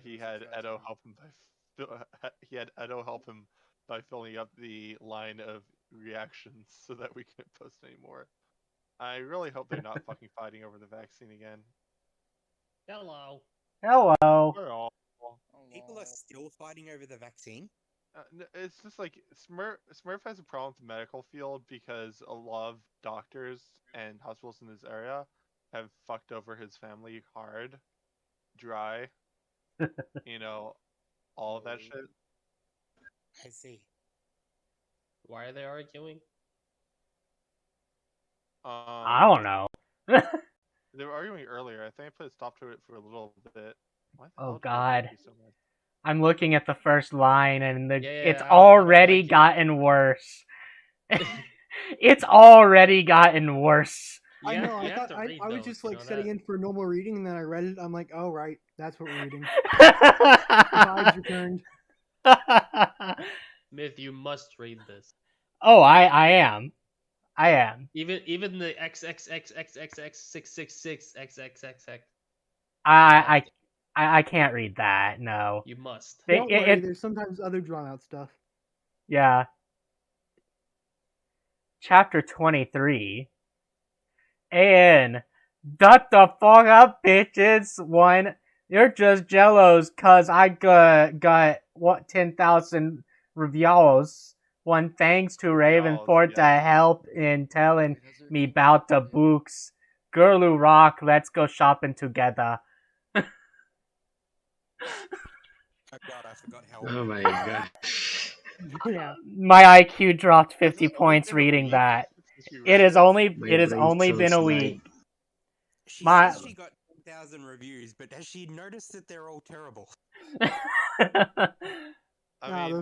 he had Edo help him he had Edo help him by filling up the line of reactions so that we couldn't post anymore. I really hope they're not fucking fighting over the vaccine again. Hello. Hello. Well, People are still fighting over the vaccine. it's just like Smurf has a problem with the medical field because a lot of doctors and hospitals in this area have fucked over his family hard, dry, all of that shit. I see. Why are they arguing? I don't know. They were arguing earlier. I think I put a stop to it for a little bit. Why the Oh, hell did I God. like you so much? I'm looking at the first line, and it's I don't already like it. gotten worse. It's already gotten worse. I know. You I have thought to I read was those, just you like know setting that? in for normal reading, and then I read it. I'm like, oh right, that's what we're reading. The tides returned. Myth, you must read this. Oh, I am. Even the XXXXXX666XXXX. I can't read that. No. You must. Don't worry. There's sometimes other drawn out stuff. Yeah. Chapter 23. And shut the fuck up, bitches. One, you're just jealous cause I got what 10,000 reviews. One, thanks to Raven for the help in telling me about the books. Girl rock, let's go shopping together. Oh god, I forgot how. Oh my god. Yeah. My IQ dropped 50 points reading that. It has only been a week. She says she got 10,000 reviews, but has she noticed that they're all terrible? Those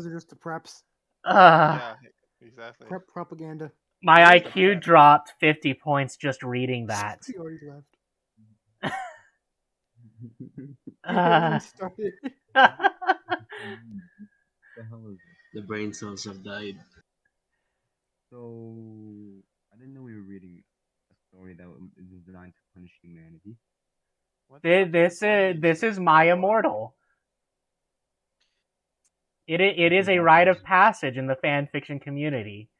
are just the preps. Yeah, exactly. Prep propaganda. My IQ dropped 50 points just reading that. He already left. Started. The hell is this? The brain cells have died. So I didn't know we were reading a story that is designed to punish humanity. This is My Immortal. It is a rite of passage in the fanfiction community.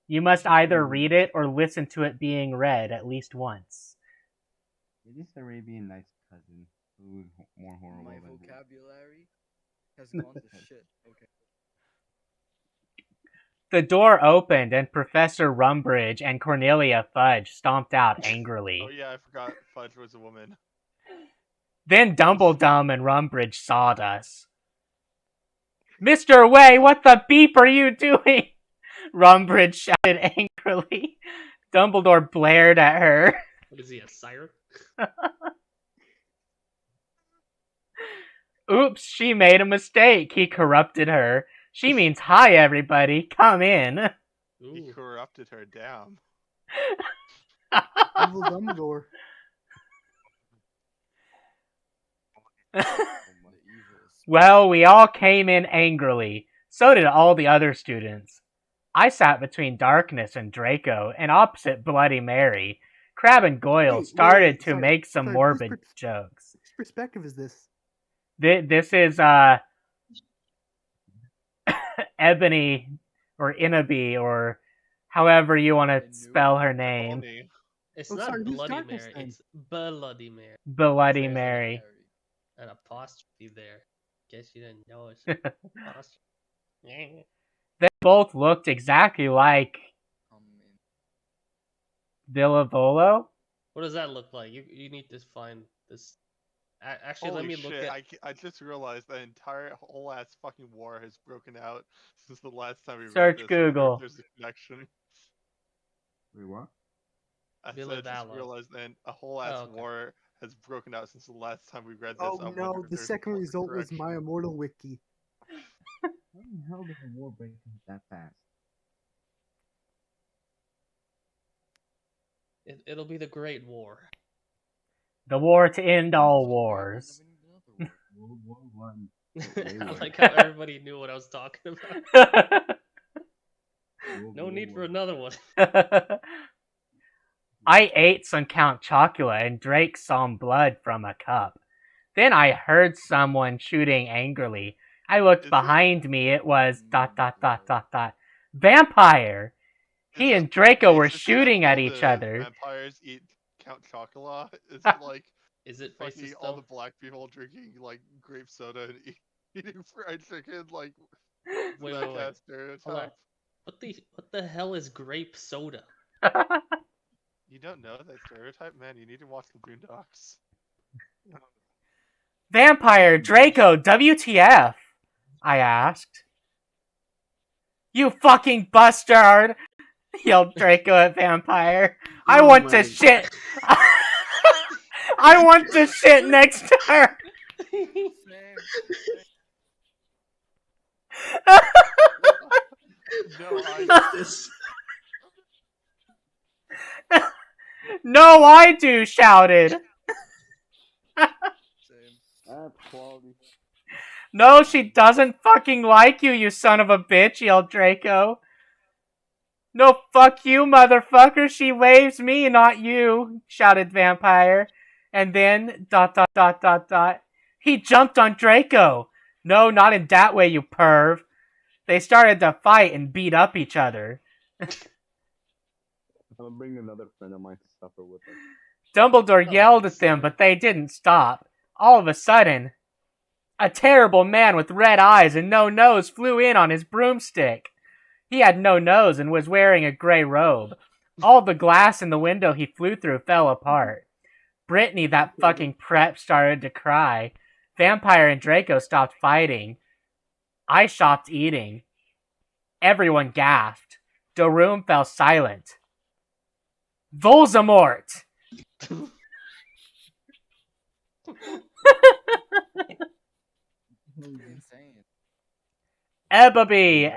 You must either read it or listen to it being read at least once. It is Arabian Nights' cousin, who is more horrible My than vocabulary has gone to shit. Okay. The door opened and Professor Rumbridge and Cornelia Fudge stomped out angrily. Oh yeah, I forgot Fudge was a woman. Then Dumbledum and Rumbridge sawed us. Mr. Way, what the beep are you doing? Rumbridge shouted angrily. Dumbledore blared at her. What is he, a siren? Oops, she made a mistake. He corrupted her. She means, hi everybody, come in. Ooh. He corrupted her, damn. Evil Dumbledore. Well, we all came in angrily. So did all the other students. I sat between Darkness and Draco, and opposite Bloody Mary. Crabbe and Goyle started to make some morbid jokes. Whose perspective is this? This is, Ebony, or Inabi, or however you want to spell her name. It's not Bloody Mary, it's Bloody Mary. Bloody Mary. An apostrophe there. Guess you didn't know it's apostrophe. They both looked exactly like Villavolo. What does that look like? You need to find this. Actually, Holy let me look at. I just realized the entire whole ass fucking war has broken out since the last time we Search read this. Google. There's a connection. Wait, what? I just realized then a whole ass war has broken out since the last time we read this. Oh no, the second result was My Immortal Wiki. How the hell does a war break out that fast? It'll be the Great War. The war to end all wars. World War One. I like how everybody knew what I was talking about. No need for another one. I ate some Count Chocula and drank some blood from a cup. Then I heard someone shooting angrily. I looked Is it- behind me. It was ... Vampire. He and Draco were racist shooting after at each the other. Vampires eat Count Chocula? Is it like Is it fucking racist all the though? black people drinking like grape soda and eating fried chicken? Like Wait, that wait, kind wait. of stereotype? Hold on. What the hell is grape soda? You don't know that stereotype, man? You need to watch the Boondocks. Vampire, Draco, WTF? I asked. You fucking bastard! Yelled Draco at Vampire. I Oh want my to shit. I want to shit next to her. No, I This- No, I do, shouted. Same. That's quality. No, she doesn't fucking like you, you son of a bitch, yelled Draco. No, fuck you, motherfucker. She waves me, not you, shouted Vampire. And then ... He jumped on Draco. No, not in that way, you perv. They started to fight and beat up each other. I'm gonna bring another friend of mine to suffer with us. Dumbledore yelled at them, sorry. but they didn't stop. All of a sudden, a terrible man with red eyes and no nose flew in on his broomstick. He had no nose and was wearing a gray robe. All the glass in the window he flew through fell apart. Brittany, that fucking prep, started to cry. Vampire and Draco stopped fighting. I stopped eating. Everyone gasped. The room fell silent. Voldemort! Insane. Ebony,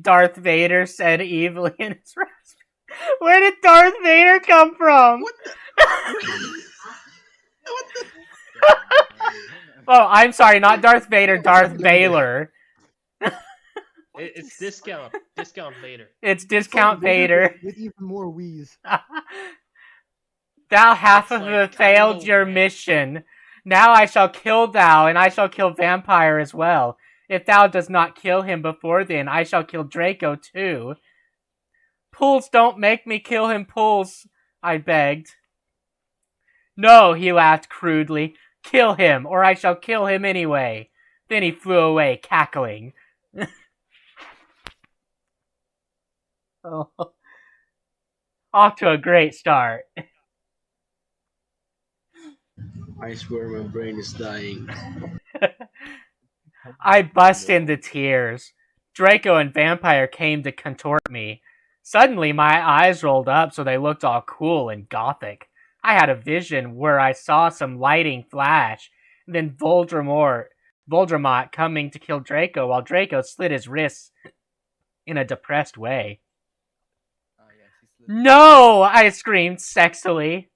Darth Vader said evilly in his raspberry. Where did Darth Vader come from? Oh, I'm sorry, not Darth Vader, Darth Vader. It's discount Vader. It's Discount Vader. With even more wheeze. Thou half It's of like failed Kylo your Ren. mission. Now I shall kill thou, and I shall kill Vampire as well. If thou dost not kill him before then, I shall kill Draco too. Pools, don't make me kill him, Pools, I begged. No, he laughed crudely. Kill him, or I shall kill him anyway. Then he flew away, cackling. Oh. Off to a great start. I swear my brain is dying. I bust into tears. Draco and Vampire came to contort me. Suddenly, my eyes rolled up so they looked all cool and gothic. I had a vision where I saw some lighting flash, and then Voldemort coming to kill Draco while Draco slit his wrists in a depressed way. Oh yeah, she slid. No! I screamed sexily.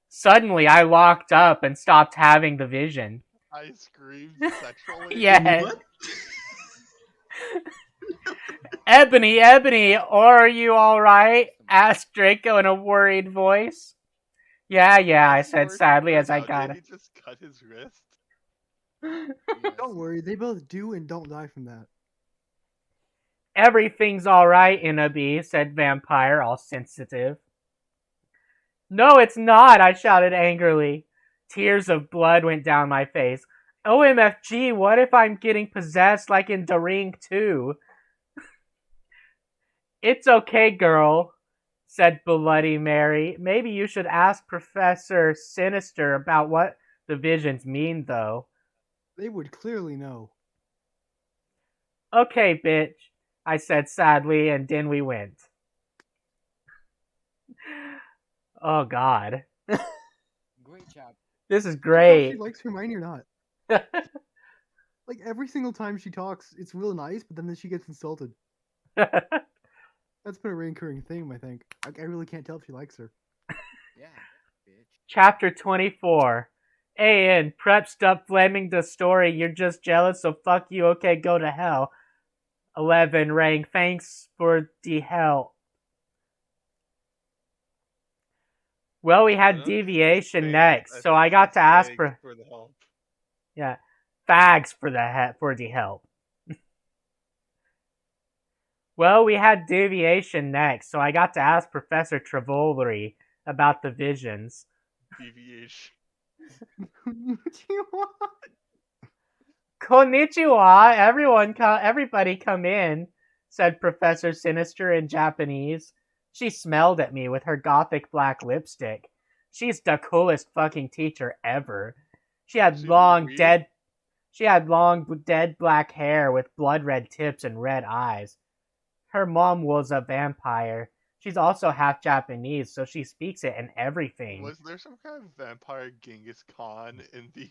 Suddenly, I locked up and stopped having the vision. I screamed sexually. Yes. What? Ebony, are you alright? Asked Draco in a worried voice. Yeah, I said Voldemort sadly as I turned out, got did it. he just cut his wrist? Yes. Don't worry, they both do and don't die from that. Everything's alright, Inabi, said Vampire, all sensitive. No, it's not, I shouted angrily. Tears of blood went down my face. OMFG, what if I'm getting possessed like in The Ring 2? It's okay, girl, said Bloody Mary. Maybe you should ask Professor Sinister about what the visions mean, though. They would clearly know. Okay, bitch, I said sadly, and then we went. Oh, God. Great job. This is She great. likes Hermione or not. Like every single time she talks, it's real nice, but then she gets insulted. That's been a recurring theme, I think. I really can't tell if she likes her. Yeah, bitch. Chapter 24. And prep stop blaming the story. You're just jealous, so fuck you. Okay, go to hell. 11 rang. Thanks for the help. Well, we had None of these deviation things, next, so think I got it's to ask fags for the help. yeah, fags for the help. Well, we had deviation next, so I got to ask Professor Travolery about the visions. Deviation. Konnichiwa, everybody come in, said Professor Sinister in Japanese. She smelled at me with her gothic black lipstick. She's the coolest fucking teacher ever. She had long dead black hair with blood red tips and red eyes. Her mom was a vampire. She's also half Japanese, so she speaks it in everything. Was there some kind of vampire Genghis Khan in the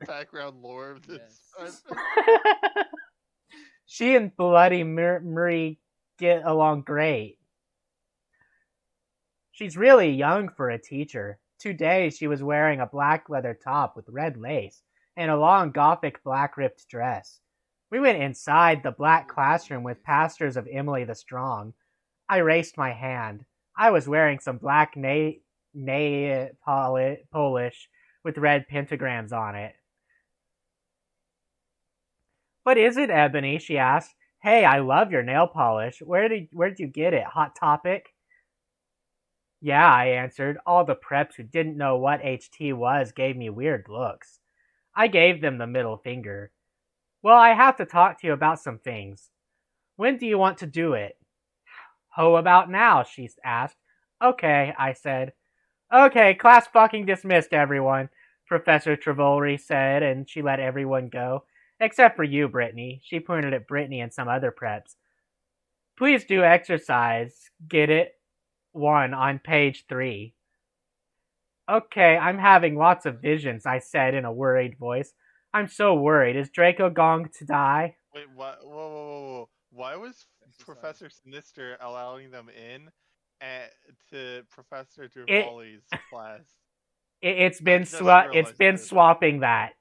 background lore of this? Yes. She and Bloody Marie get along great. She's really young for a teacher. Today she was wearing a black leather top with red lace and a long gothic black ripped dress. We went inside the black classroom with pastors of Emily the Strong. I raised my hand. I was wearing some black Polish with red pentagrams on it. What is it, Ebony? She asked. Hey, I love your nail polish. Where'd you get it? Hot Topic? Yeah, I answered. All the preps who didn't know what HT was gave me weird looks. I gave them the middle finger. Well, I have to talk to you about some things. When do you want to do it? How about now? She asked. Okay, I said. Okay, class fucking dismissed, everyone, Professor Travolery said, and she let everyone go. Except for you, Brittany. She pointed at Brittany and some other preps. Please do exercise. Get it? 1 on page 3. Okay, I'm having lots of visions, I said in a worried voice. I'm so worried. Is Draco going to die? Wait, what? Whoa. Why was Professor Sinister allowing them in to Professor Durvali's class? It's been swapping that.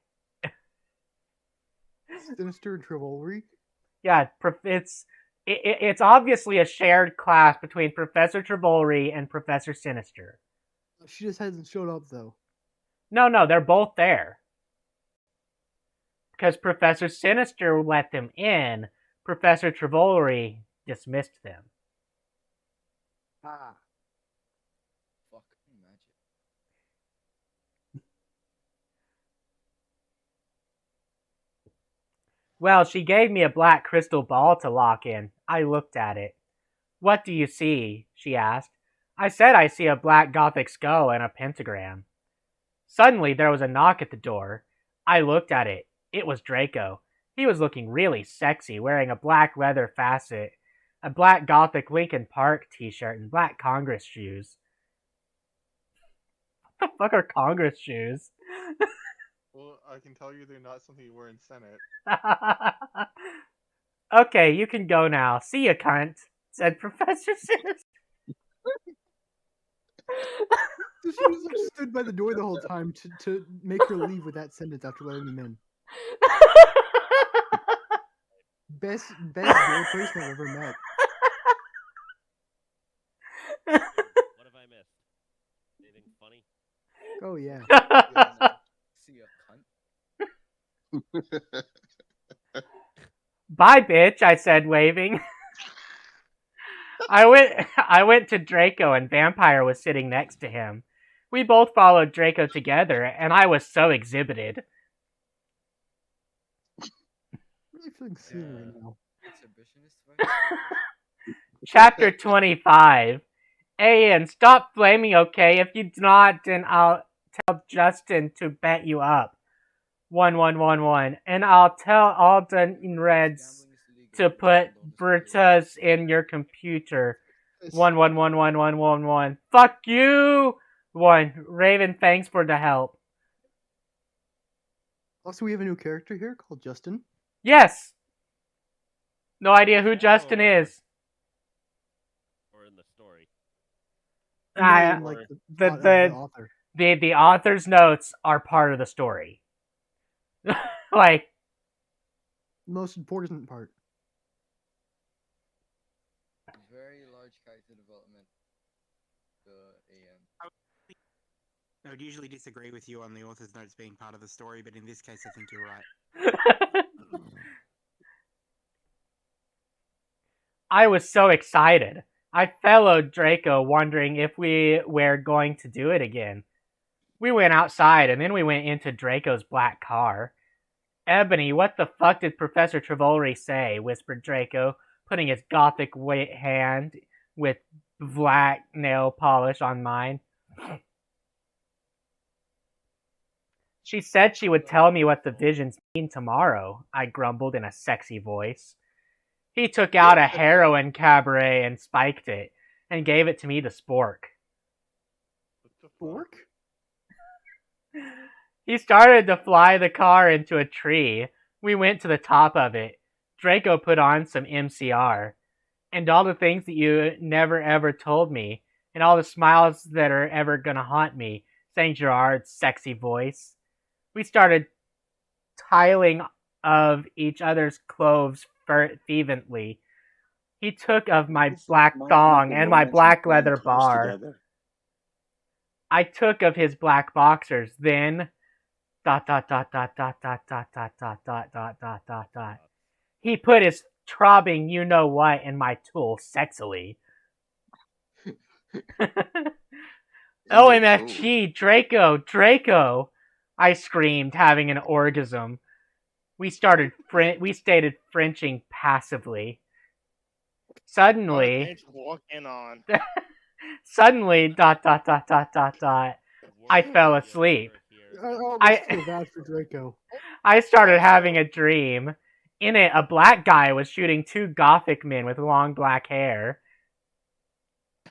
Sinister and Travolery? Yeah, it's obviously a shared class between Professor Travolery and Professor Sinister. She just hasn't showed up, though. No, they're both there. Because Professor Sinister let them in, Professor Travolery dismissed them. Ah. Fuck, magic. Well, she gave me a black crystal ball to lock in. I looked at it. What do you see? She asked. I said I see a black gothic skull and a pentagram. Suddenly, there was a knock at the door. I looked at it. It was Draco. He was looking really sexy, wearing a black leather facet, a black gothic Linkin Park t-shirt, and black Congress shoes. What the fuck are Congress shoes? Well, I can tell you they're not something you wear in Senate. Okay, you can go now. See ya, cunt, said Professor Sinister. So she was like stood by the door the whole time to make her leave with that sentence after letting them in. Best door person I've ever met. What have I missed? Anything funny? Oh yeah. Yeah, no. See a cunt. Bye, bitch, I said, waving. I went to Draco and Vampire was sitting next to him. We both followed Draco together, and I was so exhibited. I'm really feeling seen right now. Exhibitionist vibe? Chapter 25. Ian, stop blaming, okay? If you do not, then I'll tell Justin to bet you up. 1111. And I'll tell Alden Reds to put Bertas in your computer. 11111111. Fuck you! 1. Raven, thanks for the help. Also, we have a new character here called Justin. Yes! No idea who Justin is. Or in the story. No, in, like, the author. The author's notes are part of the story. Like, Most important part. Very large character development. AM. I would usually disagree with you on the author's notes being part of the story, but in this case, I think you're right. I was so excited. I followed Draco, wondering if we were going to do it again. We went outside, and then we went into Draco's black car. Ebony, what the fuck did Professor Trevolry say? Whispered Draco, putting his gothic hand with black nail polish on mine. She said she would tell me what the visions mean tomorrow, I grumbled in a sexy voice. He took out a heroin cabaret and spiked it, and gave it to me to spork. Spork? He started to fly the car into a tree. We went to the top of it. Draco put on some MCR. And all the things that you never ever told me, and all the smiles that are ever gonna haunt me, sang Gerard's sexy voice. We started tiling of each other's clothes fervently. He took of my black thong and my black leather bar. I took of his black boxers. Then ... He put his throbbing you-know-what in my tool sexily. OMFG, Draco! I screamed, having an orgasm. We stated Frenching passively. Suddenly... Suddenly... I fell asleep. I feel bad for Draco. I started having a dream. In it, a black guy was shooting two gothic men with long black hair.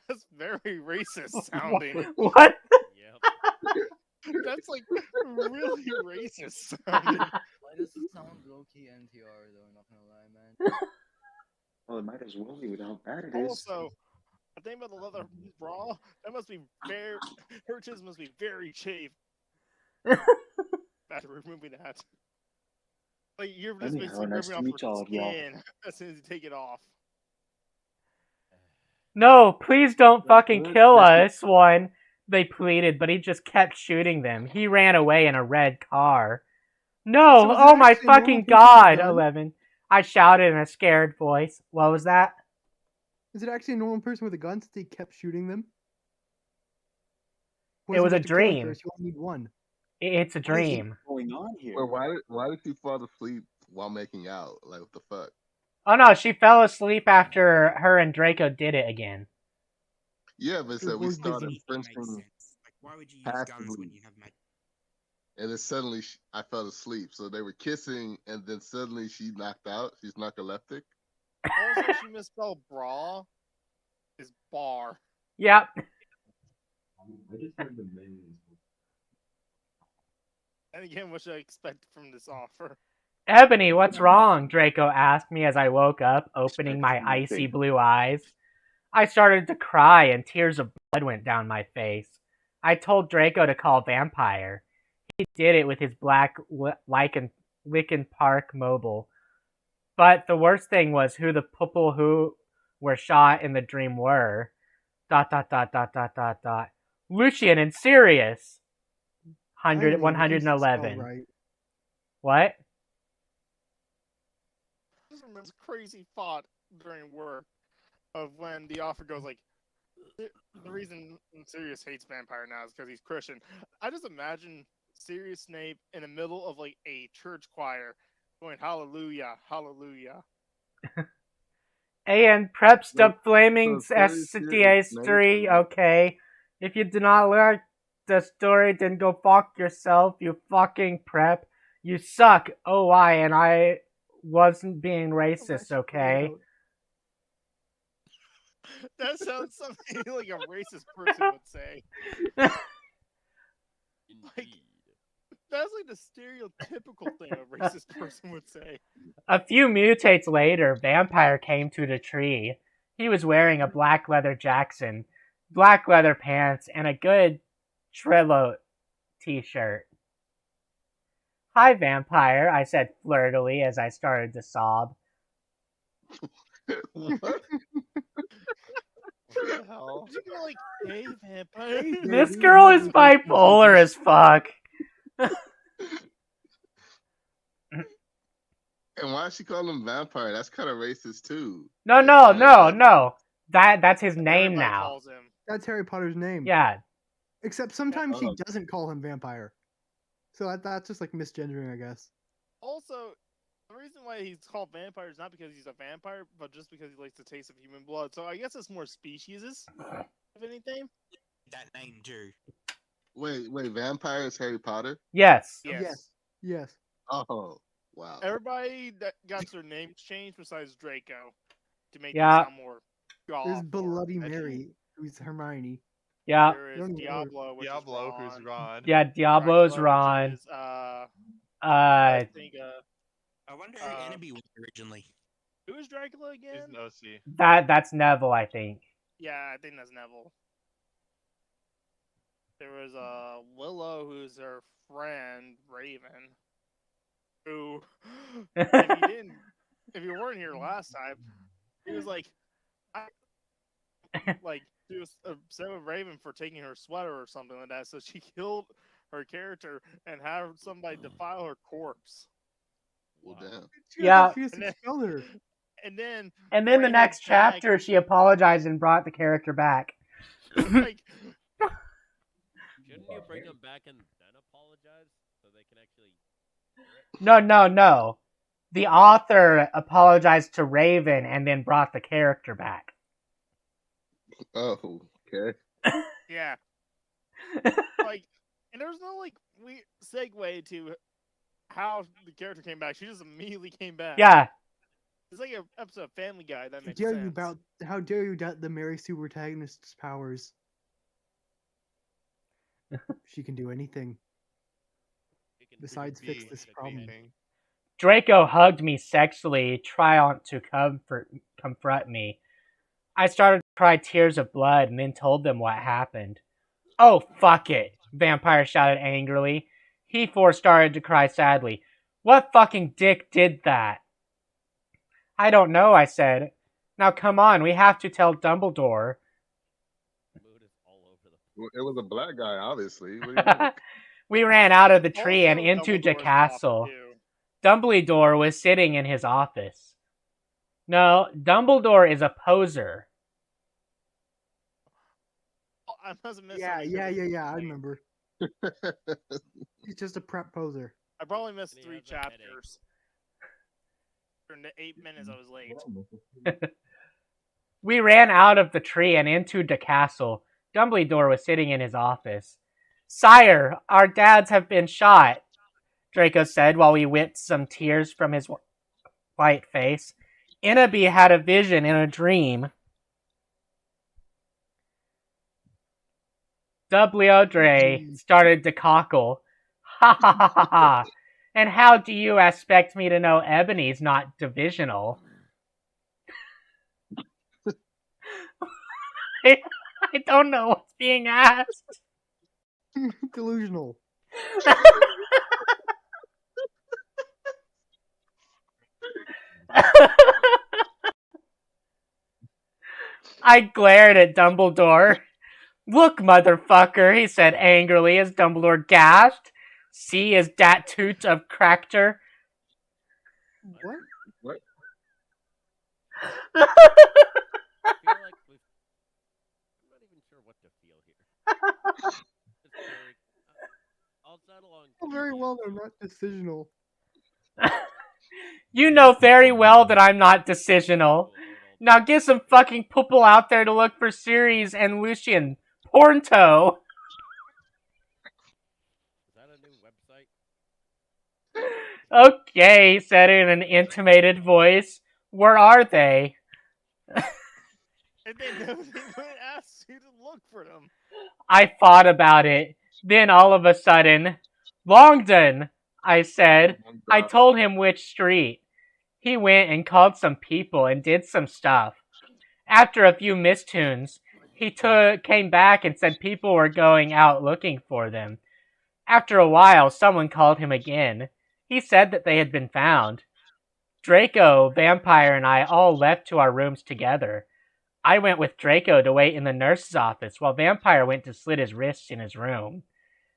That's very racist sounding. What? Yep. That's like really racist sounding. Why does it sound low-key NTR though? Not gonna lie, man. Well, it might as well be without bad it is. Also, I think about the leather bra. That must be very. Her tits must be very cheap. After removing that, like you're just Anyhow, basically nice ripping to off meet her all of y'all. skin as soon as you take it off. No, please don't fucking kill us, one. They pleaded, but he just kept shooting them. He ran away in a red car. No, So is it oh my actually a normal fucking person with a god, gun? 11. I shouted in a scared voice. What was that? Is it actually a normal person with a gun since he kept shooting them? It was a Wasn't just kill him dream. first, you only need one. It's a dream. What's going on here? Well, why did she fall asleep while making out? Like, what the fuck? Oh no, she fell asleep after her and Draco did it again. Yeah, but so we was started busy. Makes Frenching, sense. Like, why would you use guns when passively. you have magic? and then suddenly I fell asleep. So they were kissing, and then suddenly she knocked out. She's narcoleptic. Also, she misspelled bra. Is bar. Yep. I just heard the main. And again, what should I expect from this offer? Ebony, what's wrong? Draco asked me as I woke up, opening my icy blue eyes. I started to cry and tears of blood went down my face. I told Draco to call Vampire. He did it with his black Lichen Park mobile. But the worst thing was who the people who were shot in the dream were. ... Lucian and Sirius. 111. Right. What? This remembers a crazy thought during work of when the offer goes like, the reason Sirius hates Vampire now is because he's Christian. I just imagine Sirius Snape in the middle of like a church choir going hallelujah, hallelujah. And prep stop flaming so Sirius STA Snape story, and- okay. If you do not like the story, then go fuck yourself, you fucking prep. You suck, oh why, and I wasn't being racist, okay? That sounds something like a racist person would say. Indeed. That's like the stereotypical thing a racist person would say. A few mutates later, Vampire came to the tree. He was wearing a black leather Jackson, black leather pants, and a good Trello t-shirt. Hi, Vampire, I said flirtily as I started to sob. What? What the hell? She's gonna like, hey, vampire. Hey, This baby, girl you is look like some bipolar secrets. as fuck. And why she call him vampire? That's kind of racist too. No, Like, no, come on, no, man. no. That's his name Everybody now. calls him. That's Harry Potter's name. Yeah. Except sometimes she Oh. doesn't call him vampire. So that's just like misgendering, I guess. Also, the reason why he's called vampire is not because he's a vampire, but just because he likes the taste of human blood. So I guess it's more species, if anything. That name too. Wait, vampire is Harry Potter? Yes. Yes. Oh, wow. Everybody that got their names changed besides Draco to make Yeah. it sound more There's goth. Bloody Mary, who's Hermione. Yeah. There is Don't even know. Diablo, which Diablo, is who's Ron. Yeah, Diablo's Dracula, Ron. which is, I Uh, think, I wonder who Enemy was originally. who is Dracula He's again? an OC. that's Neville, I think. Yeah, I think that's Neville. There was Willow, who's her friend Raven, who, if you weren't here last time, he was like, she was upset with Raven for taking her sweater or something like that, so she killed her character and had somebody defile her corpse. Well, damn. Yeah. She just expelled her. And then And then the bring her next back. chapter, she apologized and brought the character back. Like, shouldn't you bring them back and then apologize so they can actually hear it? No. The author apologized to Raven and then brought the character back. Oh, okay. Yeah. Like, and there's no we segue to how the character came back. She just immediately came back. Yeah. It's like an episode of Family Guy. That makes Dare sense. you about? How dare you doubt the Mary Sue protagonist's powers? She can do anything besides fix this problem. Draco hugged me sexually, trying to confront me. I started to cry tears of blood and then told them what happened. Oh, fuck it, Vampire shouted angrily. He started to cry sadly. What fucking dick did that? I don't know, I said. Now come on, we have to tell Dumbledore. Well, it was a black guy, obviously. What do you mean? We ran out of the tree and Also, into the Dumbledore's castle. off, too. Dumbledore was sitting in his office. No, Dumbledore is a poser. Oh, I must have missed Yeah. something. I remember. He's just a prep poser. I probably missed And he 3 has a headache. chapters. During the 8 minutes I was late. We ran out of the tree and into the castle. Dumbledore was sitting in his office. Sire, our dads have been shot, Draco said while we whipped some tears from his white face. Innaby had a vision in a dream. Dumbledore started to cockle. Ha ha ha ha ha. And how do you expect me to know Ebony's not divisional? I don't know what's being asked. Delusional. I glared at Dumbledore. Look, motherfucker, he said angrily as Dumbledore gasped. See his dat toot of Cractor. What? What? I feel like I'm not even sure what to feel here. It's very, I'll settle on. Oh, very well, they're not decisional. You know very well that I'm not decisional. Now get some fucking people out there to look for Ceres and Lucian. Pornto. Is that a new website? Okay, he said in an intimated voice. Where are they? And they never even asked you to look for them. I thought about it. Then all of a sudden, Longdon, I said. I told him which street. He went and called some people and did some stuff. After a few mistunes, he came back and said people were going out looking for them. After a while, someone called him again. He said that they had been found. Draco, Vampire, and I all left to our rooms together. I went with Draco to wait in the nurse's office while Vampire went to slit his wrists in his room.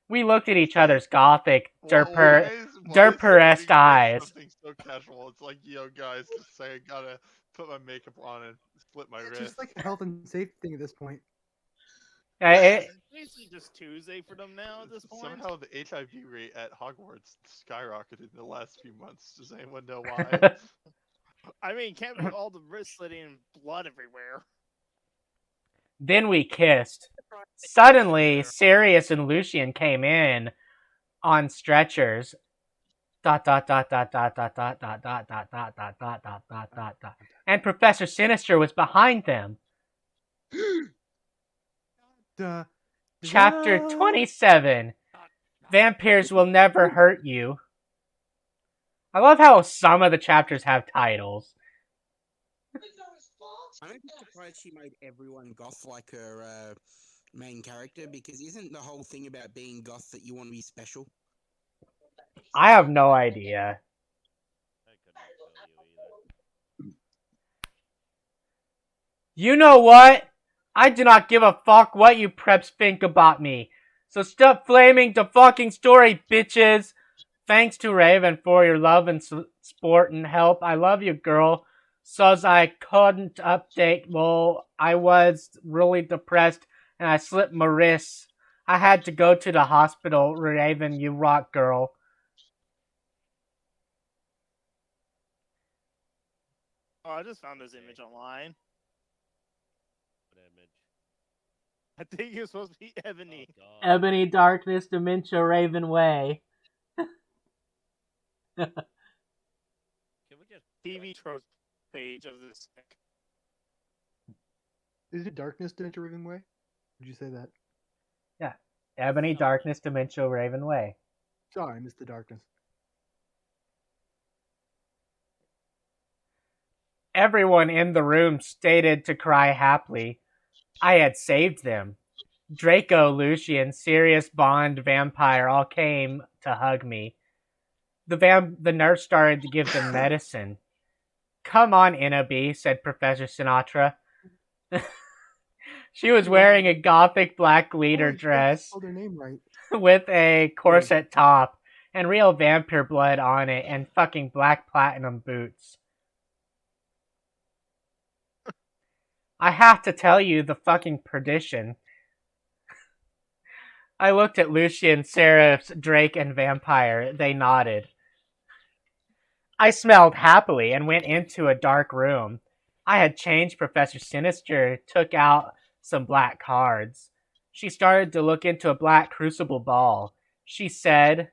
We looked at each other's gothic, derperest eyes. Something so casual. It's like, yo, guys, just say I gotta put my makeup on and split my It's wrist. just like a health and safety thing at this point. It's basically just Tuesday for them now at this point. Somehow the HIV rate at Hogwarts skyrocketed in the last few months. Does anyone know why? I mean, can't be all the wrist slitting and blood everywhere. Then we kissed. Suddenly, Sirius and Lucian came in on stretchers. ... And Professor Sinister was behind them. Chapter 27. Vampires will never hurt you. I love how some of the chapters have titles. I'm surprised she made everyone goth like her main character, because isn't the whole thing about being goth that you want to be special? I have no idea. You know what? I do not give a fuck what you preps think about me. So stop flaming the fucking story, bitches. Thanks to Raven for your love and support and help. I love you, girl. So's I couldn't update. Well, I was really depressed and I slipped my wrists. I had to go to the hospital. Raven, you rock, girl. Oh, I just found this image online. What image? I think it was supposed to be Ebony. Oh, Ebony, Darkness, Dementia, Raven Way. Can we just TV tropes page of this. Is it Darkness, Dementia, Raven Way? Did you say that? Yeah. Ebony, Darkness, Dementia, Raven Way. Sorry, I missed the darkness. Everyone in the room stated to cry happily. I had saved them. Draco, Lucian, Sirius, Bond, Vampire all came to hug me. The nurse started to give them medicine. Come on, Inabi, said Professor Sinatra. She was wearing a gothic black leader dress Spelled her name right. with a corset top and real vampire blood on it and fucking black platinum boots. I have to tell you the fucking perdition. I looked at Lucian, Seraphs, Drake, and Vampire. They nodded. I smiled happily and went into a dark room. I had changed. Professor Sinister took out some black cards. She started to look into a black crucible ball. She said, ...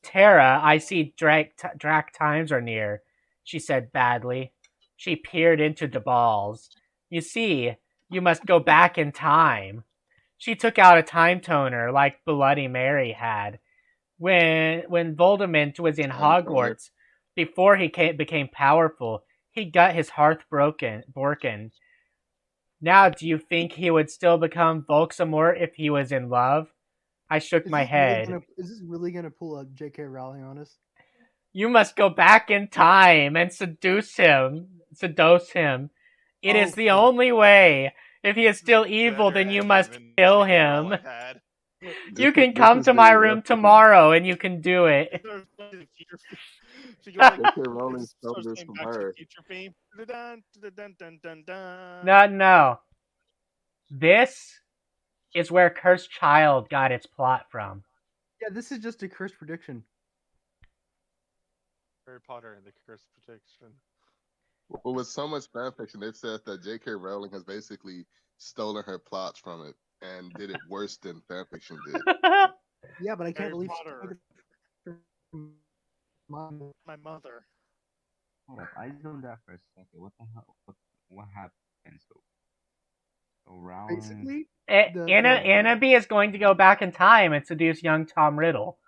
Tara, I see Drac times are near, she said badly. She peered into the balls. You see, you must go back in time. She took out a time toner like Bloody Mary had. When Voldemort was in Hogwarts, before he became powerful, he got his heart broken. Now, do you think he would still become Voldemort if he was in love? I shook my head. Is this really gonna pull a J.K. Rowling on us? You must go back in time and seduce him. It is the only way. If he is still evil, then you must kill him. You can come to my room tomorrow and you can do it. J.K. Rowling stole this from her. No. This is where Cursed Child got its plot from. Yeah, this is just a cursed prediction. Harry Potter and the Cursed Prediction. Well, with so much fanfiction, they've said that J.K. Rowling has basically stolen her plots from it and did it worse than fanfiction did. Yeah, but I can't Harry believe Potter. My mother. Hold up, I zoned out for a second. What the hell? What happened? So around. Basically, Annaby is going to go back in time and seduce young Tom Riddle.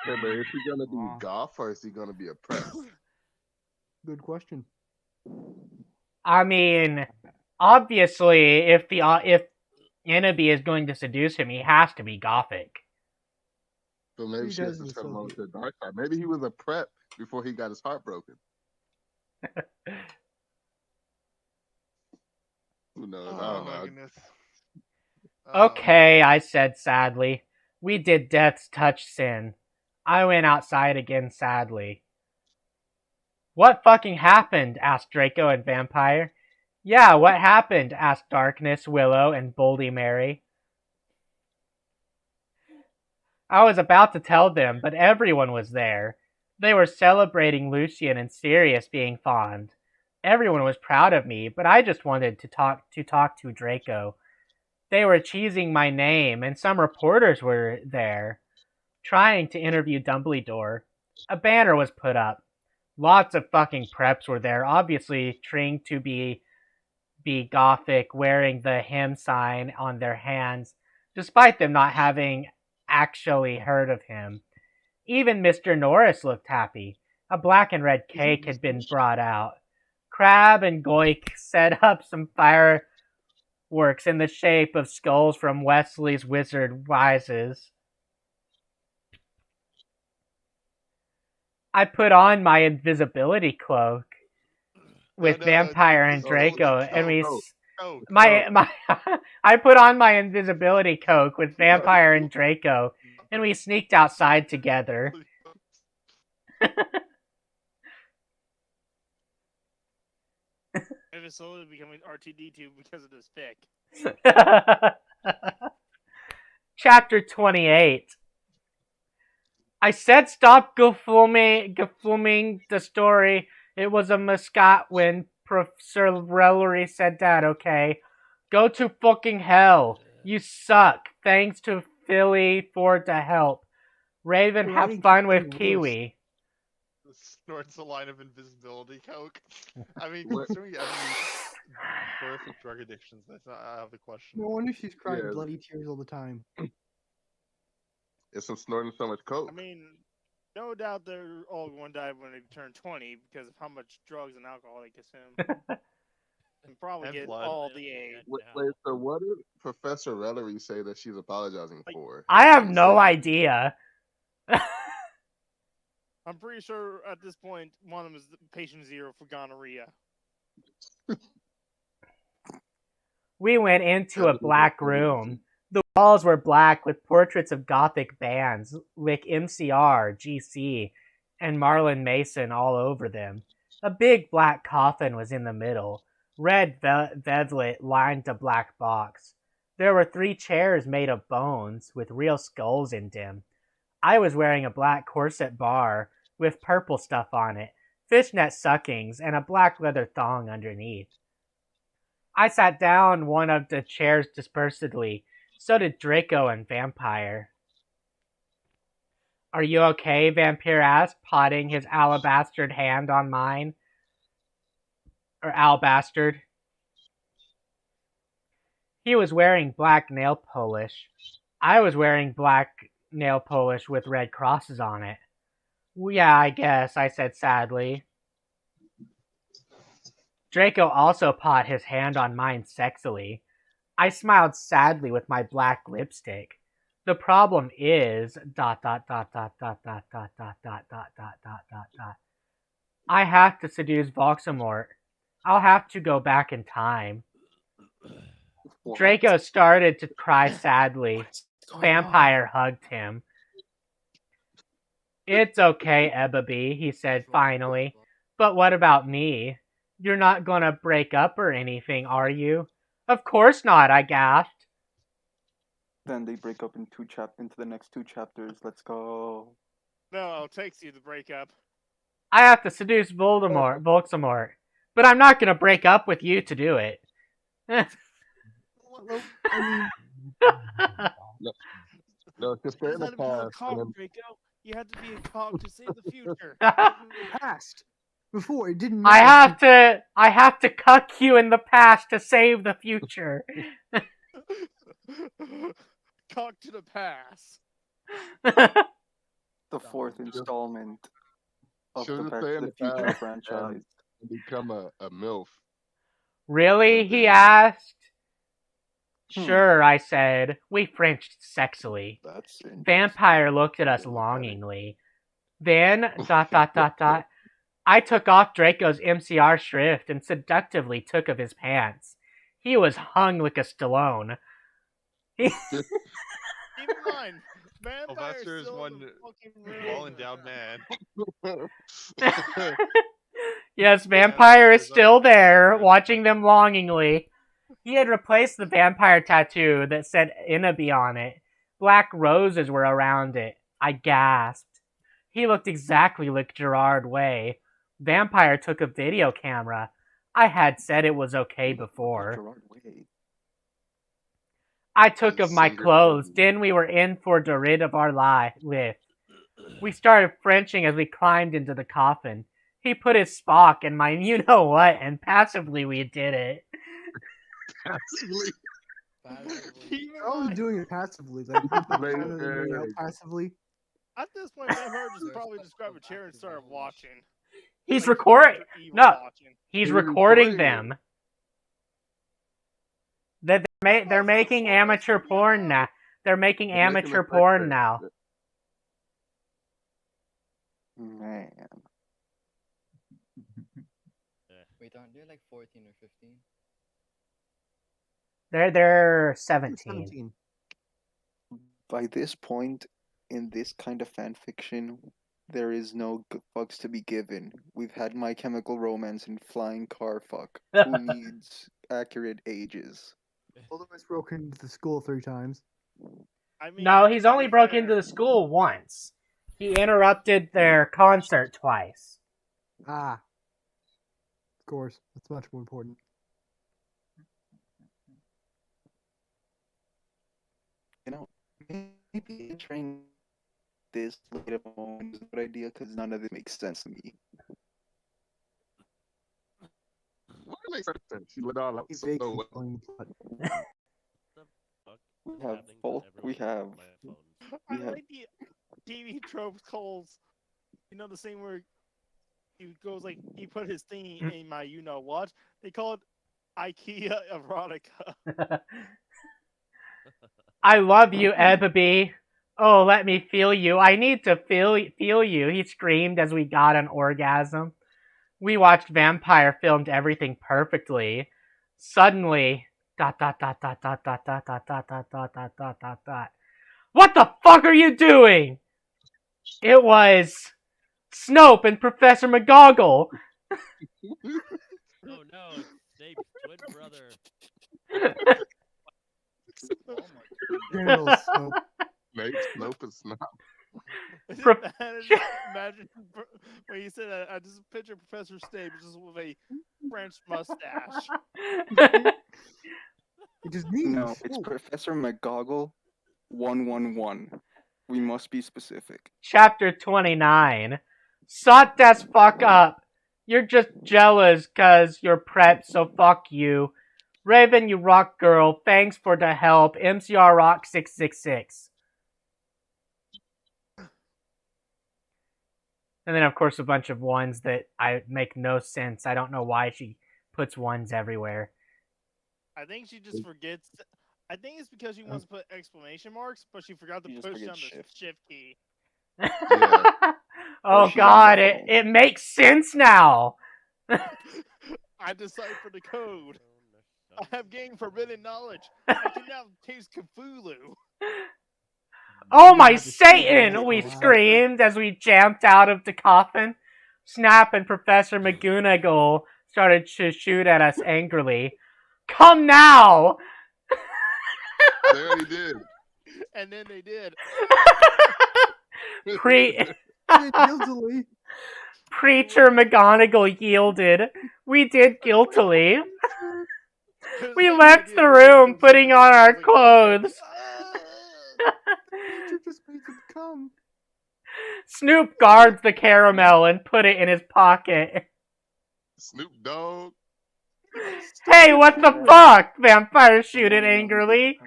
Yeah, but is he gonna be goth or is he gonna be oppressed? Good question. I mean, obviously, if Annaby is going to seduce him, he has to be gothic. So maybe He she has does to turn him insult over you. to the dark side. Maybe he was a prep before he got his heart broken. Who knows? I Oh don't my know. goodness. Okay, I said sadly. We did Death's touch sin. I went outside again sadly. What fucking happened? Asked Draco and Vampire. Yeah, what happened? Asked Darkness, Willow, and Boldy Mary. I was about to tell them, but everyone was there. They were celebrating Lucian and Sirius being fond. Everyone was proud of me, but I just wanted to talk to Draco. They were cheesing my name, and some reporters were there, trying to interview Dumbledore. A banner was put up. Lots of fucking preps were there, obviously trained to be gothic, wearing the hymn sign on their hands, despite them not having actually heard of him. Even Mr. Norris looked happy. A black and red cake had been brought out. Crab and Goik set up some fireworks in the shape of skulls from Wesley's Wizard Wises. I put on my invisibility cloak with Vampire and Draco, and we I put on my invisibility cloak with Vampire and Draco, and we sneaked outside together. It is slowly becoming R2D2 because of this pick. Chapter 28. I said stop gefilming the story. It was a mascot when Professor Rellery said that, okay? Go to fucking hell. You suck. Thanks to Philly for the help. Raven, have fun with Kiwi. Snorts a line of invisibility coke. I mean, considering Ebony's horrific drug addictions, that's not out of the question. No wonder she's crying bloody tears all the time. It's from snorting so much coke. I mean, no doubt they're all going to die when they turn 20 because of how much drugs and alcohol they consume. And probably And get blood. all the AIDS. Wait, so what did Professor Rellery say that she's apologizing for? I have no idea. I'm pretty sure at this point one of them is patient 0 for gonorrhea. We went into a black room. The walls were black with portraits of gothic bands like MCR, GC, and Marlon Mason all over them. A big black coffin was in the middle. Red velvet lined the black box. There were 3 chairs made of bones with real skulls in them. I was wearing a black corset bar with purple stuff on it, fishnet suckings, and a black leather thong underneath. I sat down one of the chairs dispersedly. So did Draco and Vampire. Are you okay? Vampire asked, potting his alabastered hand on mine. Or alabastard. He was wearing black nail polish. I was wearing black nail polish with red crosses on it. Well, yeah, I guess, I said sadly. Draco also put his hand on mine sexily. I smiled sadly with my black lipstick. The problem is ... I have to seduce Voxamort. I'll have to go back in time. Draco started to cry sadly. Vampire hugged him. It's okay, Ebaby, he said finally. But what about me? You're not gonna break up or anything, are you? Of course not, I gasped. Then they break up into the next 2 chapters. Let's go. No, it takes you to break up. I have to seduce Voxamort. But I'm not gonna break up with you to do it. No, just stay in the past. Draco. You have to be a cog to save the future. Past. Before it didn't I matter. have to cuck you in the past to save the future. Cock to the past. The 4th installment of Should the have Back stayed to in the the Future past franchise. and become a MILF. Really? He asked. Sure, I said. We Frenched sexily. That's interesting. Vampire looked at us Look at it. longingly. Then, ... I took off Draco's MCR shrift and seductively took of his pants. He was hung like a Stallone. Keep in mind, Vampire Sylvester is still in one the fucking room. well-endowed man. Yes, Vampire is still there, watching them longingly. He had replaced the vampire tattoo that said Inabi on it. Black roses were around it. I gasped. He looked exactly like Gerard Way. Vampire took a video camera. I had said it was okay before. Gerard Way. I took The of my singer clothes. from- Then we were in for the rid of our lift. We started Frenching as we climbed into the coffin. He put his Spock in my you-know-what, and passively we did it. Passively. They're always doing it passively. Like, passively. At this point, Vampire just probably just grabbed a chair and started watching. He's Like, recording. Dr. Evil No, watching. he's He's recording recording them. They're making amateur porn now. They're making They're making amateur a sex porn tape. now. Man. Wait, aren't they like 14 or 15? They're 17. 17. By this point, in this kind of fan fiction, there is no fucks to be given. We've had My Chemical Romance and Flying Car Fuck. Who needs accurate ages? Although broke into the school 3 times. I mean, No, he's only to be broke fair, into the school once. He interrupted their concert twice. Ah. Of course. That's much more important. You know, maybe entering this late of a moment is a good idea because none of it makes sense to me. What makes sense? You let all out He's so vaguely well. following the plot. The fuck We is have happening to both. We everyone have. on my phones? I We have. like the TV tropes calls. You know the same where he goes like he put his thing in my you know what? They call it IKEA erotica. I love you, Ebaby. Oh, let me feel you. I need to feel you, he screamed as we got an orgasm. We watched Vampire filmed everything perfectly. Suddenly, ... What the fuck are you doing? It was Snope and Professor McGoggle. Oh no, it's Snape's twin brother. Oh my General Snope. Nope, it's not. Imagine when you said that. I just picture Professor Snape just with a French mustache. It just means No, it's Professor McGoggle 111. We must be specific. Chapter 29. Shut that fuck up. You're just jealous cause you're prepped, so fuck you. Raven, you rock girl. Thanks for the help. MCR Rock 666. And then, of course, a bunch of ones that I make no sense. I don't know why she puts ones everywhere. I think she just forgets. I think it's because she wants to put exclamation marks, but she forgot to She just push down forgets the shift key. Yeah. Oh she's on god, the it, phone. it makes sense now. I deciphered the code. Oh, I have gained forbidden knowledge. I can now taste Cthulhu. Oh my Yeah, the Satan! Satan We is screamed as we jumped out of the coffin. Snap and Professor McGonagall started to shoot at us angrily. Come now! They already did. And then they did. Guiltily. Preacher McGonagall yielded. We did guiltily. We left the room, putting on our clothes. Teacher just made them come. Snoop guards the caramel and put it in his pocket. Snoop Dogg. Hey, what the fuck? Vampire shooted angrily.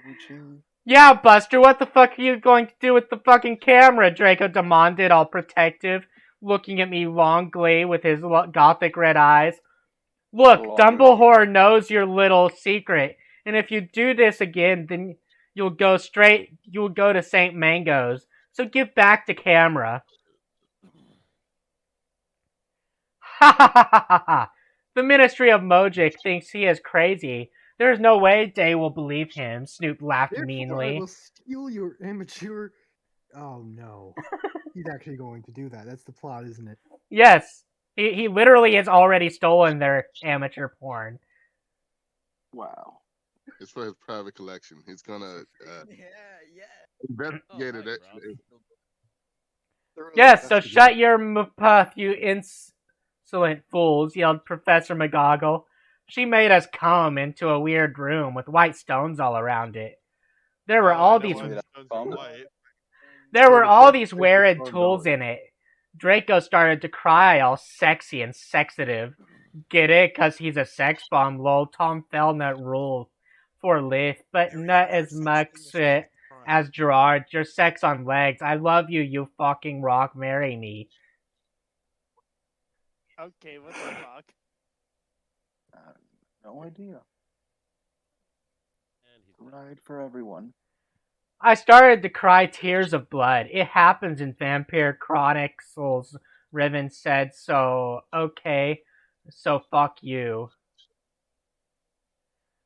Yeah, Buster, what the fuck are you going to do with the fucking camera? Draco demanded, all protective, looking at me longly with his gothic red eyes. Look, Dumbledore knows your little secret. And if you do this again, then you'll go to St. Mango's. So give back the camera. Ha ha ha ha ha ha! The Ministry of Mojic thinks he is crazy. There is no way they will believe him, Snoop laughed Therefore, I meanly. will steal your amateur. Oh no. He's actually going to do that. That's the plot, isn't it? Yes, he literally has already stolen their amateur porn. Wow. It's for his private collection. He's gonna Yeah. investigate it. hi, bro. Thoroughly Yes, so investigate. shut your mouth, you insolent fools, yelled Professor McGoggle. She made us come into a weird room with white stones all around it. There were all these weird tools in it. Draco started to cry all sexy and sexative. Get it? 'Cause he's a sex bomb, lol. Tom Felnut rule for Lith, but There is not no as such much thing as sex crime. as Gerard. Your sex on legs. I love you, you fucking rock. Marry me. Okay, what the fuck? No idea. And he's dead. Ride for everyone. I started to cry tears of blood. It happens in Vampire Chronicles, Riven said, so okay, so fuck you.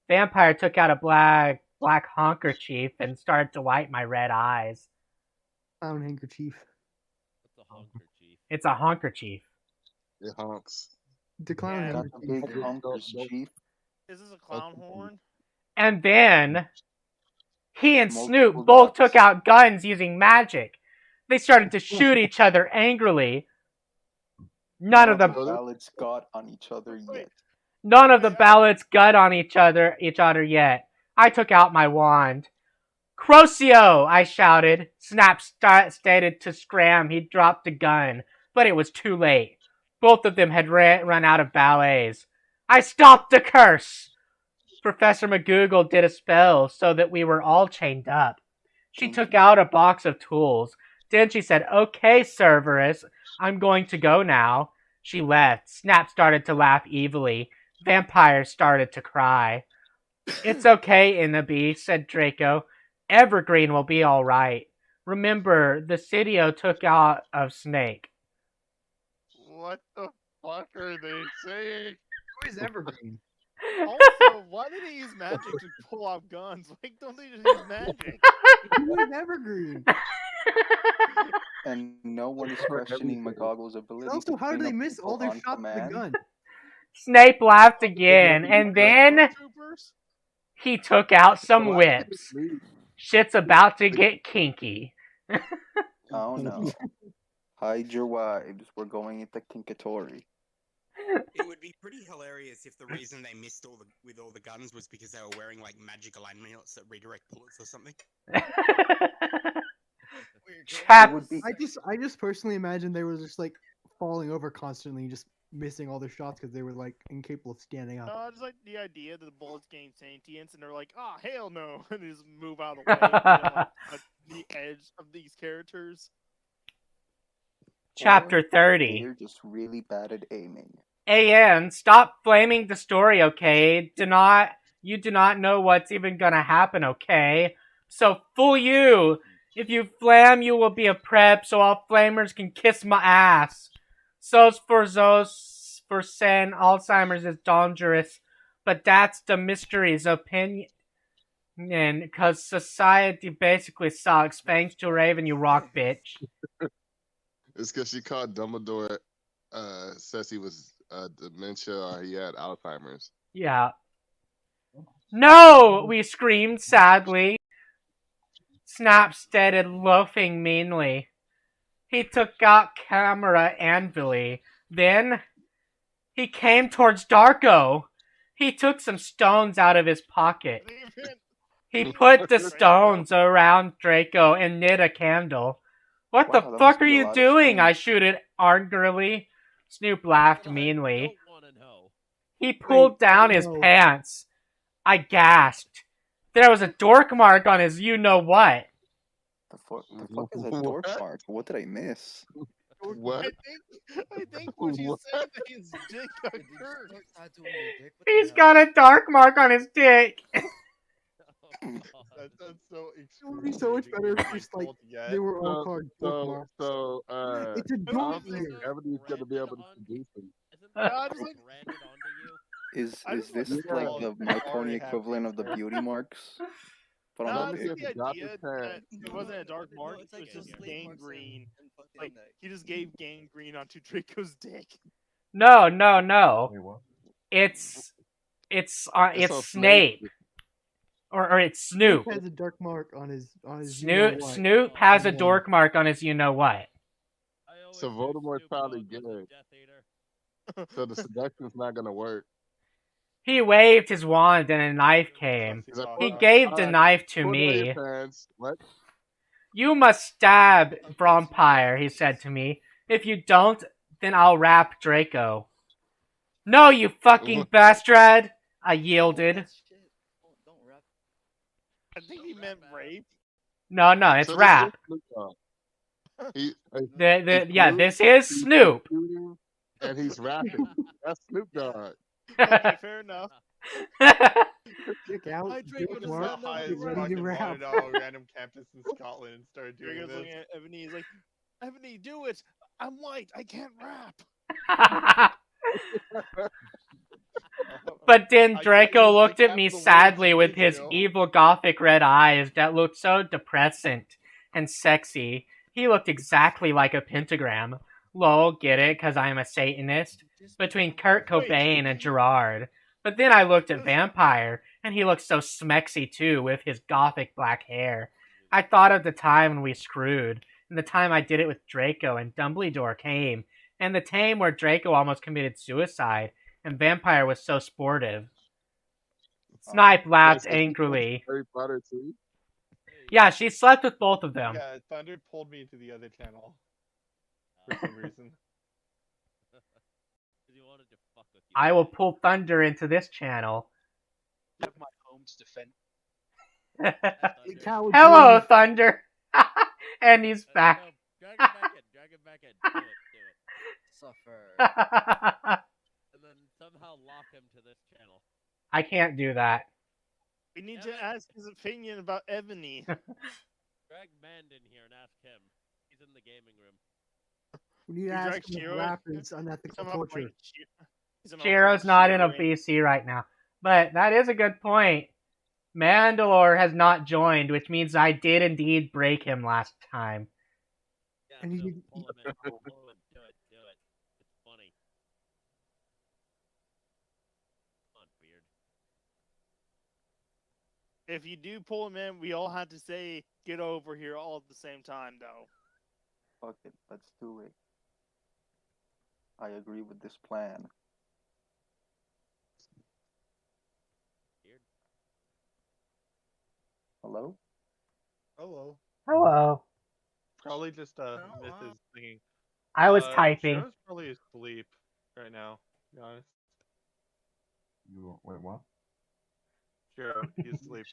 Vampire took out a black handkerchief and started to wipe my red eyes. Clown handkerchief. What's a handkerchief? It's a handkerchief. It honks. The clown Yeah. Got the handkerchief. big hunkers, chief. Is this a clown horn? And then he and Multiple Snoop both dots. took out guns using magic. They started to shoot each other angrily. None of the ballots got on each other yet. None of the ballots got on each other yet. I took out my wand. Crocio! I shouted. Snap stated to scram. He dropped the gun, but it was too late. Both of them had run out of ballets. I stopped the curse! Professor McGoogle did a spell so that we were all chained up. She took out a box of tools. Then she said, okay, Cerberus, I'm going to go now. She left. Snap started to laugh evilly. Vampire started to cry. It's okay, Inabi, said Draco. Evergreen will be all right. Remember, the Sidio took out of Snake. What the fuck are they saying? Who is Evergreen? Also, why did they use magic to pull off guns? Like, don't they just use magic? Who is Evergreen? And no one is questioning McGoggle's ability. Also, to how did clean they up miss people all their on shots with the command. gun? Snape laughed again, and then Troopers? he took out some whips. Shit's about to get kinky. Oh no. Hide your wives. We're going into Kinkatory. It would be pretty hilarious if the reason they missed with all the guns was because they were wearing like magical amulets that redirect bullets or something. Chaps. I just personally imagine they were just like falling over constantly, just missing all their shots because they were like incapable of standing up. No, I just like the idea that the bullets gain sentience and they're like, oh, hell no. And they just move out of the way. You know, like, at the edge of these characters. Chapter 30. They're just really bad at aiming. AN, stop flaming the story, okay? You do not know what's even gonna happen, okay? So fool you! If you flam, you will be a prep, so all flamers can kiss my ass. So's for sen, Alzheimer's is dangerous, but that's the mystery's opinion. Cause society basically sucks. Thanks to Raven, you rock, bitch. It's because she called Dumbledore, says he was dementia or he had Alzheimer's. Yeah. No! We screamed sadly. Snap stared loafing meanly. He took out camera anvilly. Then he came towards Darko. He took some stones out of his pocket. He put the stones around Draco and lit a candle. What Wow, the that fuck must are be a you lot of doing? stones. I shooted angrily. Snoop laughed meanly. Don't want to know. He pulled down his no. pants. I gasped. There was a dork mark on his you-know-what. The fuck is a dork What? mark? What did I miss? What? I think when she What? said that his dick got Did you hurt. start tattooing your dick? What the He's hell? got a dark mark on his dick. That's so It would be so much better if excruciatingly just like painful to get. they were all called dork So, marks. so, It's a I dork don't think ear. Ebony's gonna be able to Branded produce them. Isn't I that just like branded onto you? I Is just like this the like thought the of My I Pony already have equivalent of the cancer. beauty marks? But on No, the I Let me just see dick? like if the he got his idea pants. that it wasn't a dark No, mark. it's It like was just just sleep marks gangrene. and fucking Like he just gave gangrene onto Draco's dick. No, no, no. Wait, what? It's It's it's on Snape or it's Snape Snoop. has a dark mark on his Snoop what. Snoop has a Yeah. dork mark on his you know what. I always So knew Voldemort's Snoop probably Dogg was a good. Death Eater. So the seduction's not gonna work. He waved his wand and a knife came. He's like, He put, gave the alright, knife to put away your me. pants. What? You must stab Vampire, he said to me. If you don't, then I'll rap Draco. No, you fucking bastard! I yielded. That's shit. Don't rap. I think he meant rape. No, it's So this is rap. Snoop Dogg. He, Yeah, this is he's Snoop. shooting and he's rapping. That's Snoop Dogg. Okay, fair enough. Check out My Draco dork does mark. not know how Highest to Get rap. ready to fucking rap. wanted on a random campus in Scotland and started doing Draco's this. looking at Ebony. He's like, Ebony, do it. I'm white. I can't rap. But then I Draco can't use looked the at me capital words sadly you with need his to. evil gothic red eyes that looked so depressant and sexy. He looked exactly like a pentagram. Lol, get it, because I am a Satanist? Between Kurt Cobain and Gerard. But then I looked at Vampire, and he looked so smexy too with his gothic black hair. I thought of the time when we screwed, and the time I did it with Draco and Dumbledore came, and the time where Draco almost committed suicide, and Vampire was so sportive. Snipe laughed Wait, so she went to angrily. Harry Potter too? Yeah, she slept with both of them. Yeah, Thunder pulled me into the other channel for some reason. He wanted to fuck with you. I will pull Thunder into this channel. Have my home's defense. It's how it's Hello, really- Thunder. And he's back. No, drag it back in. Do it. Suffer. And then somehow lock him to this channel. I can't do that. We need to ask his opinion about Ebony. Drag Mand in here and ask him. He's in the gaming room. We need to You ask drag him if Shiro? rap is unethical Somehow torture. bring somehow Chiro's bring not in a Shiro BC right now. But that is a good point. Mandalore has not joined, which means I did indeed break him last time. Yeah, And so you- pull him in. Pull him in. Do it. It's funny. Come on, Beard. If you do pull him in, we all have to say, get over here all at the same time, though. Fuck it, let's do it. I agree with this plan. Beard. Hello? Hello. Hello. Probably just Myth is thinking. I was typing. Shiro's probably asleep right now, to be honest. Wait, what? Shiro, he's asleep.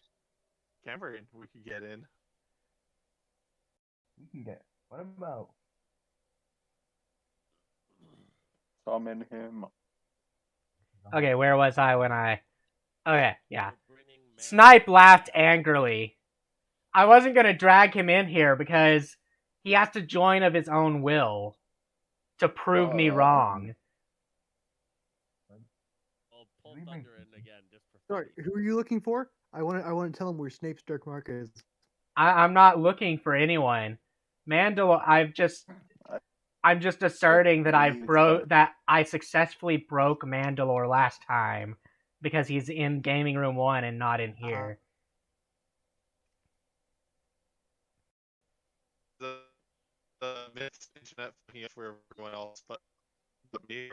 Cameron, we could get in. We can get. What about? Summon him. Okay, where was I when I... Okay, yeah. We're bringing Mand. Snipe laughed angrily. I wasn't going to drag him in here because he has to join of his own will to prove me wrong. I'll pull We might- Thunder in again just for Sorry, funny. who are you looking for? I want to tell him where Snape's dark mark is. I'm not looking for anyone. Mandalore, I'm just asserting that I successfully broke Mandalore last time because he's in Gaming Room 1 and not in here. The Myth's internet fucking up for everyone else, but me.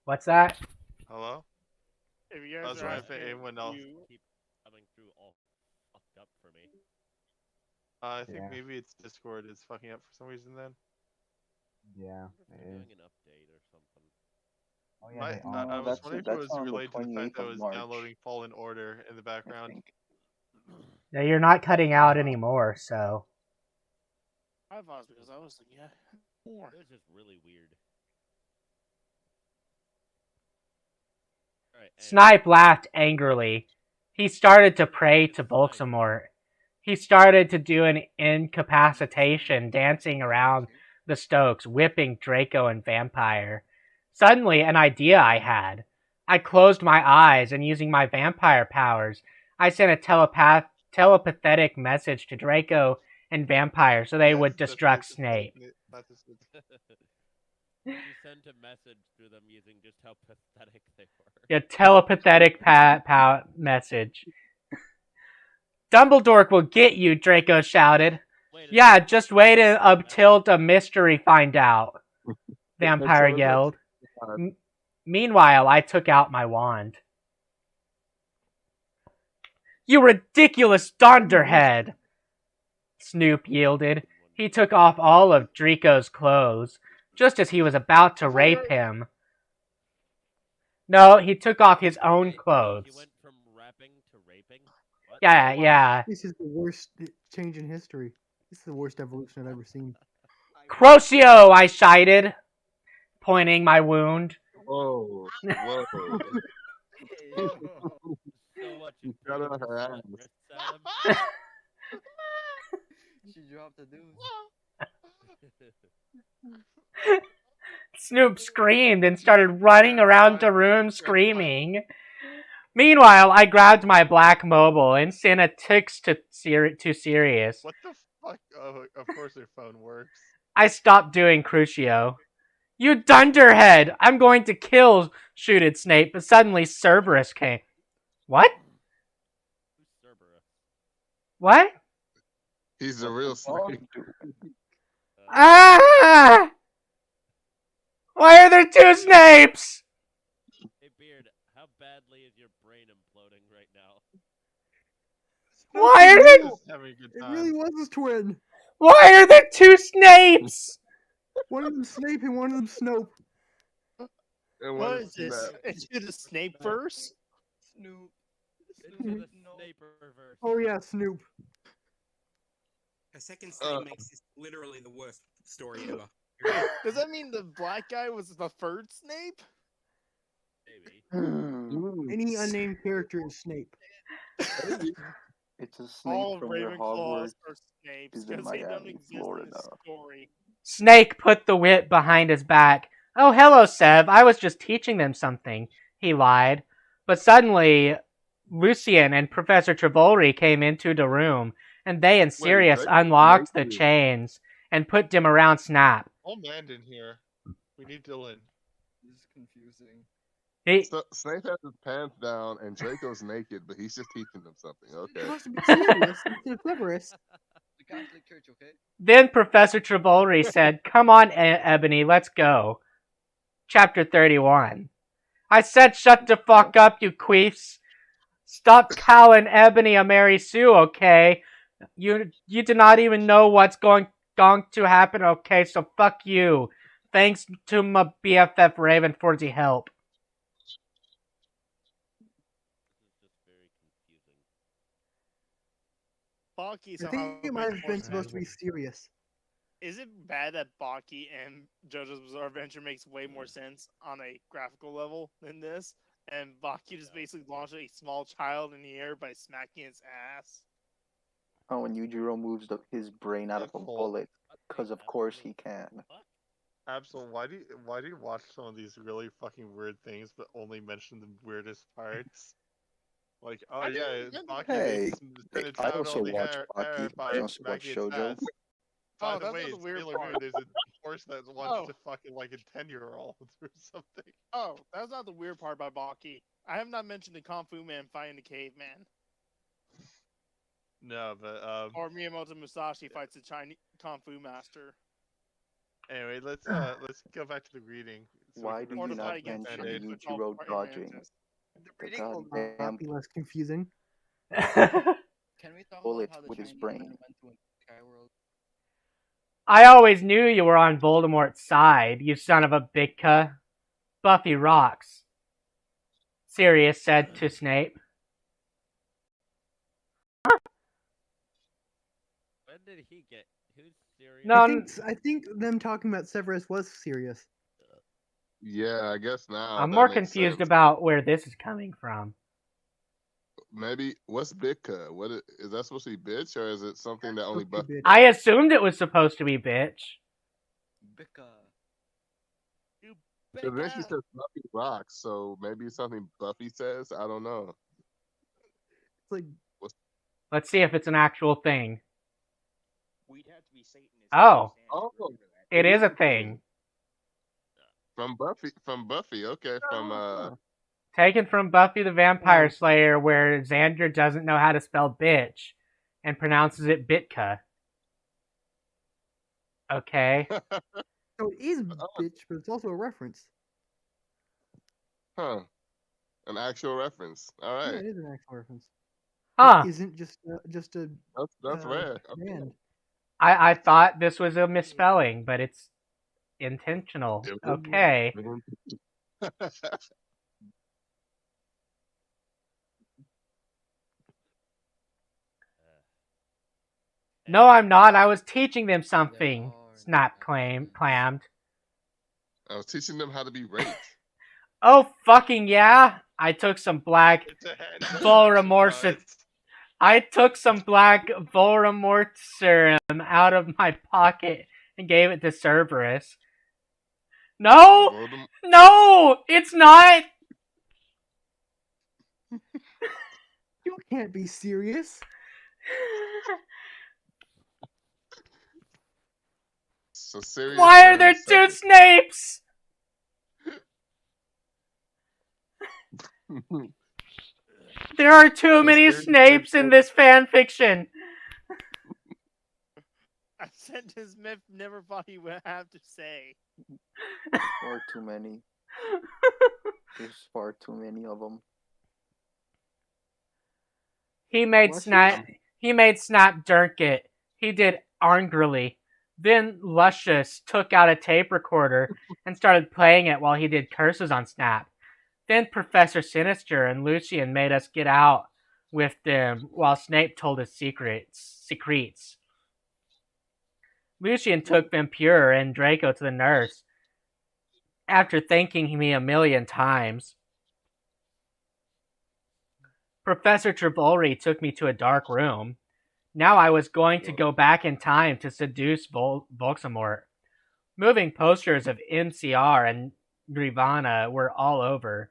What's that? Hello? If you I guys was are wondering if asking, anyone else. Keep coming through all fucked up for me. I think Yeah. maybe it's Discord is fucking up for some reason then. Yeah, If it they're is. doing an update or something. Oh yeah, My, they I are. was that's- wondering if it that's was on the related to the fact 28th that I of was March. downloading Fallen Order in the I background. think. Yeah, you're not cutting out anymore, so. I was because I was like, yeah, more. This is really weird. Alright, Snipe laughed angrily. he started to pray to Voldemort. He started to do an incapacitation, dancing around the Stokes, whipping Draco and Vampire. Suddenly, an idea I had. I closed my eyes, and using my vampire powers, I sent a telepathic message to Draco and Vampire so they would destruct Snape. You sent a message through them using just how pathetic they were. A telepathic message. Dumbledore will get you, Draco shouted. Yeah, just wait until the mystery find out, Vampire yelled. Meanwhile, I took out my wand. You ridiculous dunderhead! Snoop yielded. He took off all of Draco's clothes, just as he was about to rape him. No, he took off his own clothes. He went from rapping to raping? What? Yeah. This is the worst change in history. This is the worst evolution I've ever seen. Crucio, I shouted, pointing my wound. Whoa. So what, you got on her ass. She dropped the news. Snoop screamed and started running around the room screaming. Meanwhile, I grabbed my black mobile and sent a text to Sirius. What the fuck? Oh, of course their phone works. I stopped doing Crucio. You dunderhead! I'm going to kill, shooted Snape, but suddenly Cerberus came. What? Who's Cerberus? What? He's the real Snape. Ah! Why are there two Snapes? Hey Beard, how badly is your brain imploding right now? Why are there? Having a good It time. really was his twin. Why are there two Snapes? One of them Snape and one of them Snope. What is this? Into the Snape verse? Snoop. Into the Snaperverse. Oh yeah, Snoop. A second Snape makes this literally the worst story ever. Does that mean the black guy was the third Snape? Maybe. Any unnamed character is Snape. It's a snake All from where Ravenclaws Hogwarts are Snapes is in because they don't Miami, exist in Florida. the story. Snake put the whip behind his back. Oh, hello, Sev. I was just teaching them something, he lied. But suddenly, Lucian and Professor Travolri came into the room, and they and Sirius unlocked the chains and put them around Snap. All man in here. We need Dylan. This is confusing. So, Snape has his pants down and Draco's naked, but he's just teaching them something. Okay. It has to be Sirius instead of Severus. The Catholic Church, okay? Then Professor Travolri said, Come on, Ebony, let's go. Chapter 31. I said shut the fuck up, you queefs. Stop calling Ebony a Mary Sue, okay? You do not even know what's going to happen, okay? So fuck you. Thanks to my BFF Raven for the help. Baki I somehow think it might have makes been more supposed to be sense. serious. Is it bad that Baki and JoJo's Bizarre Adventure makes way more sense on a graphical level than this? And Baki just basically launched a small child in the air by smacking its ass? Oh, and Yujiro moves his brain out of a bullet, because of course he can. Absol, why do you watch some of these really fucking weird things but only mention the weirdest parts? Like, oh yeah, Baki Hey, makes a I child also on the watch air Baki. by I also watch smacking its JoJo. ass. By the that's way, not the weird Sailor part. Moon, there's a horse that wants to fucking like a 10-year-old or something. Oh, that's not the weird part about Baki. I have not mentioned the Kung Fu Man fighting the caveman. No, but Or Miyamoto Musashi fights the Chinese Kung Fu master. anyway, let's go back to the reading. Why do you not mention Yujiro dodging? The goddamn Not be less confusing. Can we talk bullet about how the with his Chinese brain. man went to a sky world? I always knew you were on Voldemort's side, you son of a bitca. Buffy rocks, Sirius said to Snape. When did he get? Who's serious? No, I think them talking about Severus was serious. Yeah, I guess now. I'm that more makes confused sense. about where this is coming from. maybe what's Bika? Is that supposed to be bitch or is it something that only Supposed to Buffy? be bitch. I assumed it was supposed to be bitch. Bicka. You Because then she Becca. says Buffy rocks, so maybe it's something Buffy says. I don't know. It's like Let's see if it's an actual thing. We'd have to be Satanist. Oh, Oh, it is a thing. From Buffy. From Buffy. Okay, from Taken from Buffy the Vampire Slayer, where Xander doesn't know how to spell bitch and pronounces it Bitka. Okay. so it is bitch, but it's also a reference. huh, an actual reference. All Yeah, right, it is an actual reference. Huh. It isn't just a that's rare. Okay. band. I thought this was a misspelling, but it's intentional. Okay. No, I'm not. I was teaching them something. Snap clammed. I was teaching them how to be raped. Oh, fucking yeah. I took some black It's a hand Voldemort. I took some black Voldemort serum out of my pocket and gave it to Cerberus. No! Voldemort. No! It's not! You can't be serious. So serious. Why are there two Snapes? There are too many Snapes in this fanfiction. A sentence Myth never thought he would have to say. Far too many. There's far too many of them. He made Snap jerk it. He did angrily. Then Luscious took out a tape recorder and started playing it while he did curses on Snap. Then Professor Sinister and Lucian made us get out with them while Snape told his secrets. Lucian took Vampire and Draco to the nurse after thanking me a million times. Professor Tribolri took me to a dark room. Now I was going to go back in time to seduce Voldemort. Moving posters of MCR and Grivana were all over.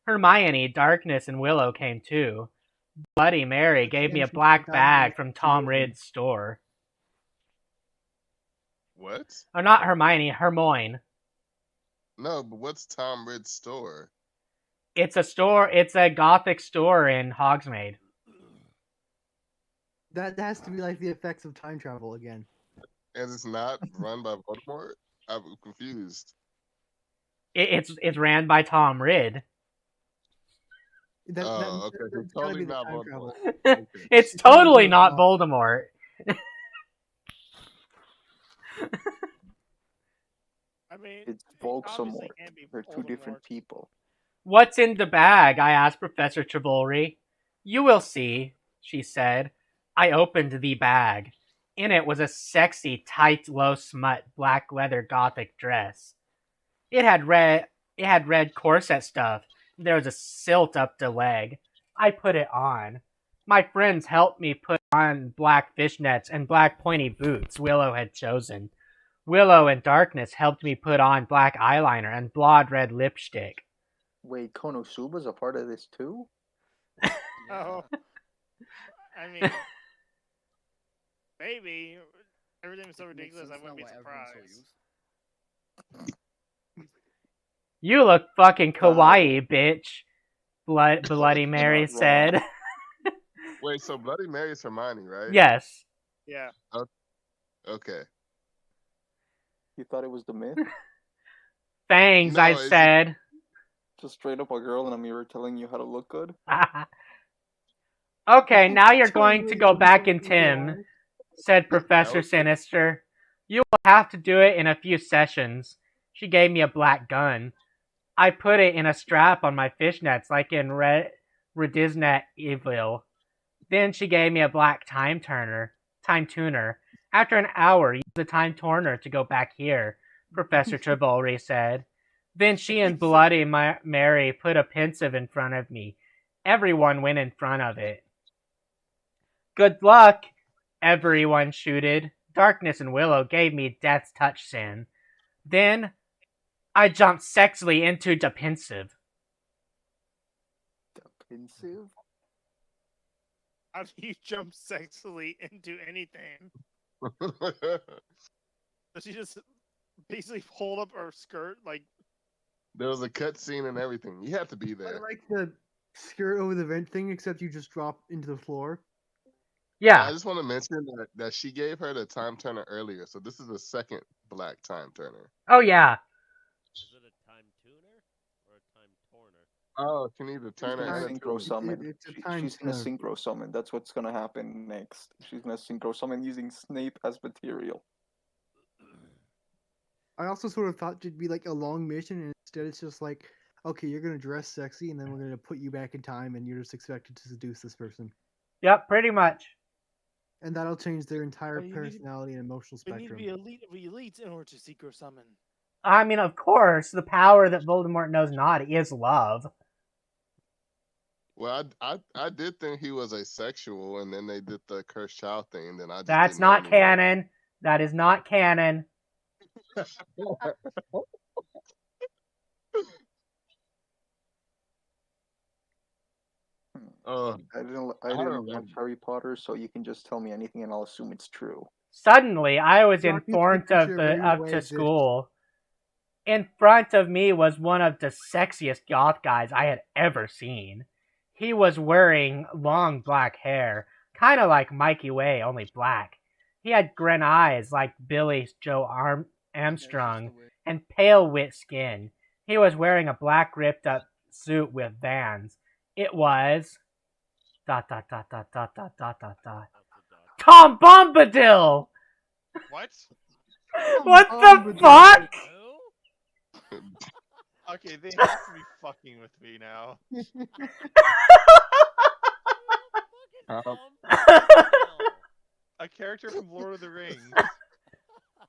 Hermione, Darkness, and Willow came too. Bloody Mary gave me a black bag from Tom Ridd's store. What? Oh, not Hermione, Hermione. No, but what's Tom Ridd's store? It's a store. It's a gothic store in Hogsmeade. That has to be like the effects of time travel again. And it's not run by Voldemort? I'm confused. It's ran by Tom Ridd. Okay. So totally not Voldemort. Okay. It's totally not Voldemort. I mean, it's Voldemort. They're two different people. What's in the bag? I asked Professor Tribolri. You will see, she said. I opened the bag. In it was a sexy, tight, low smut black leather gothic dress. It had red corset stuff. There was a silt up the leg. I put it on. My friends helped me put on black fishnets and black pointy boots Willow had chosen. Willow and Darkness helped me put on black eyeliner and blood red lipstick. Wait, Konosuba's a part of this too? Oh. I mean, maybe. Everything's so ridiculous, I wouldn't be surprised. You look fucking kawaii, bitch. Bloody Mary said. Wait, so Bloody Mary's Hermione, right? Yes. Yeah. Okay. You thought it was the myth? Thanks, no, I said. Just straight up a girl in a mirror telling you how to look good? Okay, now you're going to go back in Tim, said Professor Sinister. You will have to do it in a few sessions. She gave me a black gun. I put it in a strap on my fishnets like in Redisnet Evil. Then she gave me a black time tuner. After an hour, use the time turner to go back here, Professor Tribolri said. Then she and Bloody Mary put a pensive in front of me. Everyone went in front of it. Good luck, everyone shooted. Darkness and Willow gave me Death's Touch Sin. Then, I jumped sexily into Defensive. Defensive? How do you jump sexily into anything? Does she just basically hold up her skirt like? There was a cut scene and everything. You had to be I there. like the skirt over the vent thing, except you just drop into the floor. Yeah. I just want to mention that she gave her the time turner earlier, so this is the second black time turner. Oh, yeah. Is it a time tuner or a time torner? Oh, she needs a turner and a Synchro tuner. summon. It's a time She's gonna turner. synchro summon. That's what's gonna happen next. She's gonna synchro summon using Snape as material. I also sort of thought it'd be like a long mission, and instead it's just like, okay, you're gonna dress sexy, and then we're gonna put you back in time, and you're just expected to seduce this person, Yep, pretty much. and that'll change their entire But you need- personality and emotional We need to spectrum. be elite of elites in order to synchro summon. I mean, of course, the power that Voldemort knows not is love. Well, I did think he was asexual, and then they did the cursed child thing, and then I just That's didn't know not canon. That is not canon. Oh, I didn't don't watch remember. Harry Potter, so you can just tell me anything, and I'll assume it's true. Suddenly, I was in Rocky, take a front of picture of the every up way to of this. school. In front of me was one of the sexiest goth guys I had ever seen. He was wearing long black hair, kind of like Mikey Way, only black. He had grin eyes like Billy Joe Armstrong and pale wit skin. He was wearing a black ripped up suit with Vans. It was dot dot dot dot dot dot dot dot dot. Tom Bombadil. What? What the fuck? Okay, they have to be fucking with me now. A character from Lord of the Rings.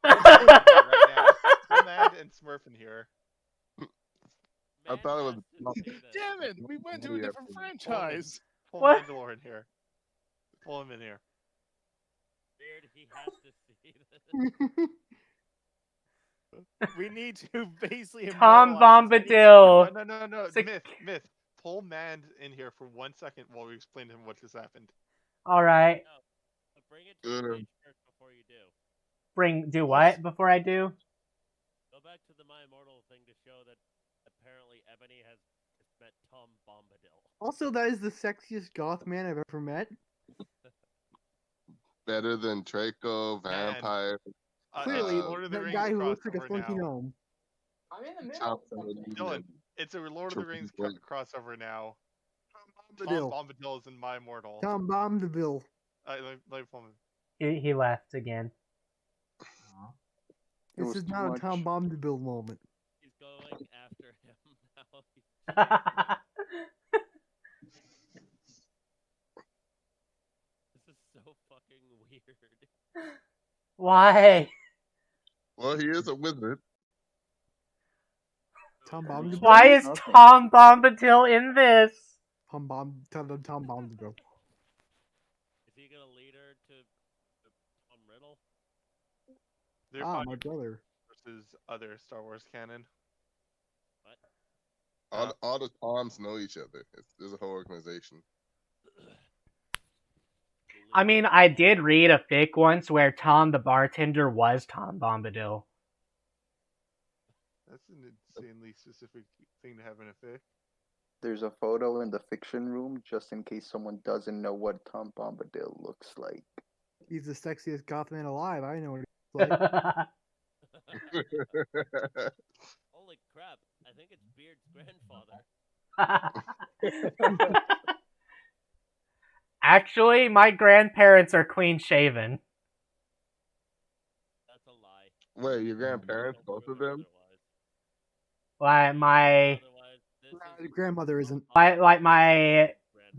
Right now. Full Mad and Smurf in here. I thought it was. Damn it! We went to a different franchise. Full What? Mandalorian here. Pull him in here. Beard, he has to see this. We need to basically Tom immortalize this. Bombadil. No. Sick. Myth. Pull Mand in here for 1 second while we explain to him what just happened. All right. No, but bring it to the page first before you do. Do what before I do? Go back to the My Immortal thing to show that apparently Ebony has met Tom Bombadil. Also, that is the sexiest goth man I've ever met. Better than Draco, Vampire. Clearly, Lord of the that Rings guy who looks like a crossover funky now. gnome. I'm in the middle. Chop Dylan, it's a Lord of the Rings crossover now. Tom Bombadil. Bombadil is in My Immortal. Tom Bombadil. Let me pull him. He left again. It This was is too not a much. Tom Bombadil moment. He's going after him now. This is so fucking weird. Why? Well, he is a wizard. Tom Bombadil. Why is Tom Bombadil in this? Tom Bombadil. Is he gonna lead her to Tom Riddle? They're Ah, fighting my brother. versus other Star Wars canon. What? All the Toms know each other. There's a whole organization. I mean, I did read a fic once where Tom the bartender was Tom Bombadil. That's an insanely specific thing to have in a fic. There's a photo in the fiction room just in case someone doesn't know what Tom Bombadil looks like. He's the sexiest goth man alive. I know what he looks like. Holy crap! I think it's Beard's grandfather. Actually, my grandparents are clean shaven. That's a lie. Wait, your grandparents, both of them? Like my grandmother isn't.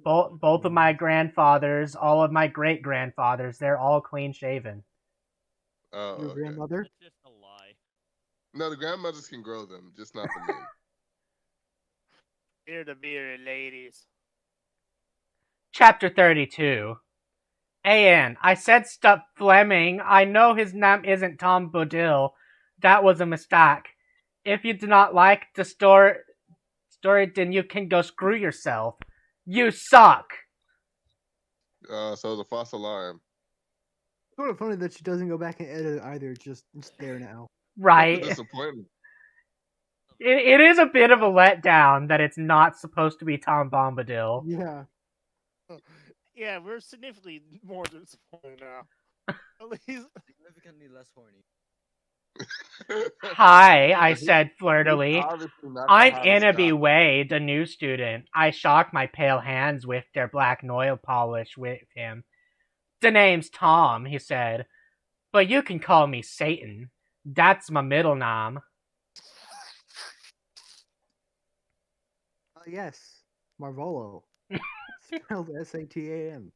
Both of my grandfathers, all of my great grandfathers, they're all clean shaven. Oh, Your okay. grandmother? That's just a lie. No, the grandmothers can grow them, just not the men. Ear to beer, ladies. Chapter 32. AN, I said stop Fleming. I know his name isn't Tom Bodil. That was a mistake. If you do not like the story, then you can go screw yourself. You suck. So it was a false alarm. Sort of funny that she doesn't go back and edit it either. It's there now. Right. Disappointment. It is a bit of a letdown that it's not supposed to be Tom Bombadil. Yeah. Yeah, we're significantly more disappointed now. At least Significantly less horny. Hi, I said flirtily. Obviously not the I'm hottest Innaby guy. Wade, a new student. I shock my pale hands with their black nail polish with him. The name's Tom, he said. But you can call me Satan. That's my middle name. Yes. Marvolo. Spelled Satan.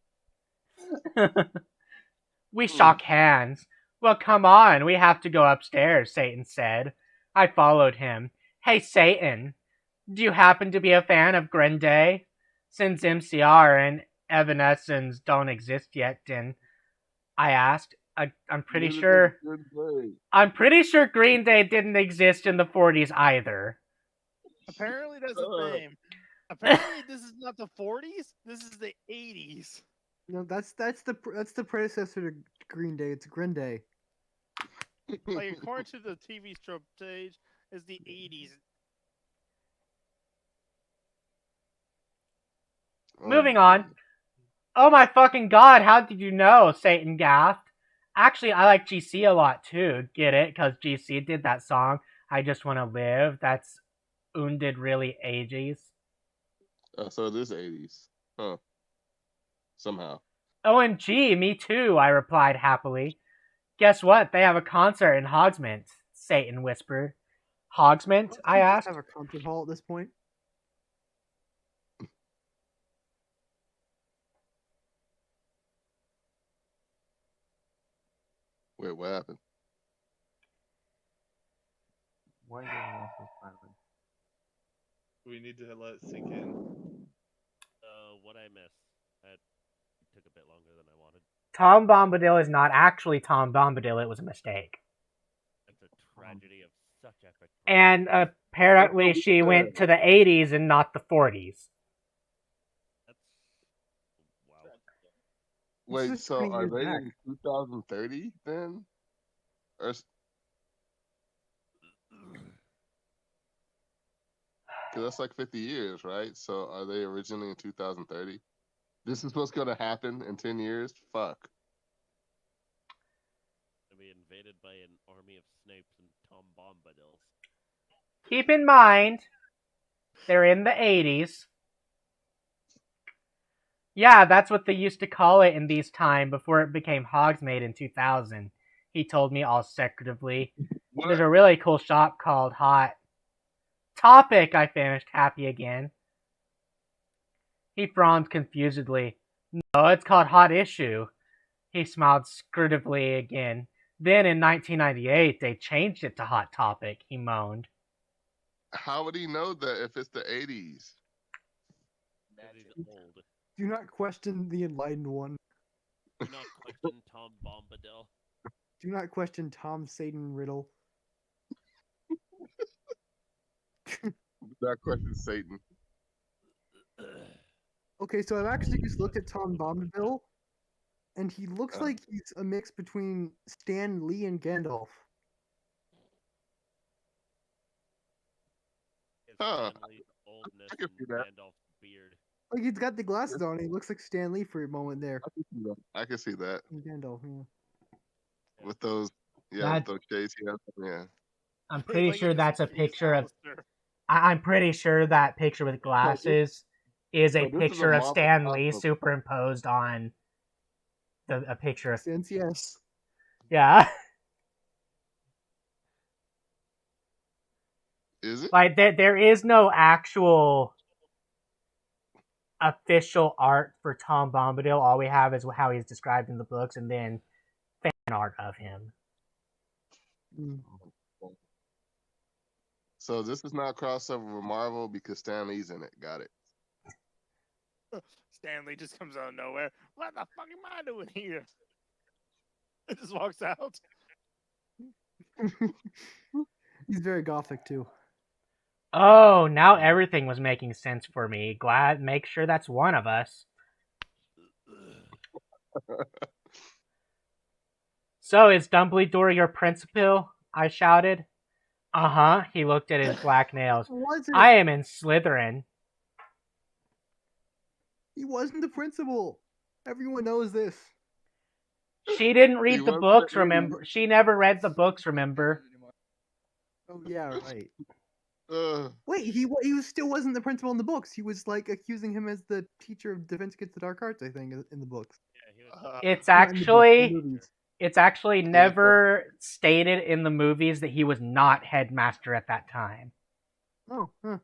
We shook hands. Well, come on, we have to go upstairs, Satan said. I followed him. Hey, Satan, do you happen to be a fan of Green Day? Since MCR and Evanescence don't exist yet, then I asked. I'm pretty sure Green Day didn't exist in the 40s either. apparently that's a thing. Apparently this is not the 40s. This is the 80s. No, that's the predecessor to Green Day. It's Green Day. Like according to the TV strip page, is the 80s. Moving on. Oh my fucking god, how did you know? Satan gasped. Actually, I like GC a lot too. Get it? Because GC did that song, I Just Want to Live. That's Wounded Really 80s. So it is 80s. Huh. Somehow. OMG, me too, I replied happily. Guess what? They have a concert in Hogsmeade, Satan whispered. Hogsmeade? I asked. Have a concert hall at this point. Wait, what happened? Why is everyone so silent? We need to let it sink in. What I missed? It took a bit longer than I wanted. Tom Bombadil is not actually Tom Bombadil. It was a mistake. It's a tragedy of such epic. And apparently she went to the 80s and not the 40s. That's wow. Wait, so are they in 2030 then? Or because that's like 50 years, right? So are they originally in 2030? This is what's going to happen in 10 years? Fuck. To be invaded by an army of Snapes and Tom Bombadils. Keep in mind, they're in the 80s. Yeah, that's what they used to call it in these times before it became Hogsmeade in 2000. He told me all secretively. There's a really cool shop called Hot Topic, I finished, happy again. He frowned confusedly. No, it's called Hot Issue. He smiled scrutively again. Then in 1998, they changed it to Hot Topic, he moaned. How would he know that if it's the 80s? He's old. Do not question the enlightened one. Do not question Tom Bombadil. Do not question Tom Satan Riddle. That question, Satan. Okay, so I've actually just looked at Tom Bombadil, and he looks like he's a mix between Stan Lee and Gandalf. Huh. Oldness I can see that. Gandalf's beard. Like he's got the glasses on. He looks like Stan Lee for a moment there. I can see that. Gandalf, yeah. With those, That- with those shades he has. Yeah. I'm pretty Like sure in that's a the picture of. Alistair. I'm pretty sure that picture with glasses is a But this is a picture of Marvel Stan Lee costume. superimposed on a picture of. Sense, yes. Yeah. Is it? Like there is no actual official art for Tom Bombadil. All we have is how he's described in the books, and then fan art of him. Mm. So this is not crossover with Marvel because Stan Lee's in it. Got it. Stanley just comes out of nowhere. What the fuck am I doing here? It just walks out. He's very gothic too. Oh, now everything was making sense for me. Glad, make sure that's one of us. So, is Dumbledore your principal? I shouted. Uh-huh, he looked at his black nails. I am in Slytherin. He wasn't the principal. Everyone knows this. She didn't read the wasn't books, the- remember? She never read the books, remember? Oh yeah, right. Uh, Wait, he still wasn't the principal in the books. He was like accusing him as the teacher of Defense Against the Dark Arts, I think, in the books. Yeah, he was. It's Not in the books, in the actually movies. it's actually never stated in the movies that he was not headmaster at that time. Oh, huh.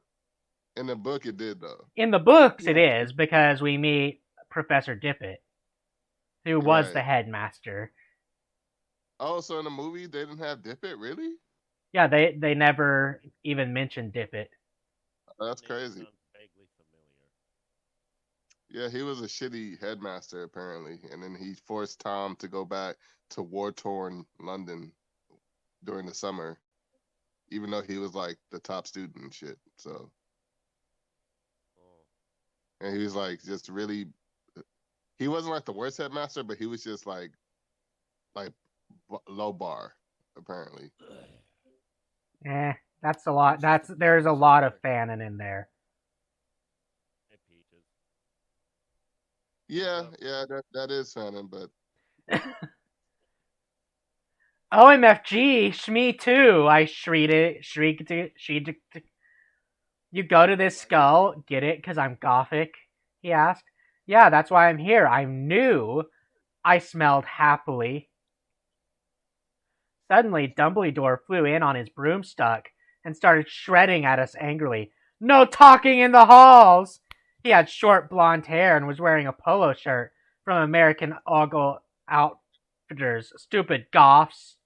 in the book, it did though. In the books it Yeah. is, because we meet Professor Dippet, who was Right. the headmaster. Oh, so in the movie they didn't have Dippet, really? Yeah, they never even mentioned Dippet. Oh, that's Name crazy. sounds vaguely familiar. Yeah, he was a shitty headmaster apparently, and then he forced Tom to go back to war-torn London during the summer, even though he was like the top student and shit. So, Oh. and he was like just really, he wasn't like the worst headmaster, but he was just like low bar apparently. That's a lot. There's a lot of fanon in there. Hey, Peaches. Yeah, that is fanon, but OMFG, Shmee too, I shrieked. You go to this skull, get it, because I'm gothic? He asked. Yeah, that's why I'm here. I'm new. I smelled happily. Suddenly, Dumbledore flew in on his broomstick and started shredding at us angrily. No talking in the halls! He had short blonde hair and was wearing a polo shirt from American Ogle Outfitters. Stupid goths.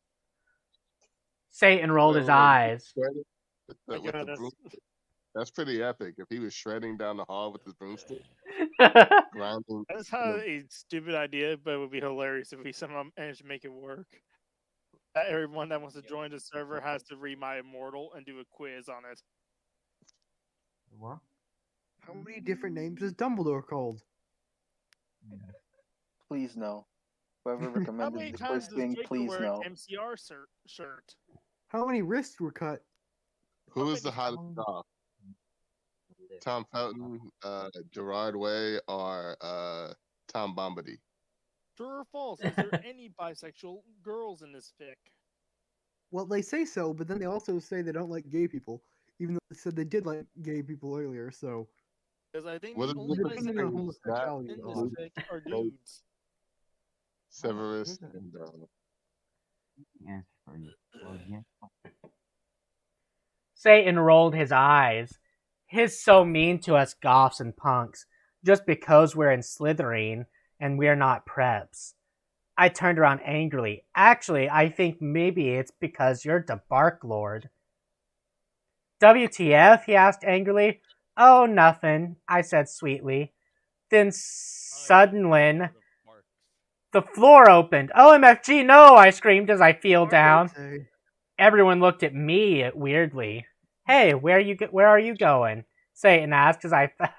Satan rolled his eyes. with the broomstick. That's pretty epic. If he was shredding down the hall with his broomstick, grinding. That's not a stupid idea, but it would be hilarious if we somehow managed to make it work. Everyone that wants to join the server has to read My Immortal and do a quiz on it. What? How many different names is Dumbledore called? Please no. Whoever How recommended many this times first does thing, Jacob please wear no. an MCR shirt? How many wrists were cut? Who is the hottest goth? Tom Felton, Gerard Way, or Tom Bombadil? True or false? Is there any bisexual girls in this fic? Well, they say so, but then they also say they don't like gay people, even though they said they did like gay people earlier. So Because I think What the is only the depending bisexual on homosexuality in and this all. fic are dudes. Severus and Yes, for you. Well, yes. Satan rolled his eyes. He's so mean to us goths and punks, just because we're in Slytherin and we're not preps. I turned around angrily. Actually, I think maybe it's because you're the Bark Lord. WTF? He asked angrily. Oh, nothing, I said sweetly. Then suddenly, the floor opened. OMFG, no! I screamed as I fell down. Okay. Everyone looked at me weirdly. Hey, where are you going? Satan asked as I fell.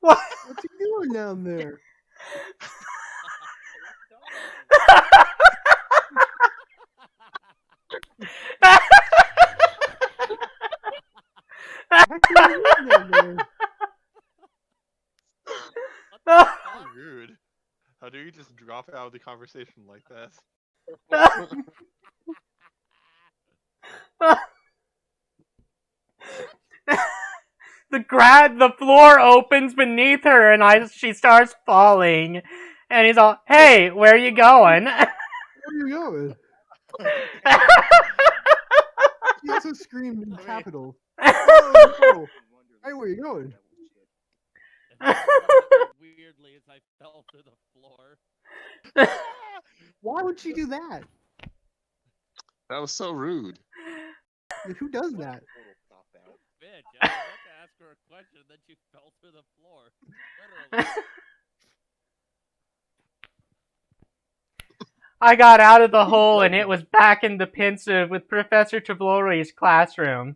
What? What's he doing down there? What are you doing down there? How rude. How dare you just drop out of the conversation like that? The floor opens beneath her and she starts falling. And he's all, hey, where are you going? Where are you going? He also screamed in capitals. Oh no! Hey, where are you going? Weirdly, as I fell through the floor. Why would she do that? that was so rude. Who does that? Bitch, ask her a question, and then she fell through the floor. Literally. I got out of the hole and it was back in the pensive with Professor Tavori's classroom.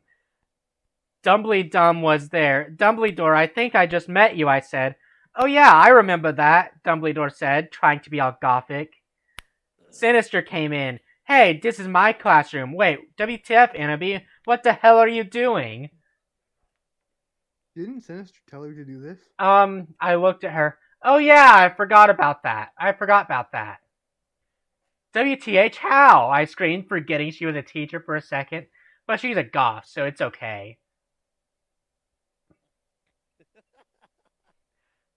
Dumbledum was there. Dumbledore, I think I just met you, I said. Oh yeah, I remember that, Dumbledore said, trying to be all gothic. Sinister came in. Hey, this is my classroom. Wait, WTF, Annabelle? What the hell are you doing? Didn't Sinister tell her to do this? I looked at her. Oh yeah, I forgot about that. WTH, how? I screamed, forgetting she was a teacher for a second. But she's a goth, so it's okay.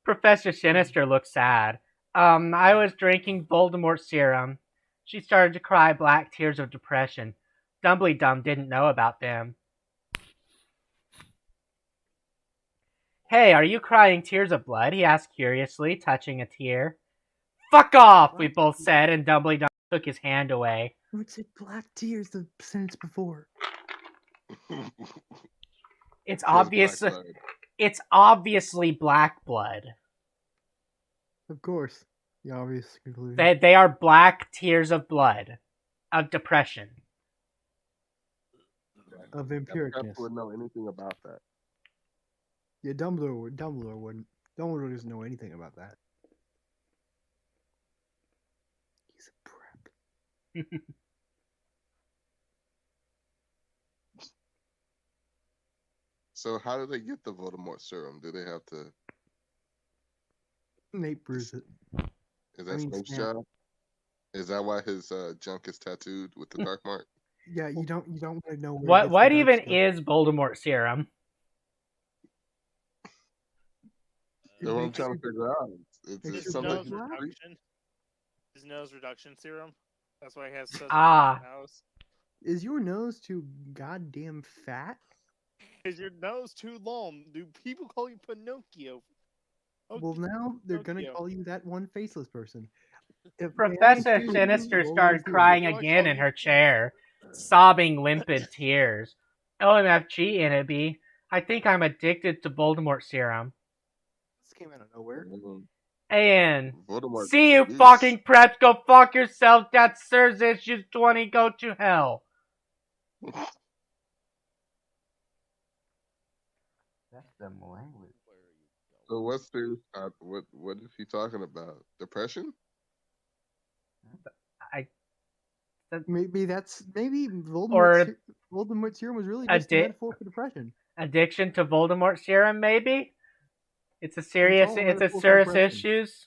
Professor Sinister looked sad. I was drinking Voldemort serum. She started to cry black tears of depression. Dumbledum didn't know about them. Hey, are you crying tears of blood? He asked curiously, touching a tear. Fuck off, we both said, and Dumbledum took his hand away. You would say black tears the sentence before. It's Says obvious. black blood. It's obviously black blood. Of course. The obvious conclusion. They are black tears of blood, of depression. Of That empiricness. would know anything about that. Yeah, Dumbledore wouldn't. Dumbledore doesn't know anything about that. He's a prep. So how do they get the Voldemort serum? Do they have to? Nate brews it. Is that Snape's job? Is that why his junk is tattooed with the dark mark? Yeah, you don't want to know where What even is Voldemort serum? That's what I'm trying to figure out. It's His something. nose reduction. His nose reduction serum. That's why he has such Ah. a nose. Is your nose too goddamn fat? Is your nose too long? Do people call you Pinocchio? Well, now they're gonna Pinocchio. call you that one faceless person. If Professor Annie Sinister Roll started through crying Do I again call in you- her chair, sobbing limpid tears. OMFG, Annabelle. I think I'm addicted to Voldemort serum. This came out of nowhere. And Voldemort. see you Yeesh. fucking preps, go fuck yourself. That's Sir's issues 20, go to hell. That's the language. So what's the what is he talking about? Depression? Maybe Or Voldemort serum was really just a metaphor for depression. Addiction to Voldemort serum, maybe? It's a serious, all a it's a metaphor for serious depression. issues.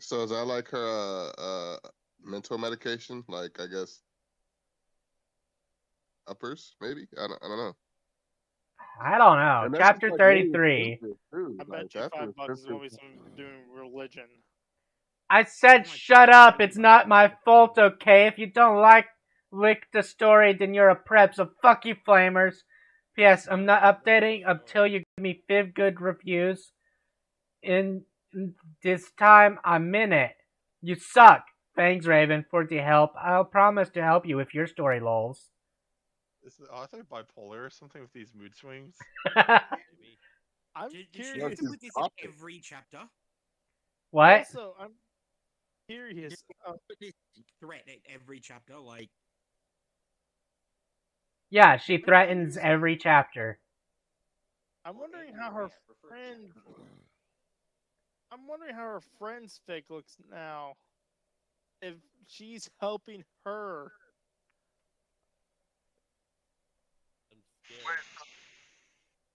So is that like her mental medication? Like I guess uppers, maybe? I don't know. I don't know. And that's Chapter just, like, really 33. expensive, too. I Like, bet you that's $5 is expensive. probably someone doing religion. I said shut up, it's not my fault, okay? If you don't like the story, then you're a prep, so fuck you, flamers. P.S. I'm not updating until you give me 5 good reviews. In this time, I'm in it. You suck. Thanks, Raven, for the help. I'll promise to help you with your story, lols. Is the author bipolar or something with these mood swings? I'm Did she curious. do this in every chapter? What? Also, I'm curious. Put this threat at every chapter, like. Yeah, she threatens every chapter. I'm wondering how her friend. I'm wondering how her friend's fic looks now. If she's helping her.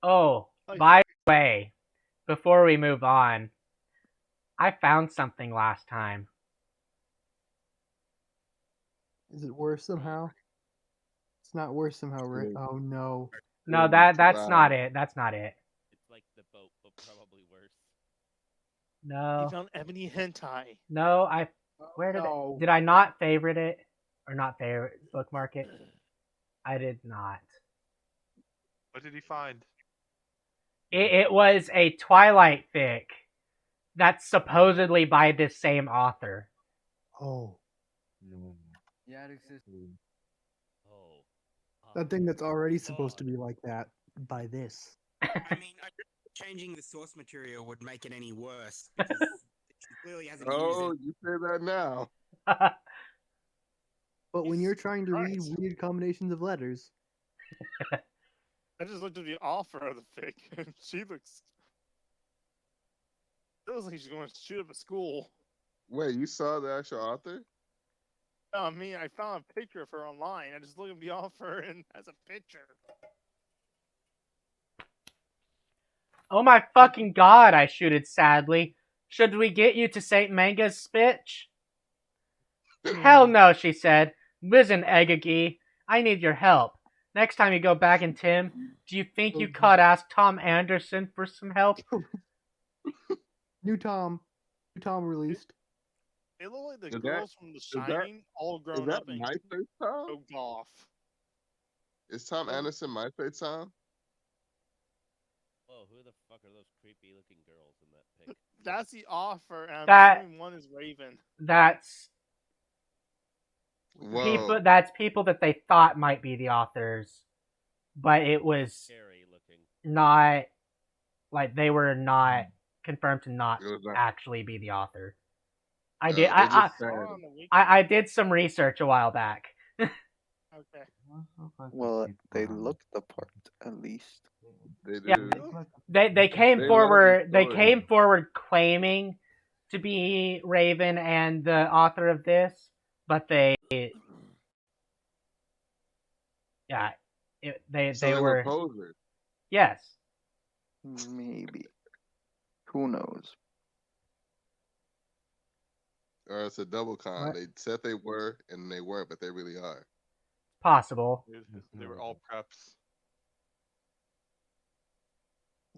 Oh, by the way, before we move on, I found something last time. Is it worse somehow? It's not worse somehow, right? Oh no. No, that's not it. That's not it. It's like the boat, but probably worse. No. You found ebony hentai. No, did I not favorite it? Or not favorite bookmark it? I did not. What did he find? It was a Twilight fic that's supposedly by this same author. Oh. No. Yeah, it exists. That thing that's already supposed to be like that by this. I mean, changing the source material would make it any worse because she clearly hasn't used Oh, it. you say that now. But when Jesus you're trying to read Christ. weird combinations of letters, I just looked at the offer of the fic, and she looks. It looks like she's going to shoot up a school. Wait, you saw the actual author? No, I mean, I found a picture of her online. I just looked at the offer and has a picture. Oh my fucking god, I shooted sadly. Should we get you to St. Manga's bitch? Hell no, she said. Listen, Egagi, I need your help. Next time you go back in Tim, do you think you could ask Tom Anderson for some help? New Tom released. They look like the Is that- girls from The Shining, all Is grown that up and MySpace Tom? go golf. Is Tom Anderson MySpace Tom? Whoa, who the fuck are those creepy looking girls in that pic? That's the offer, and I'm That- assuming one is Raven. That's Whoa. people that they thought might be the authors, but it was Scary looking. not, like, they were not confirmed to not It was not- actually be the author. I No, did. they I just said- On the wiki. I did some research a while back. Okay. Well, they look the part at least. They do. Yeah. They came They forward. love They the came story. forward claiming to be Raven and the author of this, but they, yeah, they were were posers. yes. Maybe. Who knows? Or it's a double con. What? They said they were and they weren't, but they really are. Possible. They were all preps.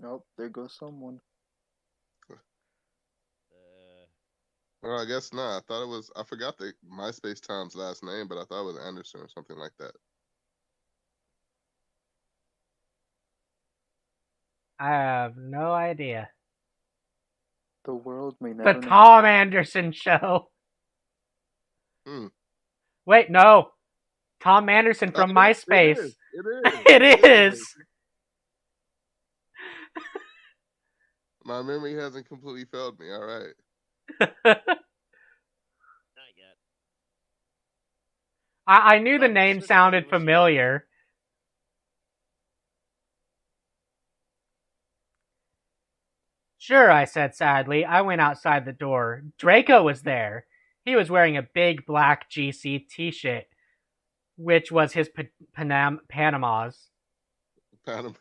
Nope, there goes someone. Well, I guess not. I thought it was. I forgot the MySpace Tom's last name, but I thought it was Anderson or something like that. I have no idea. The world may The never know. Tom Anderson Show. Hmm. Wait, no. Tom Anderson from Oh, MySpace. It is. It is. My memory hasn't completely failed me. All right. Not yet. I knew the Well, name switch sounded to the- familiar. Sure, I said sadly. I went outside the door. Draco was there. He was wearing a big black GC t-shirt, which was his Panama's. Panama.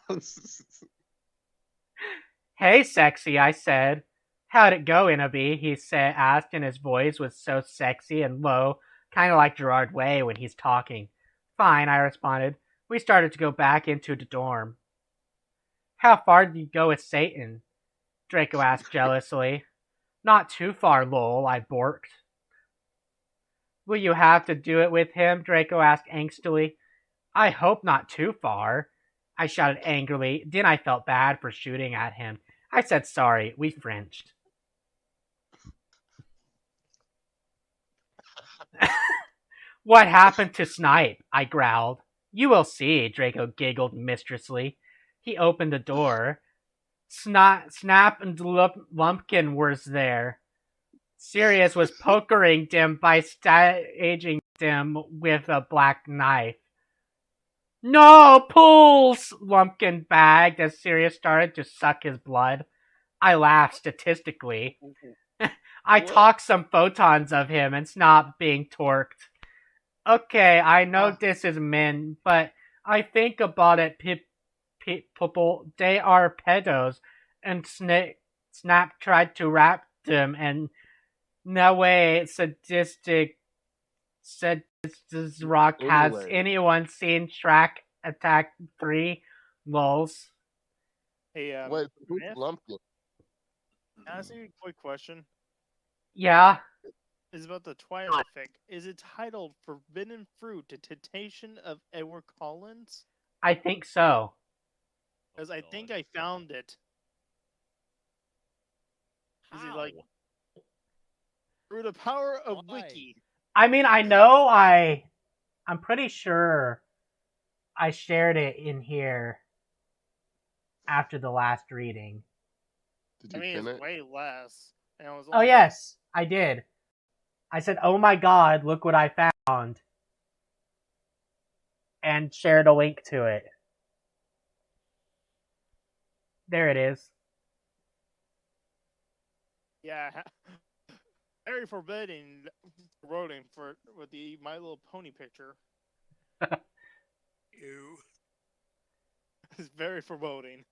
Hey, sexy, I said. How'd it go, Inabi? He asked, and his voice was so sexy and low, kind of like Gerard Way when he's talking. Fine, I responded. We started to go back into the dorm. How far did you go with Satan? Draco asked jealously. Not too far, lol, I borked. Will you have to do it with him? Draco asked angstily. I hope not too far. I shouted angrily. Then I felt bad for shooting at him. I said sorry. We Frenched. What happened to Snipe? I growled. You will see, Draco giggled mistressly. He opened the door. Snap and Lumpkin was there. Sirius was pokering them by staging them with a black knife. No, pulls! Lumpkin bagged as Sirius started to suck his blood. I laughed statistically. I talked some photons of him and stopped being torqued. Okay, I know this is men, but I think about it, people, they are pedos, and Snap tried to rap them, and no way sadistic rock has Anyway. anyone seen Shrek Attack 3? Lols. Hey, Wait, who's Myth? Lumpkin? Can I ask you a quick question? Yeah, It's about the Twilight fic. Is it titled Forbidden Fruit, The Temptation of Edward Collins? I think so. Because I think I found it. Is it like through the power of Why? Wiki? I mean, I'm pretty sure I shared it in here. after the last reading. Did I you mean, pin it's it? way less. And it was Oh, only yes, I did. I said, oh my god, look what I found. And shared a link to it. There it is. Yeah, very forbidding wording for with the My Little Pony picture. Ew. It's very foreboding.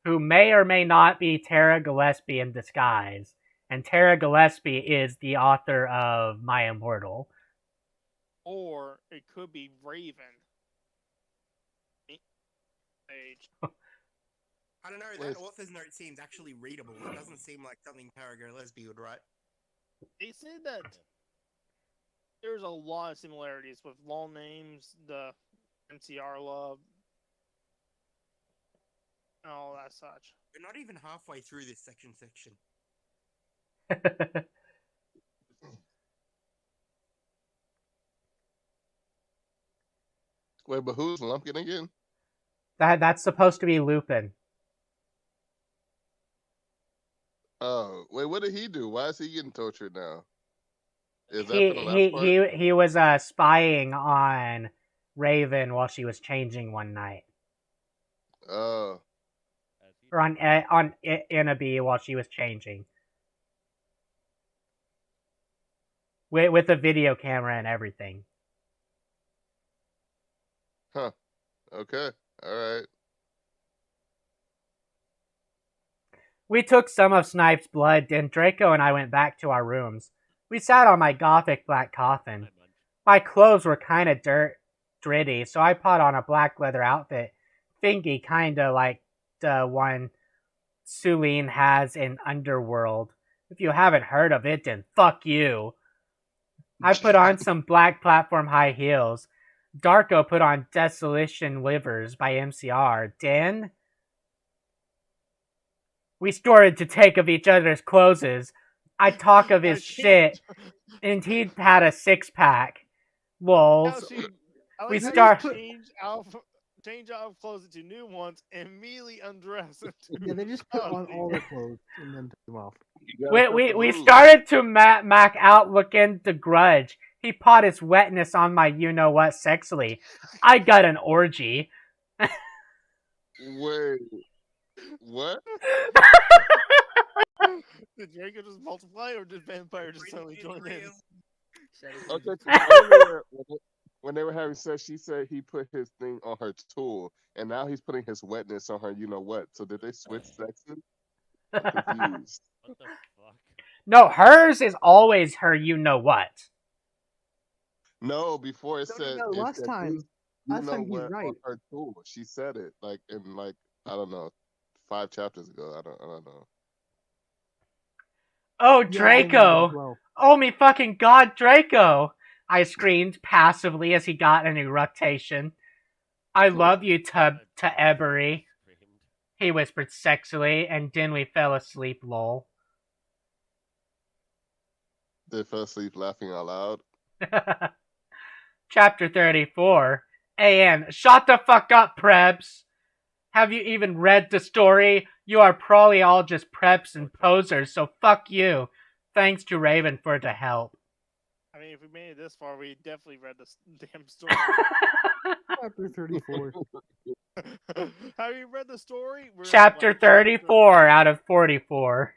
Who may or may not be Tara Gillespie in disguise. And Tara Gillespie is the author of My Immortal. Or it could be Raven. Age. I don't know, that author's note seems actually readable. It doesn't seem like something Tara Gillespie would write. They said that there's a lot of similarities with law names, the MCR love, and all that such. We're not even halfway through this section. Wait, but who's Lumpkin again? That's supposed to be Lupin. Oh, wait, what did he do? Why is he getting tortured now? Is that He for the last part? he was spying on Raven while she was changing one night. Oh. Or on Inabi while she was changing. With a video camera and everything. Huh. Okay. All right. We took some of Snipe's blood, and Draco and I went back to our rooms. We sat on my gothic black coffin. My clothes were kind of dirty, so I put on a black leather outfit, thingy kinda like the one Suline has in Underworld. If you haven't heard of it, then fuck you. I put on some black platform high heels. Darko put on Desolation Livers by MCR. Then we started to take of each other's clothes. I talk of his shit, and he had a 6-pack. Lols. We start change out of clothes into new ones and immediately undress. Yeah, they just put on all their clothes and then take them off. We started to mac out looking the grudge. He pot his wetness on my you-know-what sexily. I got an orgy. Wait. What? Did Draco just multiply or did Vampire just suddenly join in? Okay, when they were having sex, she said he put his thing on her tool, and now he's putting his wetness on her you-know-what. So did they switch sexes? I'm confused. What the fuck? No, hers is always her you-know-what. No, before it said it last said time his he's you-know-what right. on her tool. She said it like in I don't know, 5 chapters ago. I don't know. Oh, Draco! Oh, me fucking god, Draco! I screamed passively as he got an eructation. I love you, to Ebery. He whispered sexily, and then we fell asleep, lol. They fell asleep laughing out loud. Chapter 34. AN, shut the fuck up, prebs! Have you even read the story? You are probably all just preps and posers, so fuck you. Thanks to Raven for the help. I mean, if we made it this far, we definitely read this damn story. Chapter 34. Have you read the story? Chapter 34 out of 44.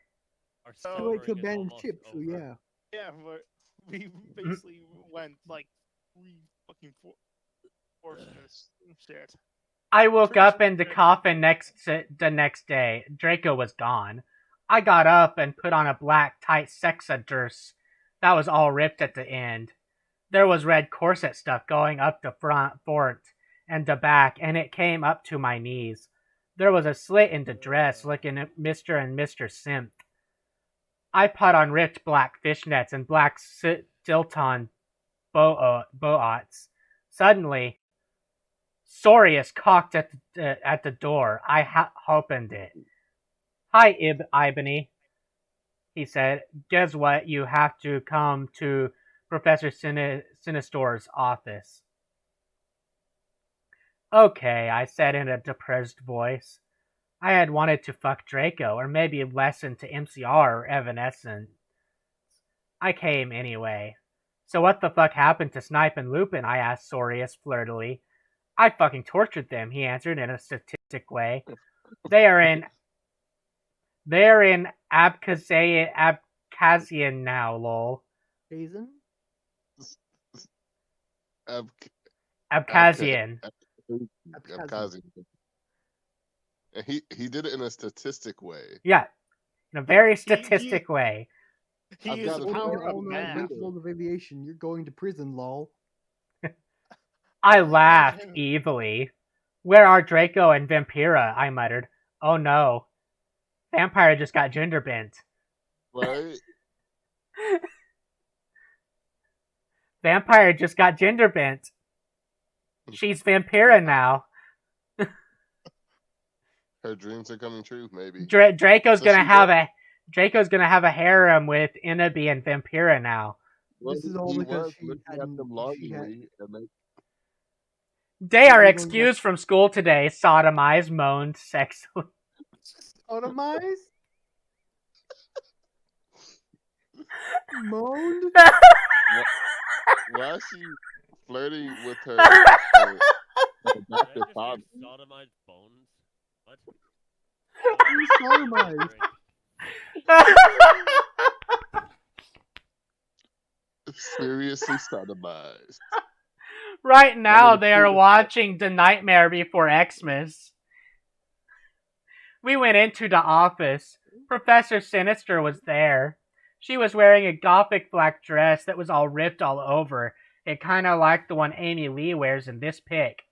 I like to bang chips, so yeah. Yeah, but we basically went like 3 fucking portions and shit. I woke up in the coffin the next day. Draco was gone. I got up and put on a black tight sexadress that was all ripped at the end. There was red corset stuff going up the front and the back, and it came up to my knees. There was a slit in the dress, looking at Mr. and Mr. Simp. I put on ripped black fishnets and black Stilton boats. Suddenly, Sorius cocked at the door. I opened it. Hi, Ibony, he said. Guess what? You have to come to Professor Sinistor's office. Okay, I said in a depressed voice. I had wanted to fuck Draco, or maybe listen to MCR or Evanescence. I came anyway. So what the fuck happened to Snipe and Lupin? I asked Sorius flirtily. I fucking tortured them, he answered in a statistic way. They are in Abkhazian now, lol. Hazen? Ab- Abkhazian. Abkhazian. And he did it in a statistic way. Yeah, in a very statistic way. He I've used got the a power feeling of all-night math. principles of aviation. You're going to prison, lol. I laughed evilly. Where are Draco and Vampira? I muttered. Oh no. Vampire just got gender bent. Right? Vampire just got gender bent. She's Vampira now. Her dreams are coming true, maybe. Draco's So gonna she have did- a Draco's gonna have a harem with Inabi and Vampira now. Well, This is all he because was she looking at hadn't. them longingly, and they They are We're going excused from school today, sodomized, moaned sexually. Sodomized? Moaned? why is she flirting with her, Did I Dr. just hear Bob? sodomized bones? What? Who's sodomized? Seriously sodomized. Right now, Well, they are watching The Nightmare Before Xmas. We went into the office. Professor Sinister was there. She was wearing a gothic black dress that was all ripped all over. It kind of like the one Amy Lee wears in this pic.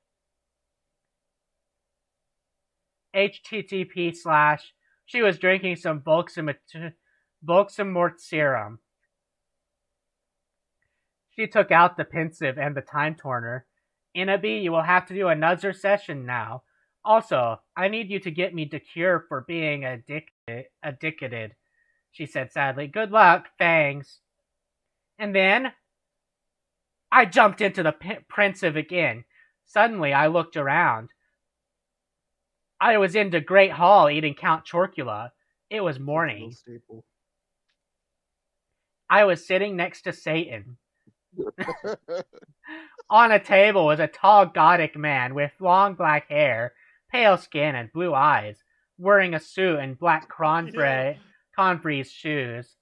HTTP/ she was drinking some Volksamort serum. She took out the pensive and the time turner. Inabi, you will have to do another session now. Also, I need you to get me the cure for being addicted, she said sadly. Good luck, thanks. And then, I jumped into the pensive again. Suddenly, I looked around. I was in the Great Hall eating Count Chorkula. It was morning. Staple. I was sitting next to Satan. On a table was a tall gothic man with long black hair, pale skin, and blue eyes, wearing a suit and black Converse shoes.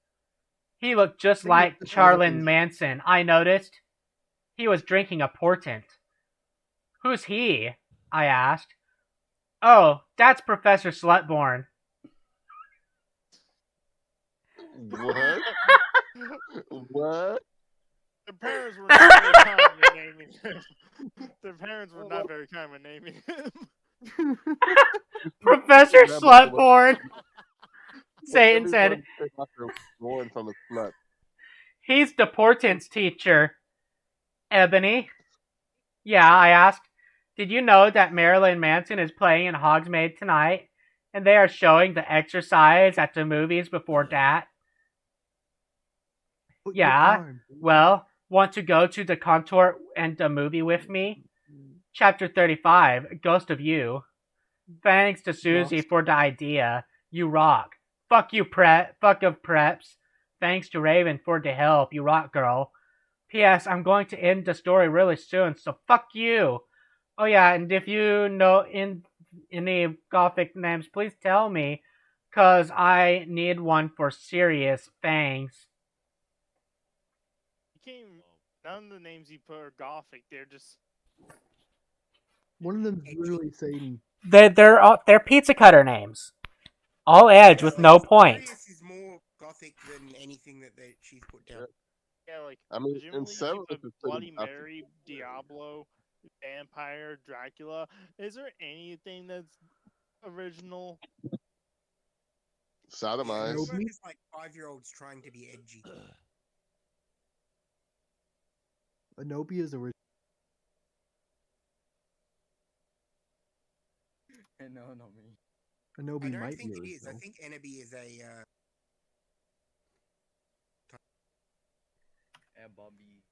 He looked just like Charlene Manson, I noticed. He was drinking a portent. Who's he? I asked. Oh, that's Professor Slutborn. What? What? Their parents were not very kind with naming him. Their parents were not very kind with naming him. Professor Slutborn. Satan said, Born from a slut. He's the portents teacher. Ebony? Yeah, I asked. Did you know that Marilyn Manson is playing in Hogsmeade tonight? And they are showing The Exorcist at the movies before that? Yeah, well, want to go to the contour and the movie with me? Chapter 35, Ghost of You. Thanks to Susie for the idea. You rock. Fuck you, fuck of preps. Thanks to Raven for the help. You rock, girl. P.S. I'm going to end the story really soon, so fuck you. Oh yeah, and if you know any gothic names, please tell me, cause I need one for serious. Thanks. None of the names you put are gothic. They're just. One of them's literally Satan. They're pizza cutter names. All edge with no point. Sirius is more gothic than anything that she's put down. Yeah, like I mean, presumably in several, you put it's pretty Bloody Mary, Diablo, Vampire, Dracula. Is there anything that's original? Sodomized. It's just like 5-year-olds trying to be edgy. Anobi is original. No, not me. Anobi I don't might think be it is. I original. think Enabi is a. Bobby.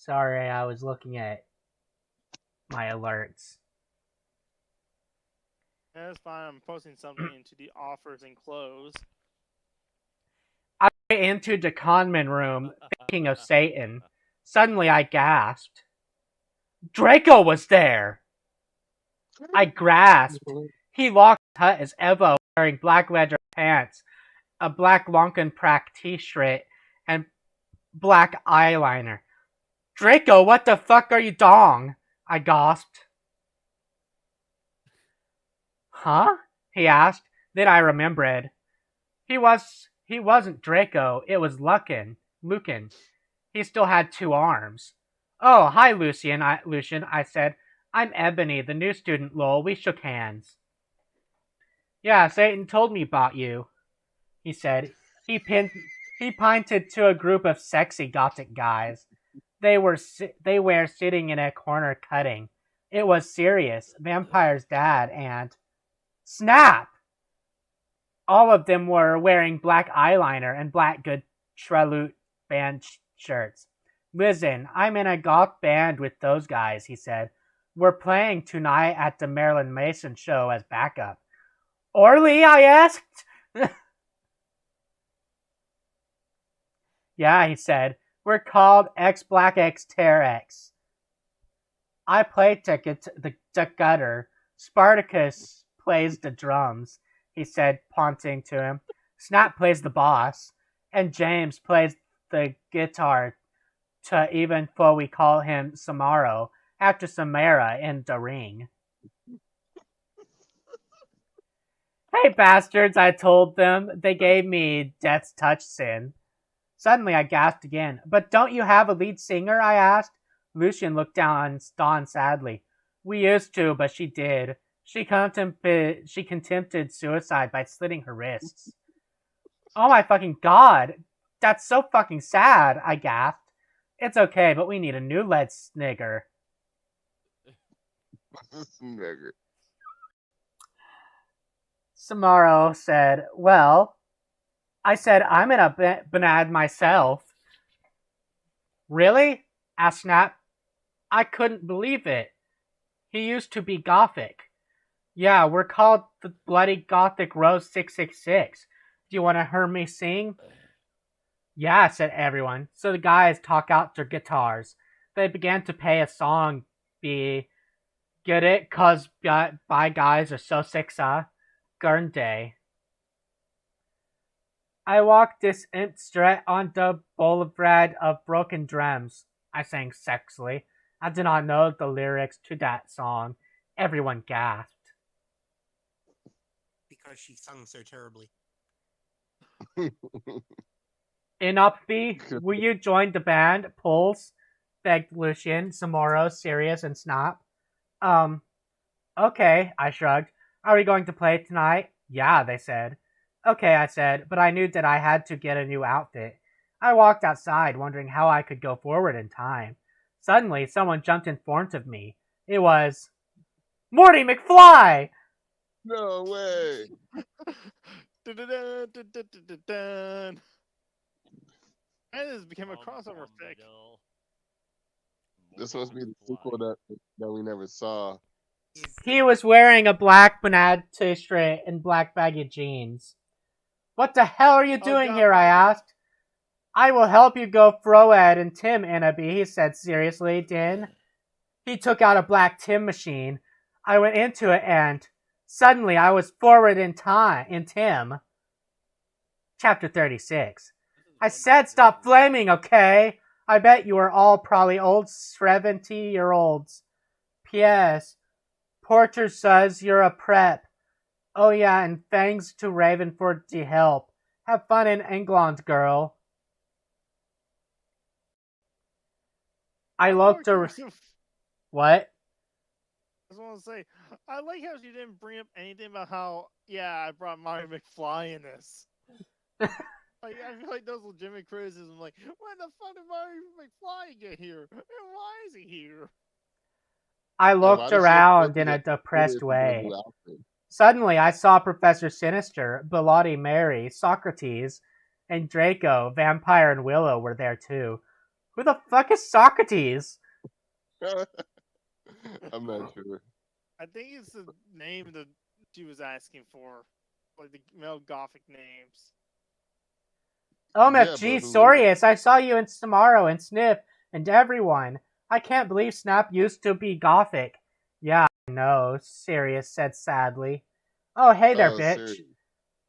Sorry, I was looking at my alerts. Yeah, that's fine. I'm posting something into the offers and close. I went into the conman room, thinking of Satan. Suddenly, I gasped. Draco was there! I grasped. He locked his hut as Evo, wearing black leather pants, a black Lonkenprack t-shirt, and black eyeliner. Draco, what the fuck are you dong? I gasped. Huh? He asked. Then I remembered. He wasn't Draco, it was Lucan. He still had 2 arms. Oh, hi Lucian, I said. I'm Ebony, the new student, lol. We shook hands. Yeah, Satan told me about you, he said. He pointed to a group of sexy gothic guys. They were sitting in a corner cutting. It was Sirius, Vampire's dad, and Snap! All of them were wearing black eyeliner and black good Treloot band shirts. Listen, I'm in a goth band with those guys, he said. We're playing tonight at the Marilyn Mason show as backup. Orly, I asked? Yeah, he said. We're called X Black X Tear X. I play the gutter. Spartacus plays the drums, he said, pointing to him. Snap plays the bass, and James plays the guitar, even though we call him Samaro, after Samara in the ring. Hey, bastards, I told them. They gave me Death's Touch sin. Suddenly, I gasped again. But don't you have a lead singer? I asked. Lucian looked down on Dawn sadly. We used to, but she did. She contemplated suicide by slitting her wrists. Oh my fucking god! That's so fucking sad, I gasped. It's okay, but we need a new lead snigger. Snigger. Samaro said, well, I said, I'm in a band myself. Really? Asked Snap. I couldn't believe it. He used to be Gothic. Yeah, we're called the Bloody Gothic Rose 666. Do you want to hear me sing? Yeah, said everyone. So the guys talk out their guitars. They began to play a song. Get it? Cause by guys are so sixa. Gurnday. I walked this straight on the boulevard of broken drums, I sang sexily. I did not know the lyrics to that song. Everyone gasped. Because she sung so terribly. Inopbi, will you join the band? Pulse, begged Lucian, Samoro, Sirius, and Snap. Okay, I shrugged. Are we going to play tonight? Yeah, they said. Okay, I said, but I knew that I had to get a new outfit. I walked outside, wondering how I could go forward in time. Suddenly, someone jumped in front of me. It was Morty McFly! No way! And this became a crossover pick. This must be the sequel that we never saw. He was wearing a black banana t-shirt and black baggy jeans. What the hell are you doing here? I asked. I will help you go Froed and Tim, Innaby, he said seriously. Din. He took out a black Tim machine. I went into it and suddenly I was forward in time in Tim. Chapter 36. I said stop flaming, okay? I bet you are all probably old 70-year-olds. P.S. Porter says you're a prep. Oh yeah, and thanks to Raven for the help. Have fun in England, girl. I looked around. What? I just want to say, I like how she didn't bring up anything about how, yeah, I brought Marty McFly in this. Like, I feel like those legitimate criticism, like, when the fuck did Marty McFly get here? And why is he here? I looked around in a depressed way. Suddenly, I saw Professor Sinister, Bloody Mary, Socrates, and Draco, Vampire, and Willow were there too. Who the fuck is Socrates? I'm not sure. I think it's the name that she was asking for, like the male gothic names. OMFG, who is it? Sorius, I saw you in tomorrow and Sniff and everyone. I can't believe Snap used to be gothic. Yeah, I know, Sirius said sadly. Oh, hey there, bitch. Serious.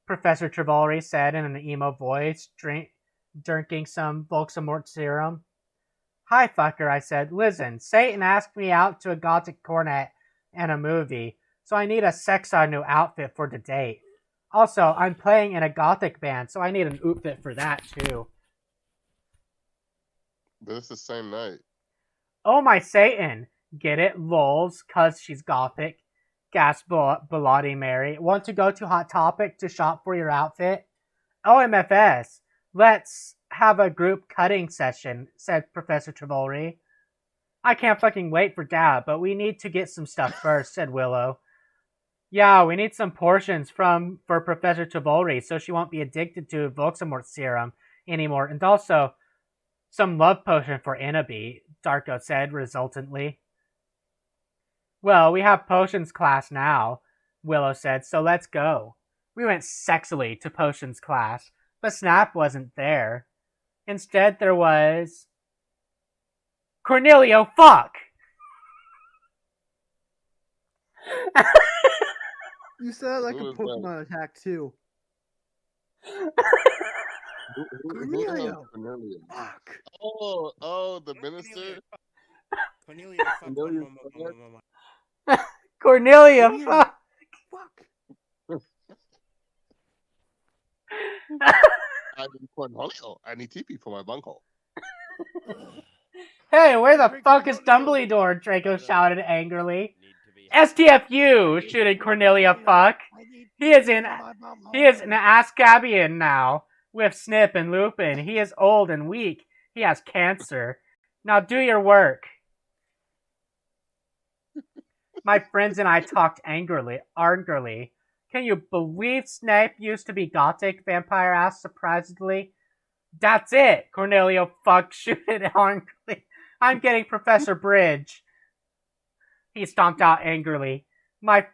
Professor Trivolri said in an emo voice, drinking some Volxamort serum. Hi, fucker, I said. Listen, Satan asked me out to a gothic cornet and a movie, so I need a new outfit for the date. Also, I'm playing in a gothic band, so I need an outfit for that, too. But it's the same night. Oh, my Satan. Get it? Lols, cuz she's gothic. Gasped Bloody Mary. Want to go to Hot Topic to shop for your outfit? OMFS. Let's have a group cutting session, said Professor Trivolri. I can't fucking wait for that, but we need to get some stuff first, said Willow. Yeah, we need some portions for Professor Trivolri so she won't be addicted to Volxamort serum anymore, and also some love potion for Inabi, Darko said resultantly. Well, we have potions class now, Willow said, so let's go. We went sexily to potions class, but Snap wasn't there. Instead, there was... Cornelio, fuck! You said like Who a is that? Pokemon attack too. Who the hell is Cornelio. Cornelio? Fuck. Oh, the minister? Cornelia, fuck. Cornelius Cornelia, fuck! Fuck. I need Cornelio. I need TP for my bunghole. Hey, where the fuck is Dumbledore? Draco shouted angrily. STFU, shooted Cornelia, fuck. He is an Ascabian now, with Snip and Lupin. He is old and weak. He has cancer. Now do your work. My friends and I talked angrily. Can you believe Snape used to be gothic? Vampire asked surprisedly. That's it, Cornelio fuck shooted angrily. I'm getting Professor Bridge. He stomped out angrily. My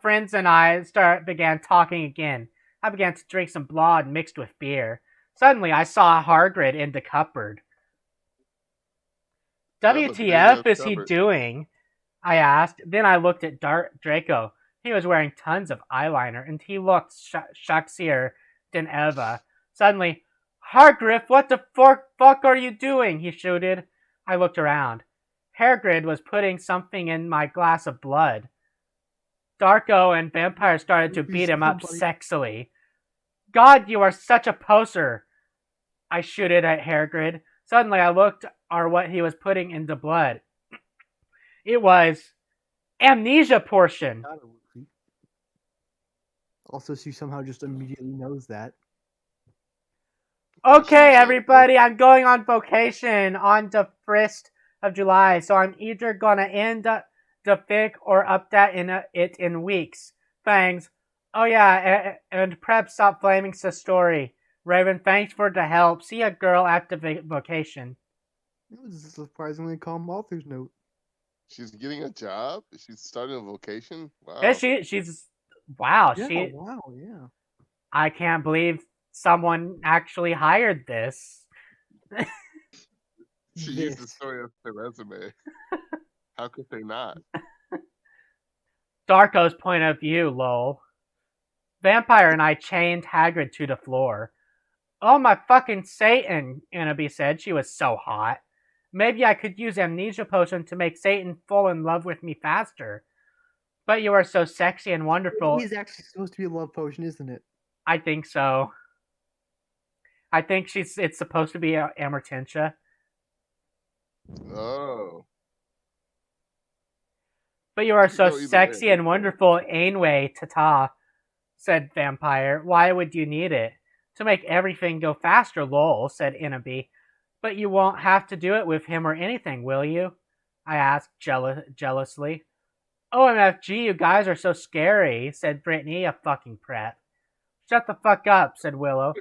friends and I began talking again. I began to drink some blood mixed with beer. Suddenly, I saw Hagrid in the cupboard. WTF is he doing? I asked. Then I looked at Draco. He was wearing tons of eyeliner, and he looked sexier than Eva. Suddenly, Hagrid, what the fuck are you doing? He shouted. I looked around. Hagrid was putting something in my glass of blood. Darko and Vampire started to beat him up sexily. God, you are such a poser! I shouted at Hagrid. Suddenly I looked at what he was putting in the blood. It was amnesia portion. Also, she somehow just immediately knows that. Okay, everybody, I'm going on vacation on the 1st of July, so I'm either gonna end the fic or update it in weeks. Thanks. Oh yeah, and Prep, stop flaming the story. Raven, thanks for the help. See a girl at the vacation. It was a surprisingly calm author's note. She's getting a job? She's starting a vocation? Wow. Yeah, she's... Wow, yeah, wow, yeah. I can't believe someone actually hired this. She used the story as her resume. How could they not? Darko's point of view, lol. Vampire and I chained Hagrid to the floor. Oh my fucking Satan, Inabi said. She was so hot. Maybe I could use amnesia potion to make Satan fall in love with me faster. But you are so sexy and wonderful. It is actually supposed to be a love potion, isn't it? I think so. I think it's supposed to be Amortentia. Oh. But you are so sexy and wonderful, Ainway Tata, said Vampire. Why would you need it? To make everything go faster, lol, said Inabi. But you won't have to do it with him or anything, will you? I asked jealously. OMFG, you guys are so scary, said Brittany, a fucking prep. Shut the fuck up, said Willow.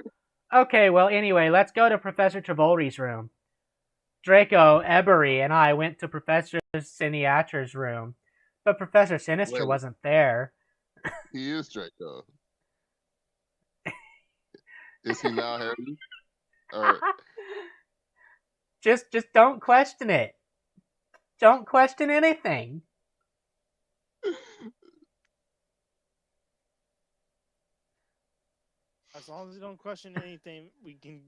Okay, well, anyway, let's go to Professor Trivolri's room. Draco, Ebery, and I went to Professor Siniatra's room, but Professor Sinister Wait. wasn't there. He is Draco. Is he now Harry? Or Just don't question it. Don't question anything. As long as you don't question anything, we can.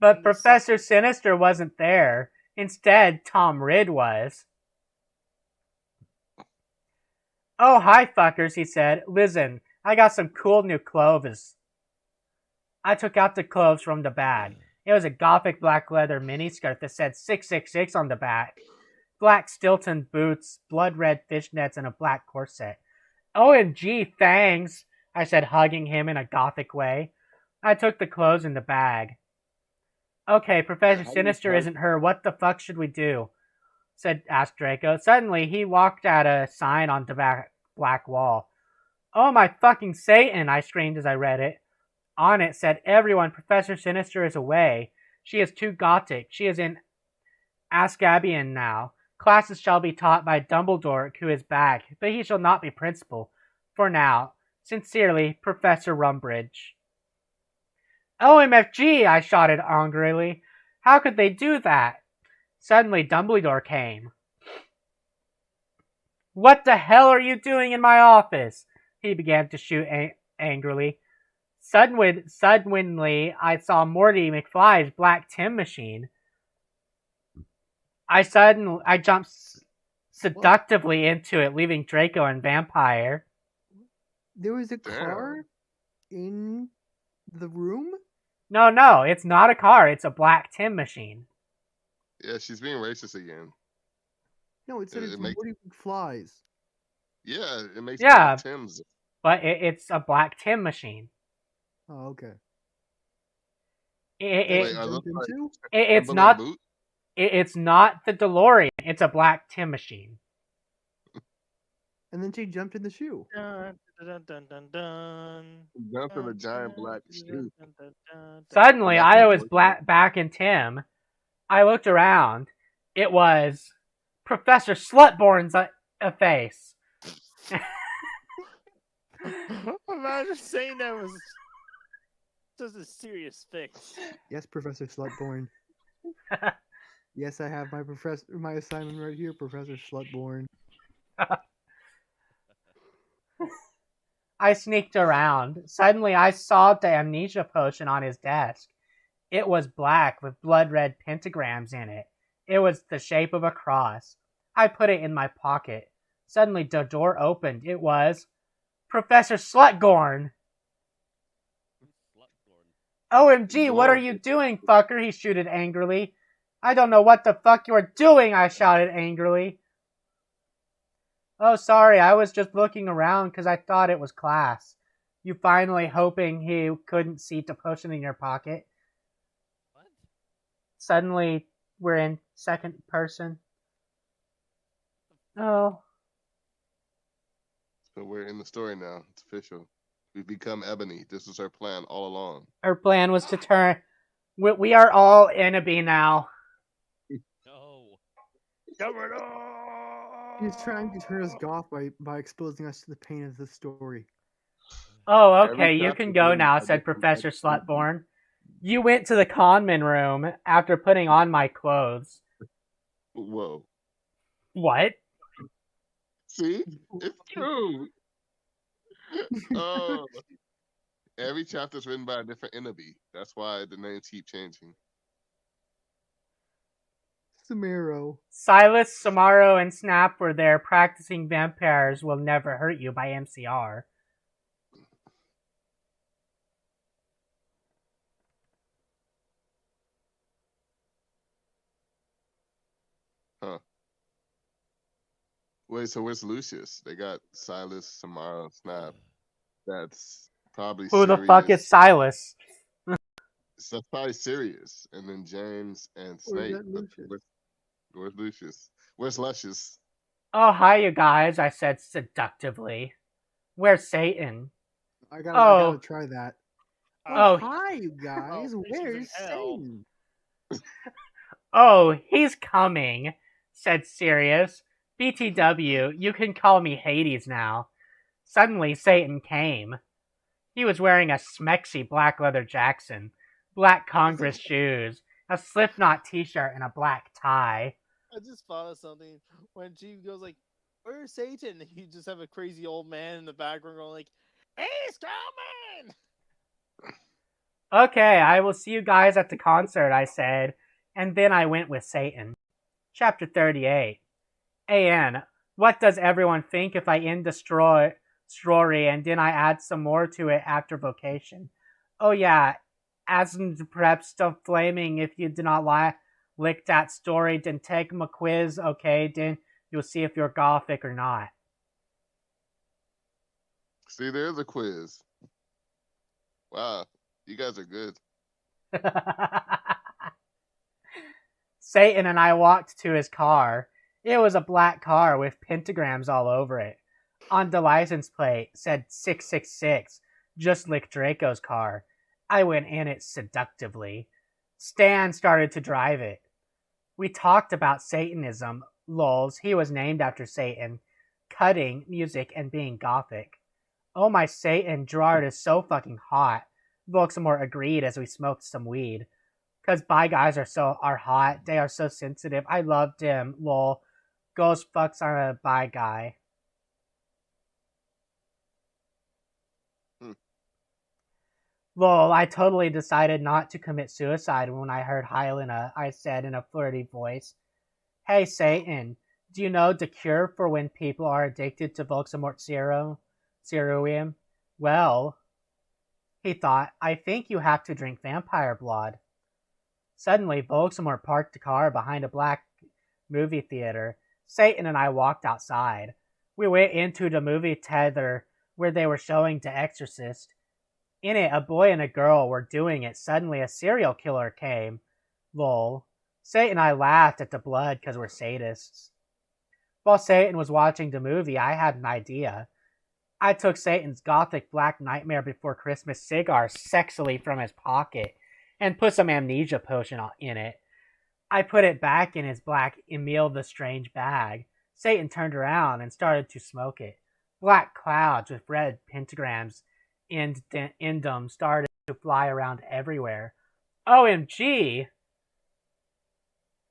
But end this Professor sentence. Sinister wasn't there. Instead, Tom Ridd was. Oh, hi, fuckers, he said. Listen, I got some cool new clothes. I took out the clothes from the bag. It was a gothic black leather miniskirt that said 666 on the back. Black Stilton boots, blood red fishnets, and a black corset. OMG, thanks, I said, hugging him in a gothic way. I took the clothes in the bag. Okay, Professor Sinister isn't her. What the fuck should we do? Asked Draco. Suddenly, he walked at a sign on the black wall. Oh my fucking Satan, I screamed as I read it. On it said, everyone, Professor Sinister is away. She is too gothic. She is in Ascabian now. Classes shall be taught by Dumbledore, who is back, but he shall not be principal. For now. Sincerely, Professor Rumbridge. OMFG, I shouted angrily. How could they do that? Suddenly, Dumbledore came. What the hell are you doing in my office? He began to shoot angrily. Suddenly, I saw Morty McFly's black Tim machine. I jumped seductively into it, leaving Draco and Vampire. There was a car in the room? No, it's not a car. It's a black Tim machine. Yeah, she's being racist again. No, it said it's Woody McFly's. Yeah, it makes black Tims. But it's a black Tim machine. Oh, okay. It's not. It's not the DeLorean. It's a black Tim machine. And then she jumped in the shoe. Dun, dun, dun, dun, dun. Jumped in a giant black shoe. Suddenly, I was back in Tim. I looked around. It was Professor Slutborn's face. Imagine saying that was just a serious face. Yes, Professor Slutborn. Yes, I have my assignment right here, Professor Slutborn. I sneaked around. Suddenly, I saw the amnesia potion on his desk. It was black with blood red pentagrams in it. It was the shape of a cross. I put it in my pocket. Suddenly, the door opened. It was Professor Slutgorn. OMG, what are you doing, fucker? He shouted angrily. I don't know what the fuck you are doing, I shouted angrily. Oh, sorry, I was just looking around because I thought it was class. You finally hoping he couldn't see the potion in your pocket. What? Suddenly, we're in second person. Oh. So we're in the story now. It's official. We've become Ebony. This was our plan all along. Our plan was to turn... We are all Enemy now. No. He's trying to turn us goth by exposing us to the pain of the story. Oh, okay, you can go now, said Professor Slutborn. You went to the conman room after putting on my clothes. Whoa. What? See? It's true. Oh. Every chapter is written by a different enemy. That's why the names keep changing. Samaro. Silas, Samaro, and Snap were there practicing Vampires Will Never Hurt You by MCR. Huh. Wait, so where's Lucius? They got Silas, Samara, Snap. That's probably Who Sirius. the fuck is Silas? So that's probably Sirius. And then James and Snape. Where's Lucius? Where's Luscious? Oh, hi, you guys, I said seductively. Where's Satan? I gotta try that. Oh, hi, you guys. Where's Satan? Oh, he's coming, said Sirius. BTW, you can call me Hades now. Suddenly, Satan came. He was wearing a smexy black leather Jackson, black Congress shoes, a Slipknot t-shirt, and a black tie. I just thought of something when Chief goes like, "Where's Satan?" You just have a crazy old man in the background going like, "He's coming!" Okay, I will see you guys at the concert, I said, and then I went with Satan. Chapter 38. AN, what does everyone think if I end the story and then I add some more to it after vocation? Oh yeah, as in perhaps still flaming if you did not like that story, then take a quiz, okay? Then you'll see if you're gothic or not. See, there's a quiz. Wow, you guys are good. Satan and I walked to his car. It was a black car with pentagrams all over it. On the license plate said 666, just like Draco's car. I went in it seductively. Stan started to drive it. We talked about Satanism, lols, he was named after Satan, cutting, music, and being gothic. Oh my Satan, Gerard is so fucking hot. Volksamore agreed as we smoked some weed. Cause bi guys are hot, they are so sensitive. I loved him, lol. Ghost fucks are a bi guy. Lol, I totally decided not to commit suicide when I heard Hyena, I said in a flirty voice. Hey Satan, do you know the cure for when people are addicted to Volksamort Serum? Well, he thought, I think you have to drink vampire blood. Suddenly, Volksamort parked the car behind a black movie theater. Satan and I walked outside. We went into the movie theater where they were showing The Exorcist. In it, a boy and a girl were doing it. Suddenly, a serial killer came. Lol. Satan and I laughed at the blood because we're sadists. While Satan was watching the movie, I had an idea. I took Satan's gothic Black Nightmare Before Christmas cigar sexily from his pocket and put some amnesia potion in it. I put it back in his black Emile the Strange bag. Satan turned around and started to smoke it. Black clouds with red pentagrams in them started to fly around everywhere. OMG!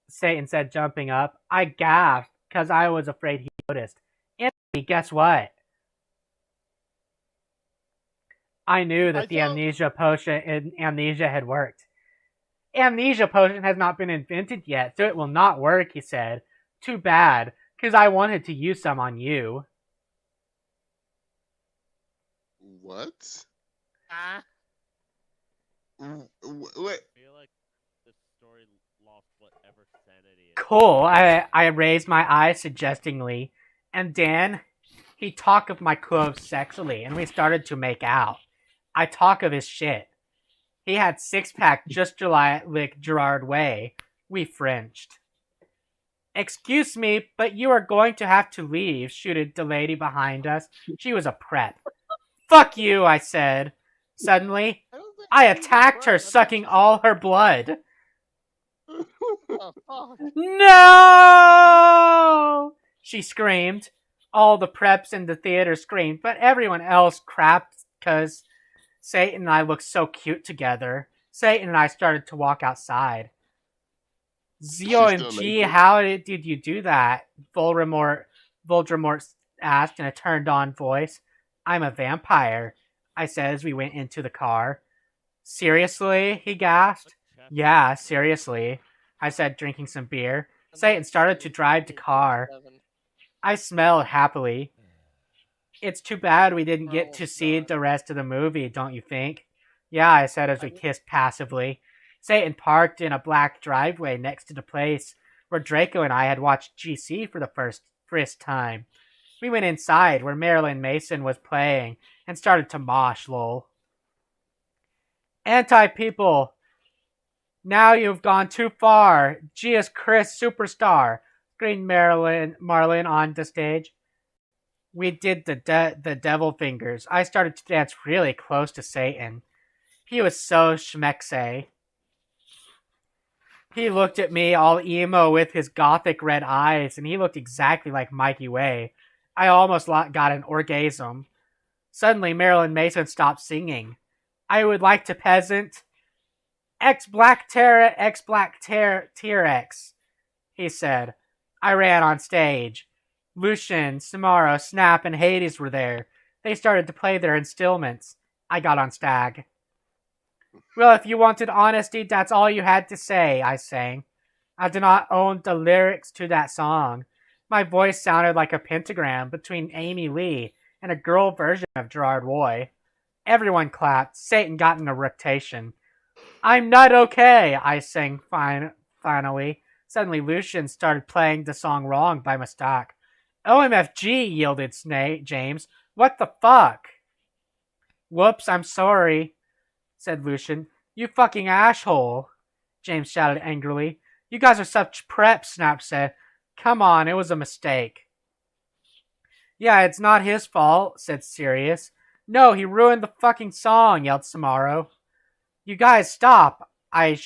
Satan said, jumping up. I gasped because I was afraid he noticed. Anthony, guess what? I knew that the amnesia potion had worked. Amnesia potion has not been invented yet, so it will not work, he said. Too bad, because I wanted to use some on you. What? What? I feel like this story lost whatever sanity. Cool. I raised my eyes suggestingly, and then he talked of my clothes sexually, and we started to make out. I talk of his shit. He had six-pack just like Gerard Way. We Frenched. Excuse me, but you are going to have to leave, shooted the lady behind us. She was a prep. Fuck you, I said. Suddenly, I attacked her, sucking all her blood. No! She screamed. All the preps in the theater screamed, but everyone else crapped because Satan and I looked so cute together. Satan and I started to walk outside. ZOMG, how did you do that? Voldemort asked in a turned-on voice. I'm a vampire, I said as we went into the car. Seriously? He gasped. Yeah, seriously, I said, drinking some beer. Satan started to drive the car. I smelled happily. It's too bad we didn't get to see the rest of the movie, don't you think? Yeah, I said as we kissed passively. Satan parked in a black driveway next to the place where Draco and I had watched GC for the first time. We went inside where Marilyn Mason was playing and started to mosh, lol. Anti-people! Now you've gone too far. G.S. Chris Superstar, screamed Marlin on the stage. We did the devil fingers. I started to dance really close to Satan. He was so schmexe. He looked at me all emo with his gothic red eyes, and he looked exactly like Mikey Way. I almost got an orgasm. Suddenly, Marilyn Mason stopped singing. I would like to peasant. X-Black Terra, X-Black T-Rex, he said. I ran on stage. Lucian, Samaro, Snap, and Hades were there. They started to play their instruments. I got on Stag. Well, if you wanted honesty, that's all you had to say, I sang. I did not own the lyrics to that song. My voice sounded like a pentagram between Amy Lee and a girl version of Gerard Roy. Everyone clapped. Satan got in a rotation. I'm not okay, I sang finally. Suddenly, Lucian started playing the song wrong by mistake. OMFG, yielded James. What the fuck? Whoops, I'm sorry, said Lucian. You fucking asshole, James shouted angrily. You guys are such preps, Snap said. Come on, it was a mistake. Yeah, it's not his fault, said Sirius. No, he ruined the fucking song, yelled Samaro. You guys stop, I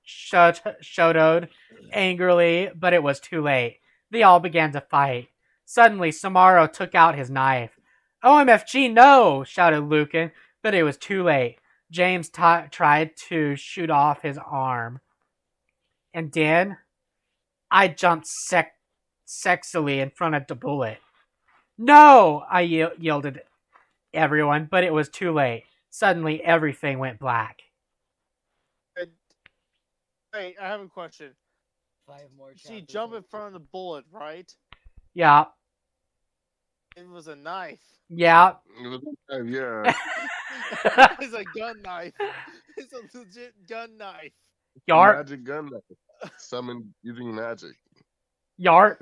shouted angrily, but it was too late. They all began to fight. Suddenly, Samaro took out his knife. OMFG, no, shouted Lucan, but it was too late. James tried to shoot off his arm. And then, I jumped sexily in front of the bullet. No, I yelled at everyone, but it was too late. Suddenly, everything went black. Hey, I have a question. 5 more She jumped in front of the bullet, right? Yeah. It was a knife. Yeah. It was yeah. It's a gun knife. It's a legit gun knife. Yarp. Magic gun knife. Summoned using magic. Yarp.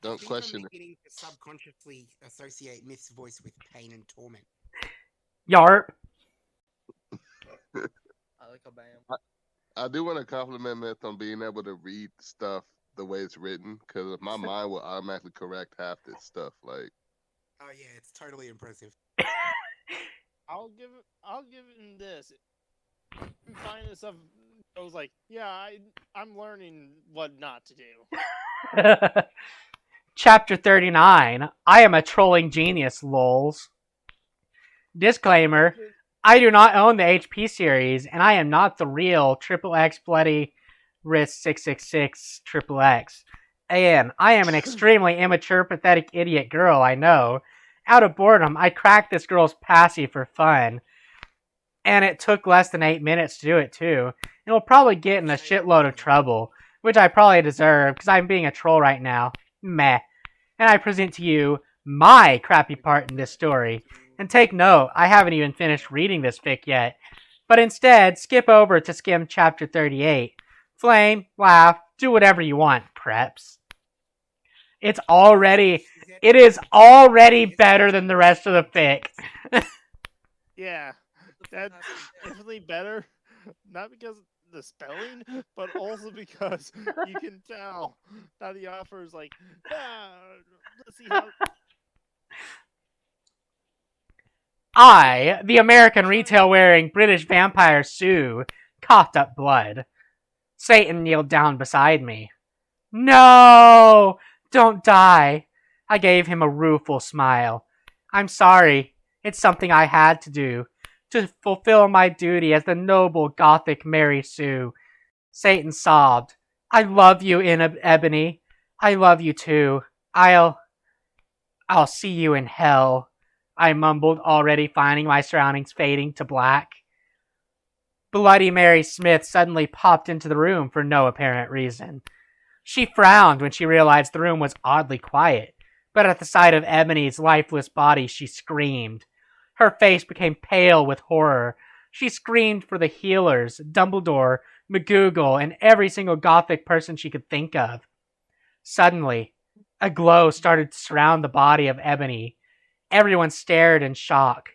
Don't question it. I'm beginning to subconsciously associate Myth's voice with pain and torment. Yarp. I like a bam. I do want to compliment Myth on being able to read stuff the way it's written, because my mind will automatically correct half this stuff. Like, oh yeah, it's totally impressive. I'll give it this. Finding this stuff, I was like, yeah, I'm learning what not to do. Chapter 39. I am a trolling genius, lols. Disclaimer. I do not own the HP series, and I am not the real XXX Bloody Wrist 666 XXX. And I am an extremely immature, pathetic idiot girl, I know. Out of boredom, I cracked this girl's passy for fun. And it took less than 8 minutes to do it, too. And we'll probably get in a shitload of trouble, which I probably deserve, because I'm being a troll right now. Meh. And I present to you my crappy part in this story. And take note, I haven't even finished reading this fic yet. But instead, skip over to skim chapter 38. Flame, laugh, do whatever you want, preps. It is already better than the rest of the fic. Yeah, that's definitely better. Not because of the spelling, but also because you can tell that the author is like, let's see how... I, the American retail-wearing British vampire Sue, coughed up blood. Satan kneeled down beside me. No! Don't die! I gave him a rueful smile. I'm sorry. It's something I had to do, to fulfill my duty as the noble Gothic Mary Sue. Satan sobbed. I love you, Ebony. I love you too. I'll see you in hell. I mumbled, already finding my surroundings fading to black. Bloody Mary Smith suddenly popped into the room for no apparent reason. She frowned when she realized the room was oddly quiet, but at the sight of Ebony's lifeless body, she screamed. Her face became pale with horror. She screamed for the healers, Dumbledore, McGoogle, and every single Gothic person she could think of. Suddenly, a glow started to surround the body of Ebony. Everyone stared in shock.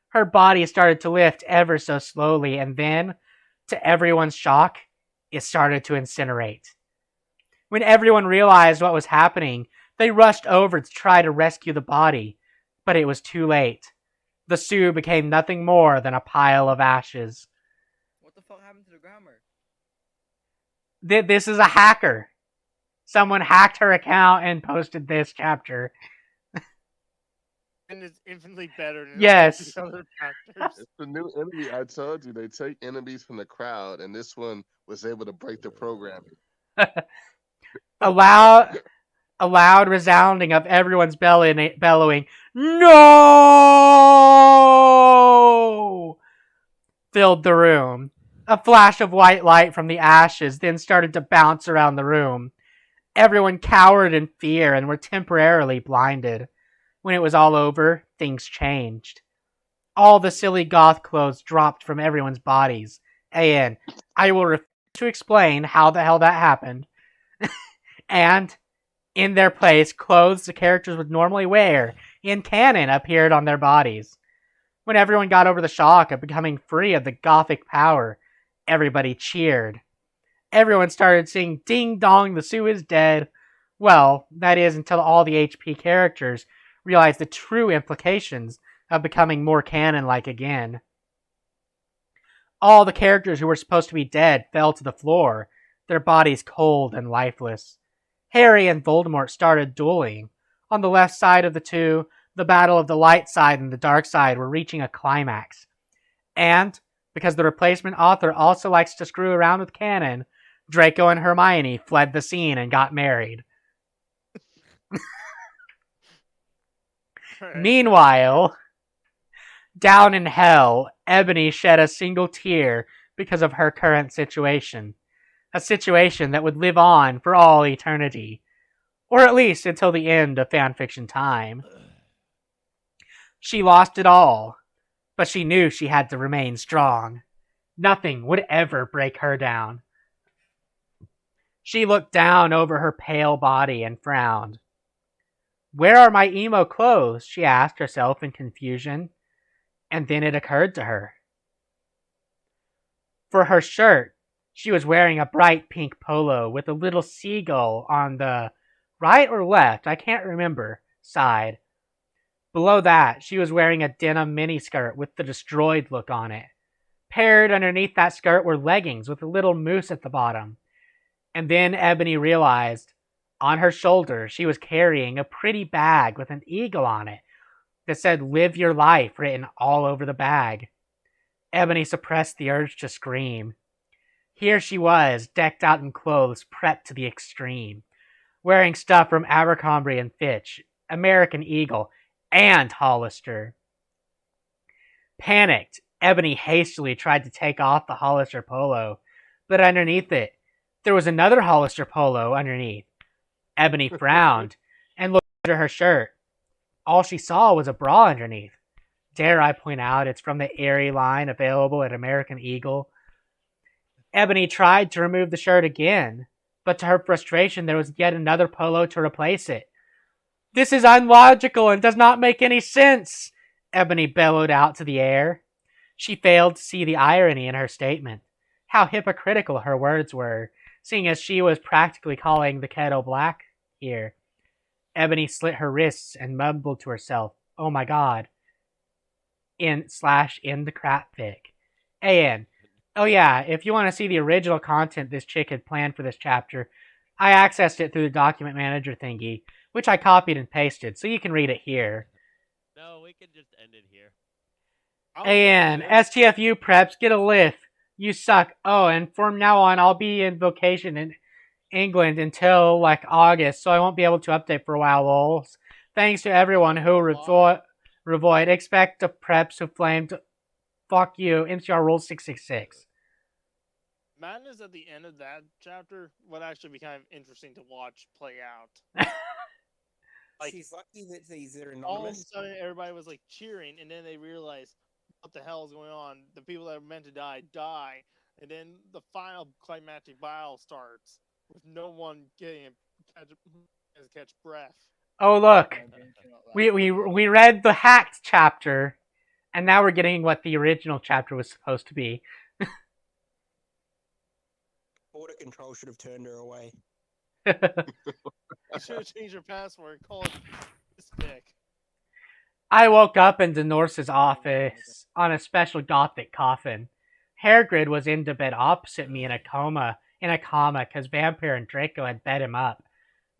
Her body started to lift ever so slowly, and then, to everyone's shock, it started to incinerate. When everyone realized what was happening, they rushed over to try to rescue the body, but it was too late. The Sioux became nothing more than a pile of ashes. What the fuck happened to the grammar? This is a hacker. Someone hacked her account and posted this chapter. And it's infinitely better than Yes. all the other chapters. It's the new enemy. I told you they take enemies from the crowd, and this one was able to break the programming. A loud resounding of everyone's bellowing, "No!" filled the room. A flash of white light from the ashes then started to bounce around the room. Everyone cowered in fear and were temporarily blinded. When it was all over, things changed. All the silly goth clothes dropped from everyone's bodies. And I will refuse to explain how the hell that happened. And in their place, clothes the characters would normally wear in canon appeared on their bodies. When everyone got over the shock of becoming free of the gothic power, everybody cheered. Everyone started singing "Ding Dong, the Sioux is dead." Well, that is until all the HP characters realized the true implications of becoming more canon-like again. All the characters who were supposed to be dead fell to the floor, their bodies cold and lifeless. Harry and Voldemort started dueling. On the left side of the two, the battle of the light side and the dark side were reaching a climax. And, because the replacement author also likes to screw around with canon, Draco and Hermione fled the scene and got married. Meanwhile, down in hell, Ebony shed a single tear because of her current situation. A situation that would live on for all eternity. Or at least until the end of fanfiction time. She lost it all, but she knew she had to remain strong. Nothing would ever break her down. She looked down over her pale body and frowned. "Where are my emo clothes?" she asked herself in confusion. And then it occurred to her. For her shirt, she was wearing a bright pink polo with a little seagull on the right or left, I can't remember, side. Below that, she was wearing a denim miniskirt with the destroyed look on it. Paired underneath that skirt were leggings with a little moose at the bottom. And then Ebony realized, on her shoulder, she was carrying a pretty bag with an eagle on it that said "Live Your Life" written all over the bag. Ebony suppressed the urge to scream. Here she was, decked out in clothes prepped to the extreme, wearing stuff from Abercrombie and Fitch, American Eagle, and Hollister. Panicked, Ebony hastily tried to take off the Hollister polo, but underneath it, there was another Hollister polo underneath. Ebony frowned and looked under her shirt. All she saw was a bra underneath. Dare I point out, it's from the Aerie line available at American Eagle. Ebony tried to remove the shirt again, but to her frustration there was yet another polo to replace it. "This is unlogical and does not make any sense," Ebony bellowed out to the air. She failed to see the irony in her statement. How hypocritical her words were, seeing as she was practically calling the kettle black here. Ebony slit her wrists and mumbled to herself, "Oh my god." In the crap fic. And, oh yeah, if you want to see the original content this chick had planned for this chapter, I accessed it through the document manager thingy, which I copied and pasted, so you can read it here. No, we can just end it here. And STFU preps, get a lift. You suck. Oh, and from now on, I'll be in vacation in England until like August, so I won't be able to update for a while, lols. Thanks to everyone who revoid. Expect the preps who flamed. Fuck you. MCR Rule 666. Madness at the end of that chapter would actually be kind of interesting to watch play out. Like, she's lucky that these are all of a anonymous. sudden, everybody was like cheering, and then they realized what the hell is going on. The people that were meant to die, and then the final climactic battle starts with no one getting catch breath. Oh look, we read the hacked chapter, and now we're getting what the original chapter was supposed to be. Border control should have turned her away. You should have changed your password. Call it Stick. I woke up in Denorse's office on a special gothic coffin. Hairgrid was in the bed opposite me in a coma in a coma because Vampire and Draco had bed him up.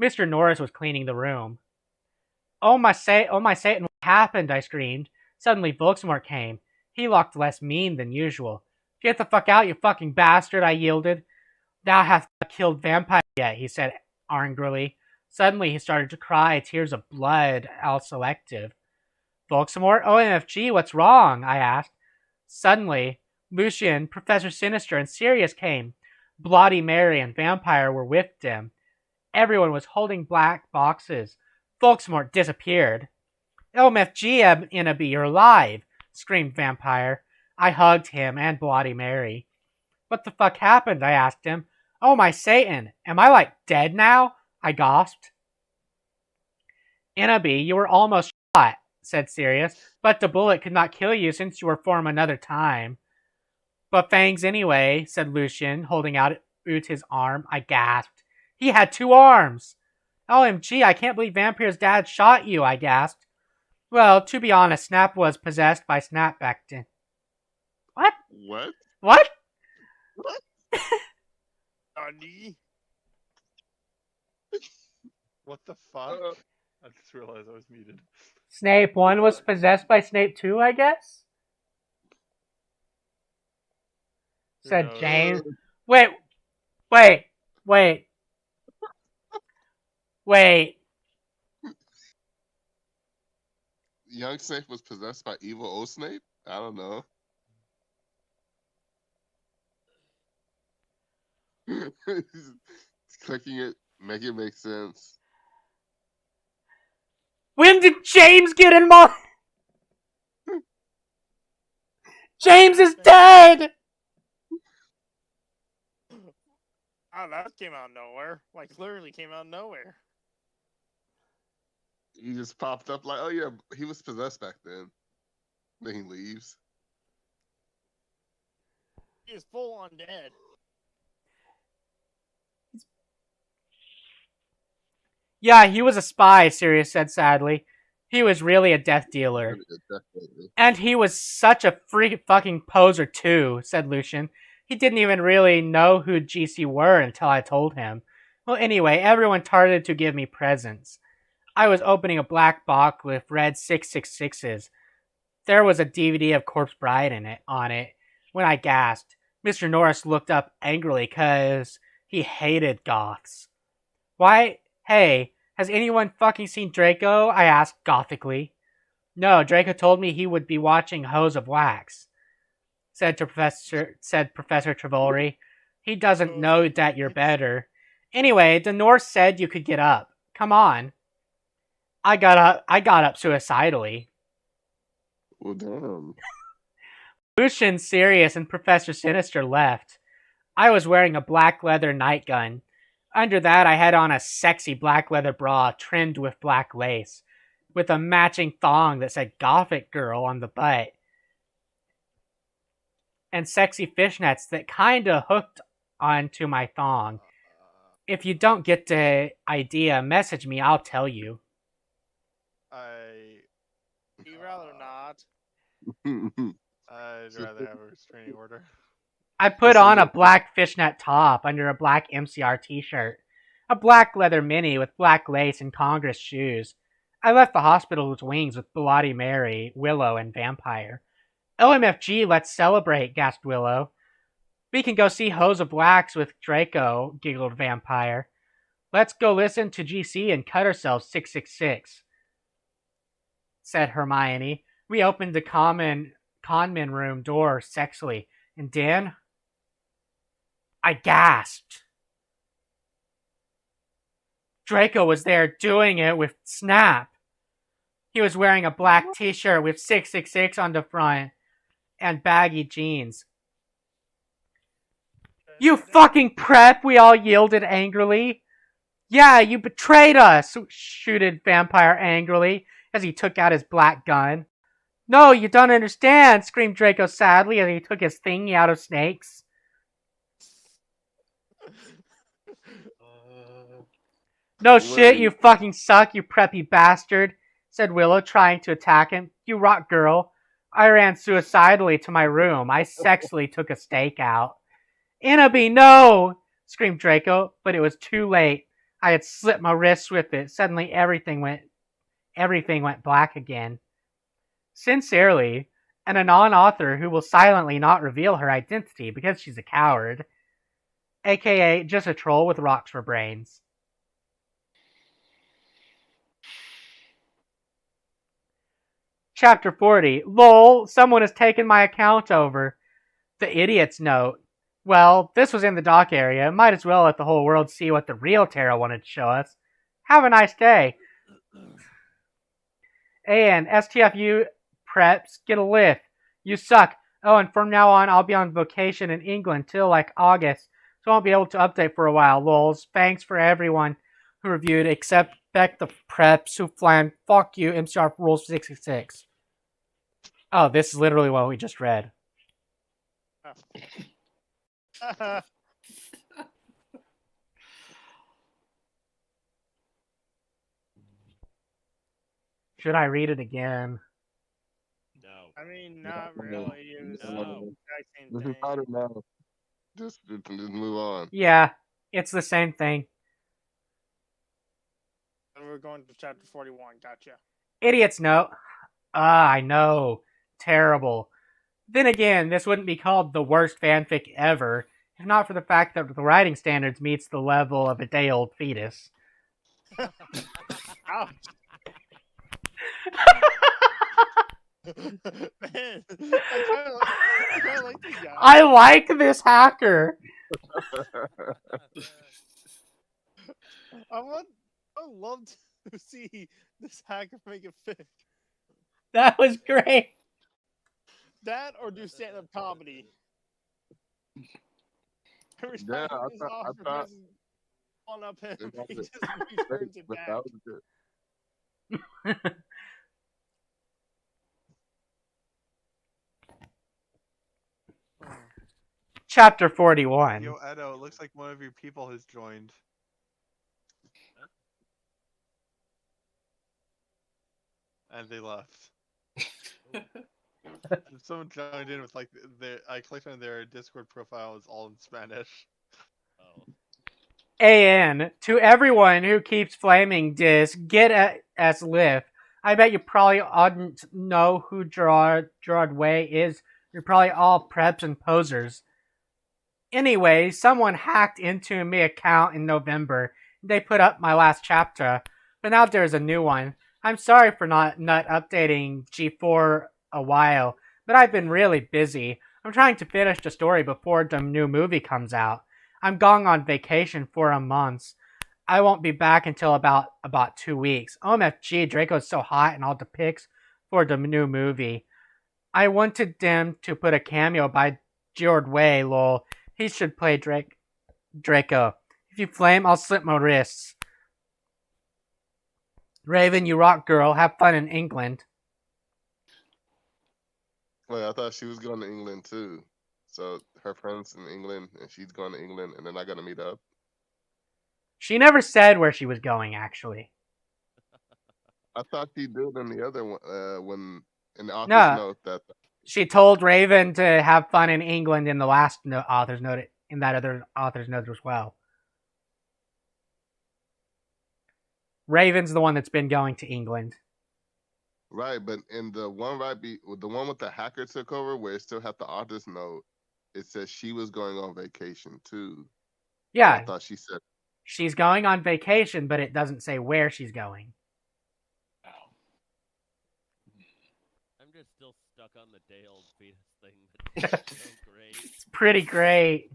Mr. Norris was cleaning the room. Oh my Satan, what happened? I screamed. Suddenly Volksmort came. He looked less mean than usual. Get the fuck out, you fucking bastard, I yielded. Thou hast not killed Vampire yet, he said angrily. Suddenly he started to cry, tears of blood, all selective. Volksmort, OMFG, what's wrong? I asked. Suddenly, Lucian, Professor Sinister, and Sirius came. Bloody Mary and Vampire were with them. Everyone was holding black boxes. Volksmort disappeared. OMFG, Inabi, you're alive, screamed Vampire. I hugged him and Bloody Mary. What the fuck happened? I asked him. Oh my Satan, am I like dead now? I gasped. Inabi, you were almost shot, said Sirius, but the bullet could not kill you since you were from another time. But fangs anyway, said Lucian, holding out his arm. I gasped. He had 2 arms! OMG, I can't believe Vampire's dad shot you, I gasped. Well, to be honest, Snap was possessed by Snap back then. What? What? What? What? Nani? What the fuck? I just realized I was muted. Snape 1 was possessed by Snape 2, I guess? Said knows? James. Wait. Young Snape was possessed by evil old Snape? I don't know. Clicking it, make it make sense. When did James get involved? James is dead! Oh, that came out of nowhere. Like, literally came out of nowhere. He just popped up like, oh yeah, he was possessed back then. Then he leaves. He is full on dead. Yeah, he was a spy, Sirius said sadly. He was really a death dealer. Definitely. And he was such a freak fucking poser too, said Lucian. He didn't even really know who GC were until I told him. Well, anyway, everyone started to give me presents. I was opening a black box with red 666s. There was a DVD of Corpse Bride on it. When I gasped, Mr. Norris looked up angrily because he hated goths. Why? Hey, has anyone fucking seen Draco? I asked gothically. No, Draco told me he would be watching Hose of Wax, said Professor Trevolri. He doesn't know that you're better. Anyway, the Norse said you could get up. Come on. I got up suicidally. Well, damn. Lucian, Sirius, and Professor Sinister left. I was wearing a black leather night gun. Under that, I had on a sexy black leather bra trimmed with black lace, with a matching thong that said Gothic Girl on the butt, and sexy fishnets that kinda hooked onto my thong. If you don't get the idea, message me, I'll tell you. You'd rather not. I'd rather have a restraining order. I put on a black fishnet top under a black MCR t-shirt, a black leather mini with black lace and Congress shoes. I left the hospital's wings with Bloody Mary, Willow, and Vampire. OMFG, let's celebrate, gasped Willow. We can go see Hose of Wax with Draco, giggled Vampire. Let's go listen to GC and cut ourselves 666, said Hermione. We opened the conman room door sexily, and then I gasped. Draco was there doing it with Snap. He was wearing a black t-shirt with 666 on the front and baggy jeans. You fucking prep, we all yielded angrily. Yeah, you betrayed us, shooted Vampire angrily as he took out his black gun. No, you don't understand, screamed Draco sadly as he took his thingy out of Snake's. No shit, you fucking suck, you preppy bastard, said Willow, trying to attack him. You rock girl. I ran suicidally to my room. I sexily took a stake out. Inabi, no! screamed Draco, but it was too late. I had slit my wrists with it. Suddenly everything went black again. Sincerely, an anon author who will silently not reveal her identity because she's a coward, aka just a troll with rocks for brains. Chapter 40. Lol, someone has taken my account over. The idiot's note. Well, this was in the dock area. Might as well let the whole world see what the real Tara wanted to show us. Have a nice day. And STFU preps, get a lift. You suck. Oh, and from now on, I'll be on vacation in England till like August, so I won't be able to update for a while. Lols. Thanks for everyone who reviewed, except Beck the preps who flan. Fuck you, MCR Rules 66. Oh, this is literally what we just read. Should I read it again? No. I mean, not really. It was No. the exact same This thing. is harder now. Just move on. Yeah, it's the same thing. And we're going to chapter 41. Gotcha. Idiot's note. I know. Terrible. Then again, this wouldn't be called the worst fanfic ever, if not for the fact that the writing standards meets the level of a day-old fetus. Ouch. Man, I kind of like this guy. I like this hacker. I would love to see this hacker make a fic. That was great. That or do stand-up comedy. Every Yeah, time I his thought- offer doesn't one up him, That he was just returns it But back. that was good. Chapter 41. Yo, Edo, it looks like one of your people has joined. And they left. Someone joined in with like I clicked on their Discord profile. It's all in Spanish. Oh. AN, to everyone who keeps flaming this, get as lift. I bet you probably oughtn't know who Gerard Way is. You're probably all preps and posers. Anyway, someone hacked into my account in November. They put up my last chapter, but now there's a new one. I'm sorry for not updating G4 a while, but I've been really busy. I'm trying to finish the story before the new movie comes out. I'm going on vacation for a month. I won't be back until about 2 weeks. OMFG, Draco's so hot in all the pics for the new movie. I wanted them to put a cameo by Gerard Way, lol. He should play Draco. If you flame, I'll slit my wrists. Raven, you rock, girl. Have fun in England. Wait, I thought she was going to England too. So her friends in England, and she's going to England, and then I got to meet up. She never said where she was going, actually. I thought she did in the other one when in the author's No. note that. She told Raven to have fun in England in the last author's note, in that other author's note as well. Raven's the one that's been going to England. Right, but in the one the one with the hacker took over, where it still had the author's note, it says she was going on vacation too. Yeah, I thought she said she's going on vacation, but it doesn't say where she's going. I'm just still stuck on the day-old fetus thing. That's so great. It's pretty great.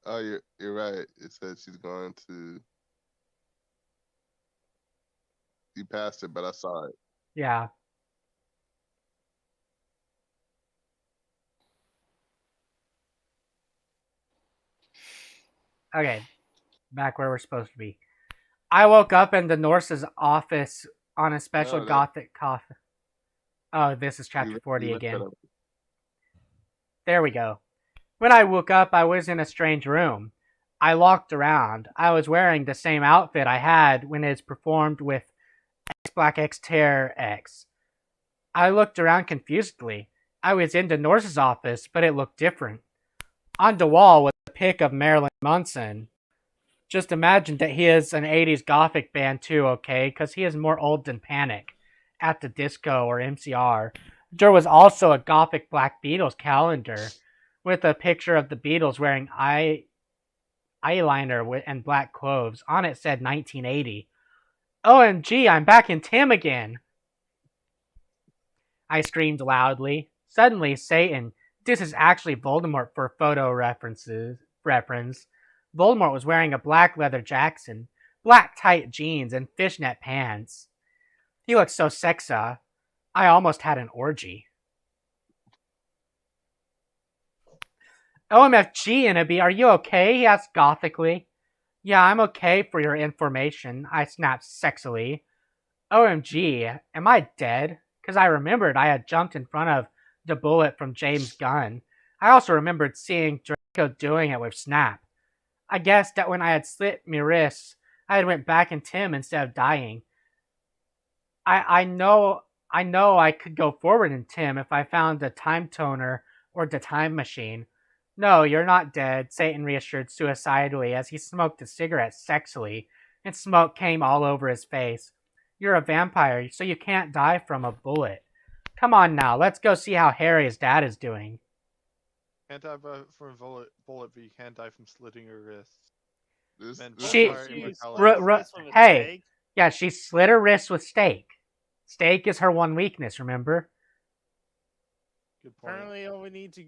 Oh, you're right. It says she's going to. You passed it, but I saw it. Yeah. Okay, back where we're supposed to be. I woke up in the Norse's office on a special gothic coffee. Oh, this is chapter 40 again. There we go. When I woke up, I was in a strange room. I looked around. I was wearing the same outfit I had when it's performed with X Black X Terror X. I looked around confusedly. I was into Norse's office, but it looked different. On the wall was a pic of Marilyn Manson. Just imagine that he is an 80s gothic band too, okay? Because he is more old than Panic at the Disco or MCR. There was also a gothic Black Beatles calendar with a picture of the Beatles wearing eyeliner and black clothes. On it said 1980. OMG, I'm back in Tim again! I screamed loudly. Suddenly, Satan, this is actually Voldemort for photo reference. Voldemort was wearing a black leather jacket, black tight jeans, and fishnet pants. He looked so sexy. I almost had an orgy. OMFG, Innaby, are you okay? He asked gothically. Yeah, I'm okay for your information, I snapped sexily. OMG, am I dead? Because I remembered I had jumped in front of the bullet from James' gun. I also remembered seeing Draco doing it with Snap. I guessed that when I had slit my wrists, I had went back in Tim instead of dying. I know I could go forward in Tim if I found the time toner or the time machine. No, you're not dead, Satan reassured suicidally as he smoked a cigarette sexily, and smoke came all over his face. You're a vampire, so you can't die from a bullet. Come on now, let's go see how Harry's dad is doing. Can't die from a bullet, but you can die from slitting your wrists. Hey, yeah, she slit her wrist with steak. Steak is her one weakness, remember? Good point. Apparently, all we need to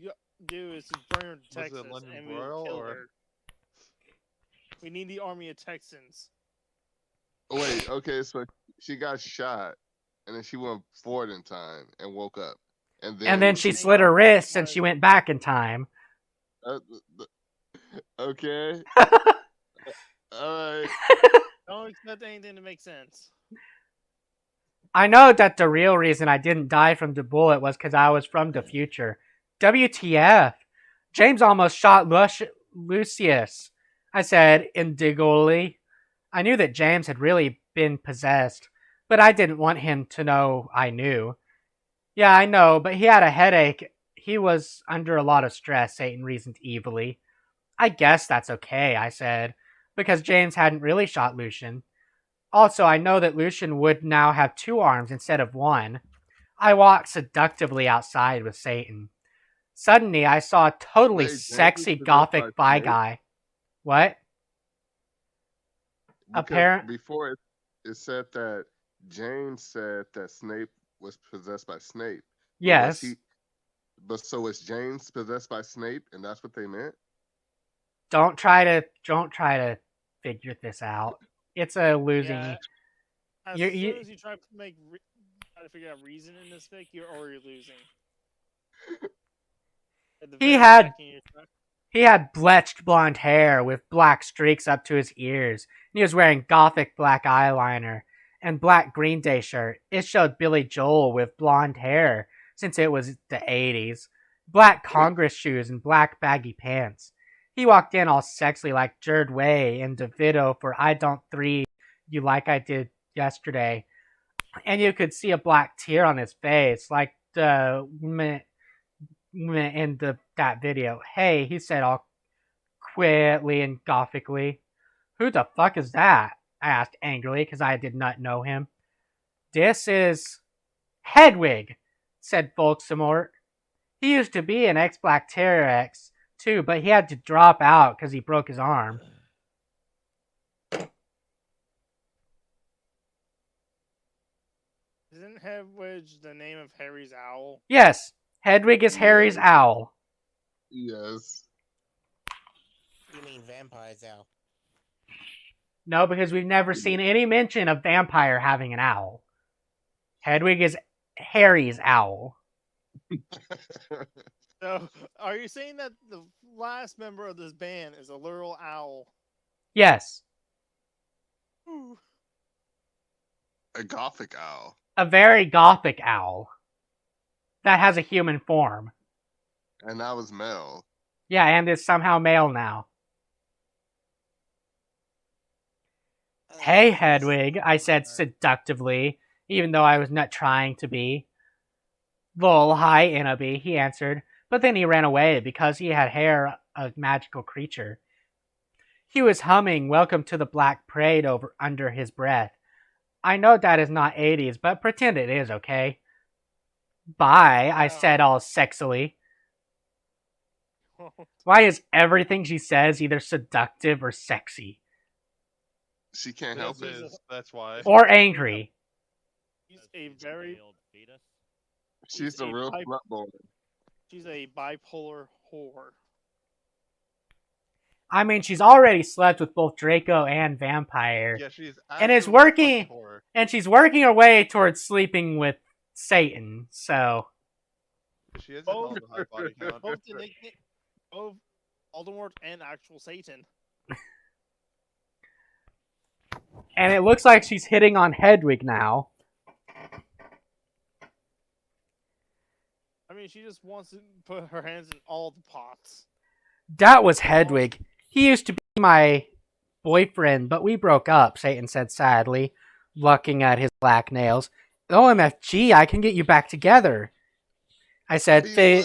do is to bring her to Texas and we'll kill her. We need the army of Texans. Wait, okay, so she got shot, and then she went forward in time and woke up. And then she slit her wrists and she went back in time. Okay. Alright. Don't expect anything to make sense. I know that the real reason I didn't die from the bullet was because I was from the future. WTF? James almost shot Lucius, I said indignantly. I knew that James had really been possessed, but I didn't want him to know I knew. Yeah, I know, but he had a headache. He was under a lot of stress, Satan reasoned evilly. I guess that's okay, I said, because James hadn't really shot Lucian. Also, I know that Lucian would now have 2 arms instead of 1. I walked seductively outside with Satan. Suddenly, I saw a totally sexy gothic bi guy. What? Before it said that James said that Snape was possessed by Snape. Yes. But so is James possessed by Snape, and that's what they meant? Don't try to figure this out. It's a losing. Yeah, as soon as you try to figure out reason in this fic, you're already losing. He had bleached blonde hair with black streaks up to his ears, and he was wearing gothic black eyeliner and black Green Day shirt. It showed Billy Joel with blonde hair since it was the 80s, black Congress shoes and black baggy pants. He walked in all sexy like Jared Way in the video for I Don't 3 You Like I Did Yesterday. And you could see a black tear on his face like the in that video. Hey, he said all quietly and gothically. Who the fuck is that? I asked angrily because I did not know him. This is Hedwig, said Volksamort. He used to be an ex-Black T-Rex too, but he had to drop out because he broke his arm. Isn't Hedwig the name of Harry's owl? Yes, Hedwig is Harry's owl. Yes. You mean vampire's owl? No, because we've never seen any mention of vampire having an owl. Hedwig is Harry's owl. So, are you saying that the last member of this band is a literal owl? Yes. A gothic owl. A very gothic owl. That has a human form. And that was male. Yeah, and is somehow male now. Hey, Hedwig, I said seductively, even though I was not trying to be. Lol, hi, Inabi, he answered, but then he ran away because he had hair a magical creature. He was humming Welcome to the Black Parade over under his breath. I know that is not 80s, but pretend it is, okay? Bye, I said all sexily. Why is everything she says either seductive or sexy? She can't help it. That's why. Or angry. She's a very. She's the real slut boy. She's a bipolar whore. I mean, she's already slept with both Draco and Vampire. Yeah, she's and is absolutely working fucking whore. and she's working her way towards sleeping with Satan, so She is a hell of a high body count. Both Voldemort and actual Satan. and it looks like she's hitting on Hedwig now. I mean, she just wants to put her hands in all the pots. That was Hedwig. He used to be my boyfriend, but we broke up, Satan said sadly, looking at his black nails. OMFG, I can get you back together. I said, I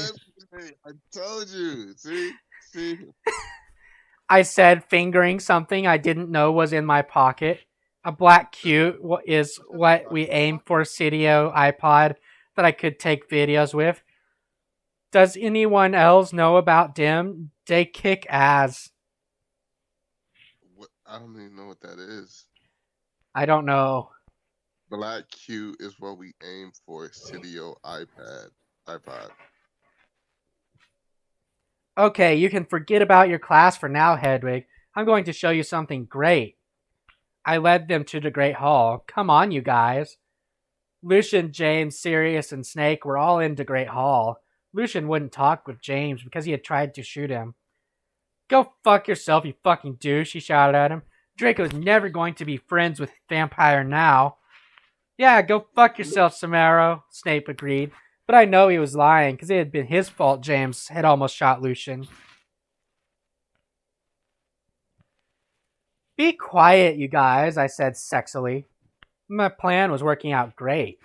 told you. See? I said, fingering something I didn't know was in my pocket. A black cute is what we aimed for, CDO iPod that I could take videos with. Does anyone else know about them? They kick ass. What? I don't even know what that is. I don't know. Black Q is what we aim for. Cydio iPod. Okay, you can forget about your class for now, Hedwig. I'm going to show you something great. I led them to the Great Hall. Come on, you guys. Lucian, James, Sirius, and Snake were all in the Great Hall. Lucian wouldn't talk with James because he had tried to shoot him. Go fuck yourself, you fucking douche, he shouted at him. Draco's never going to be friends with Vampire now. Yeah, go fuck yourself, Samaro, Snape agreed. But I know he was lying because it had been his fault James had almost shot Lucian. Be quiet, you guys, I said sexily. My plan was working out great.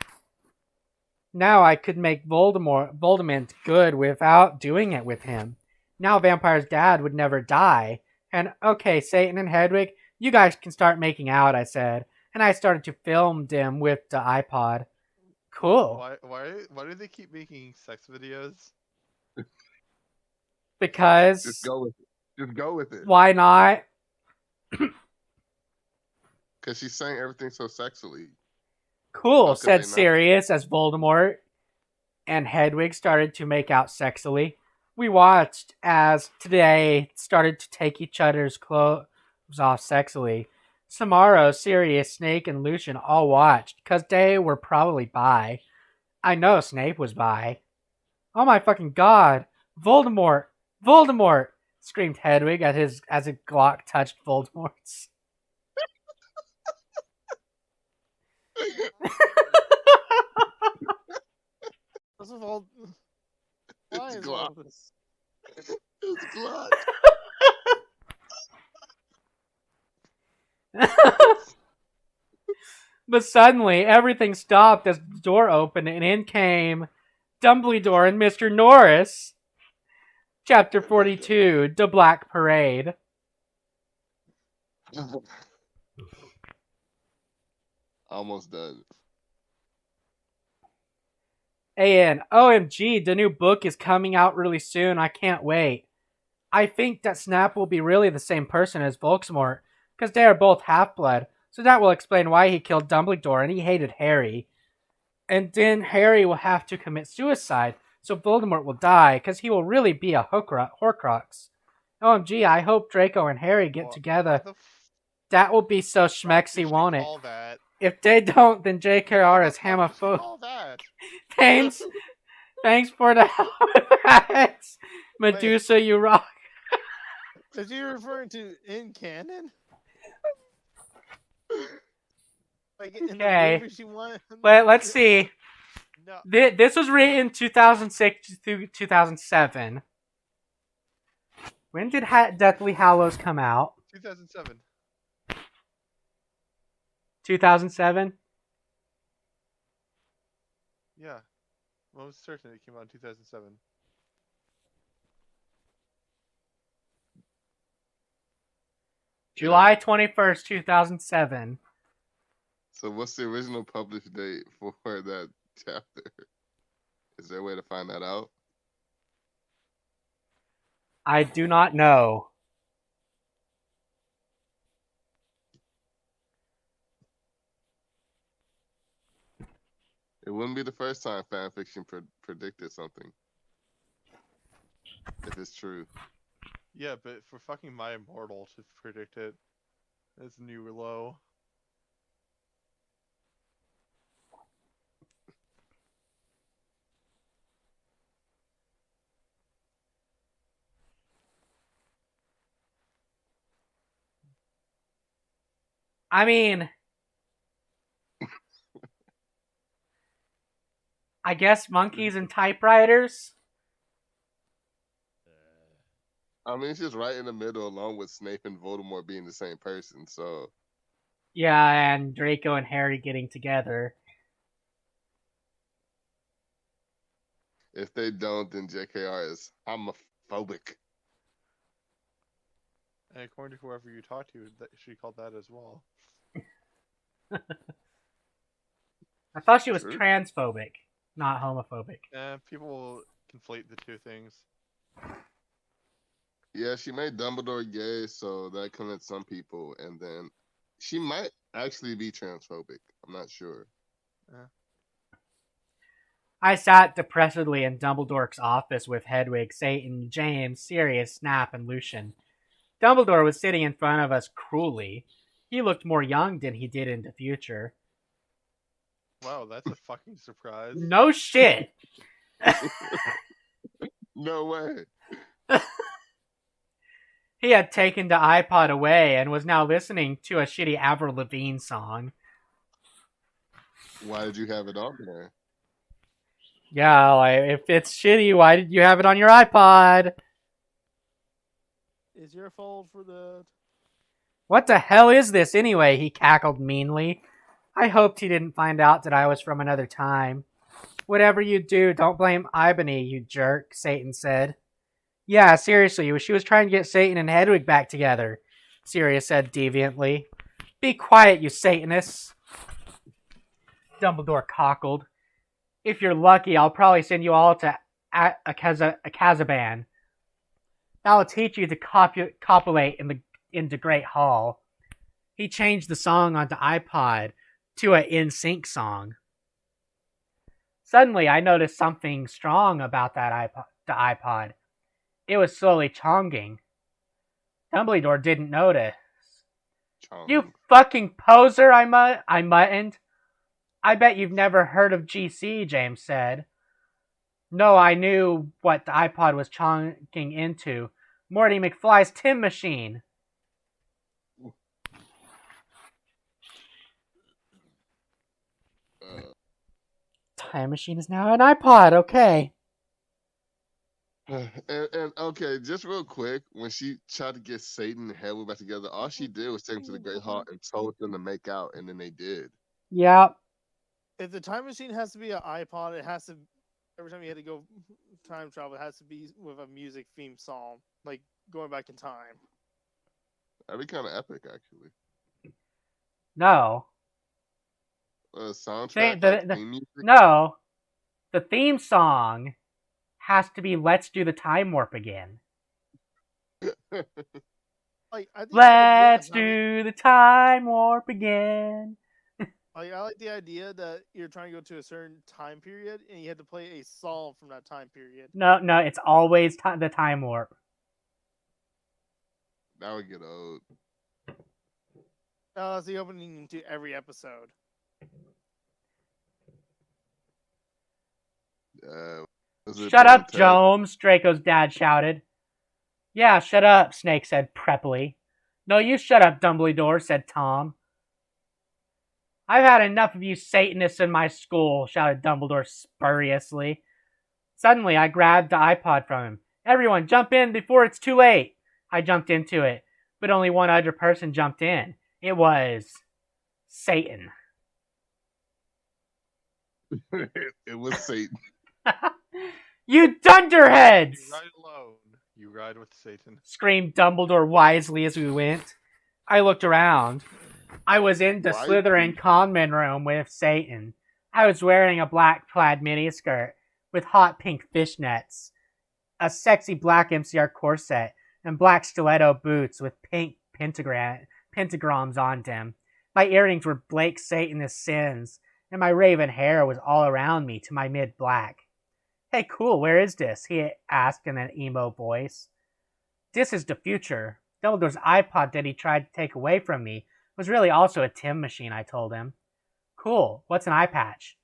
Now I could make Voldemort good without doing it with him. Now Vampire's dad would never die. And okay, Satan and Hedwig, you guys can start making out, I said. And I started to film them with the iPod. Cool. Why do they keep making sex videos? Because Just go with it. Just go with it. Why not? Because she's saying everything so sexually. Cool, said Sirius as Voldemort and Hedwig started to make out sexily. We watched as today started to take each other's clothes off sexily. Samaro, Sirius, Snake, and Lucian all watched because they were probably bi. I know Snape was bi. Oh my fucking god! Voldemort! Voldemort! Screamed Hedwig as a Glock touched Voldemort's. First of all, why is all this? It's Glock. But suddenly, everything stopped as the door opened and in came Dumbledore and Mr. Norris. Chapter 42, The Black Parade. Almost done. And OMG, the new book is coming out really soon. I can't wait. I think that Snap will be really the same person as Voldemort, because they are both half-blood. So that will explain why he killed Dumbledore and he hated Harry. And then Harry will have to commit suicide, so Voldemort will die, because he will really be a Horcrux. OMG, I hope Draco and Harry get together. That will be so schmexy, won't it? If they don't, then JKR is homophobic. Thanks for the help with that. Medusa, you rock. Is he referring to in canon? Like in Okay, the movie she won? but let's see. No. This was written in 2006 through 2007. When did Deathly Hallows come out? 2007. 2007? Yeah. Most certain it came out in 2007. July 21st, 2007. So what's the original published date for that chapter? Is there a way to find that out? I do not know. It wouldn't be the first time fanfiction predicted something. If it's true. Yeah, but for fucking My Immortal to predict it, it's new low. I mean, I guess monkeys and typewriters. I mean, it's just right in the middle, along with Snape and Voldemort being the same person. So Yeah, and Draco and Harry getting together. if they don't, then JKR is homophobic. And according to whoever you talk to, she called that as well. I thought she was True. transphobic, not homophobic. People conflate the two things. Yeah, she made Dumbledore gay, so that convinced some people, and then she might actually be transphobic. I'm not sure. I sat depressedly in Dumbledore's office with Hedwig, Satan, James, Sirius, Snap, and Lucian. Dumbledore was sitting in front of us cruelly. He looked more young than he did in the future. Wow, that's a fucking surprise. No shit! No way. He had taken the iPod away and was now listening to a shitty Avril Lavigne song. Why did you have it on there? Yeah, like, if it's shitty, why did you have it on your iPod? Is your fault for that? What the hell is this anyway? He cackled meanly. I hoped he didn't find out that I was from another time. Whatever you do, don't blame Ibony, you jerk, Satan said. Yeah, seriously, she was trying to get Satan and Hedwig back together, Sirius said deviantly. Be quiet, you Satanists. Dumbledore cockled. If you're lucky, I'll probably send you all to Akazaban. That'll teach you to copulate in the Great Hall. He changed the song onto iPod to an NSYNC song. Suddenly, I noticed something strong about the iPod. It was slowly chonging. Dumbledore didn't notice. Chong. You fucking poser, I muttoned. I bet you've never heard of GC, James said. No, I knew what the iPod was chonging into. Morty McFly's Tim Machine. Time Machine is now an iPod, okay. And okay, just real quick, when she tried to get Satan and Hedwig back together, all she did was take them to the Great Hall and told them to make out, and then they did. Yeah. If the time machine has to be an iPod, it has to. Every time you had to go time travel, it has to be with a music theme song, like going back in time. That'd be kind of epic, actually. No. Soundtrack, theme music? No. The theme song has to be Let's Do the Time Warp Again. Let's do the time warp again. I like the idea that you're trying to go to a certain time period and you have to play a song from that time period. No, it's always the time warp. That would get old. That's the opening to every episode. Shut up, Jones, Draco's dad shouted. Yeah, shut up, Snake said preppily. No, you shut up, Dumbledore, said Tom. I've had enough of you Satanists in my school, shouted Dumbledore spuriously. Suddenly, I grabbed the iPod from him. Everyone, jump in before it's too late. I jumped into it, but only one other person jumped in. It was Satan. It was Satan. You dunderheads! You ride alone. You ride with Satan. Screamed Dumbledore wisely as we went. I looked around. I was in the Why? Slytherin common room with Satan. I was wearing a black plaid miniskirt with hot pink fishnets, a sexy black MCR corset, and black stiletto boots with pink pentagrams on them. My earrings were Blake Satanist sins, and my raven hair was all around me to my mid-black. Hey, cool, where is this? He asked in an emo voice. This is the future. Dumbledore's iPod that he tried to take away from me was really also a Tim machine, I told him. Cool, what's an eye patch?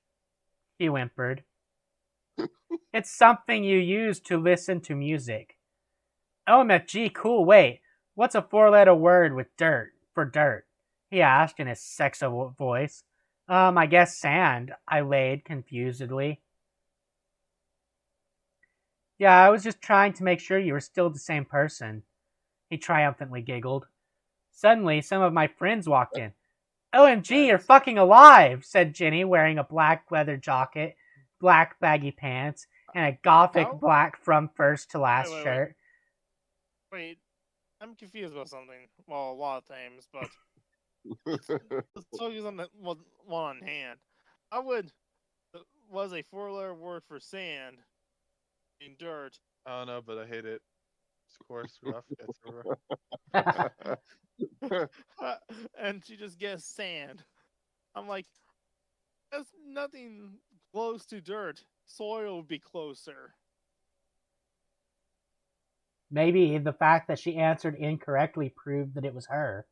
He whimpered. It's something you use to listen to music. OMFG, cool, wait. What's a 4-letter word with dirt, for dirt? He asked in his sexy voice. I guess sand, I laid confusedly. Yeah, I was just trying to make sure you were still the same person. He triumphantly giggled. Suddenly, some of my friends walked in. OMG, you're fucking alive, said Ginny, wearing a black leather jacket, black baggy pants, and a gothic black from first to last shirt. Wait, I'm confused about something. Well, a lot of things, but let's focus on the one on hand. I would was a 4-letter word for sand in dirt. I don't know, but I hate it. It's coarse, rough, etc. And she just guessed sand. I'm like, that's nothing close to dirt. Soil would be closer. Maybe the fact that she answered incorrectly proved that it was her.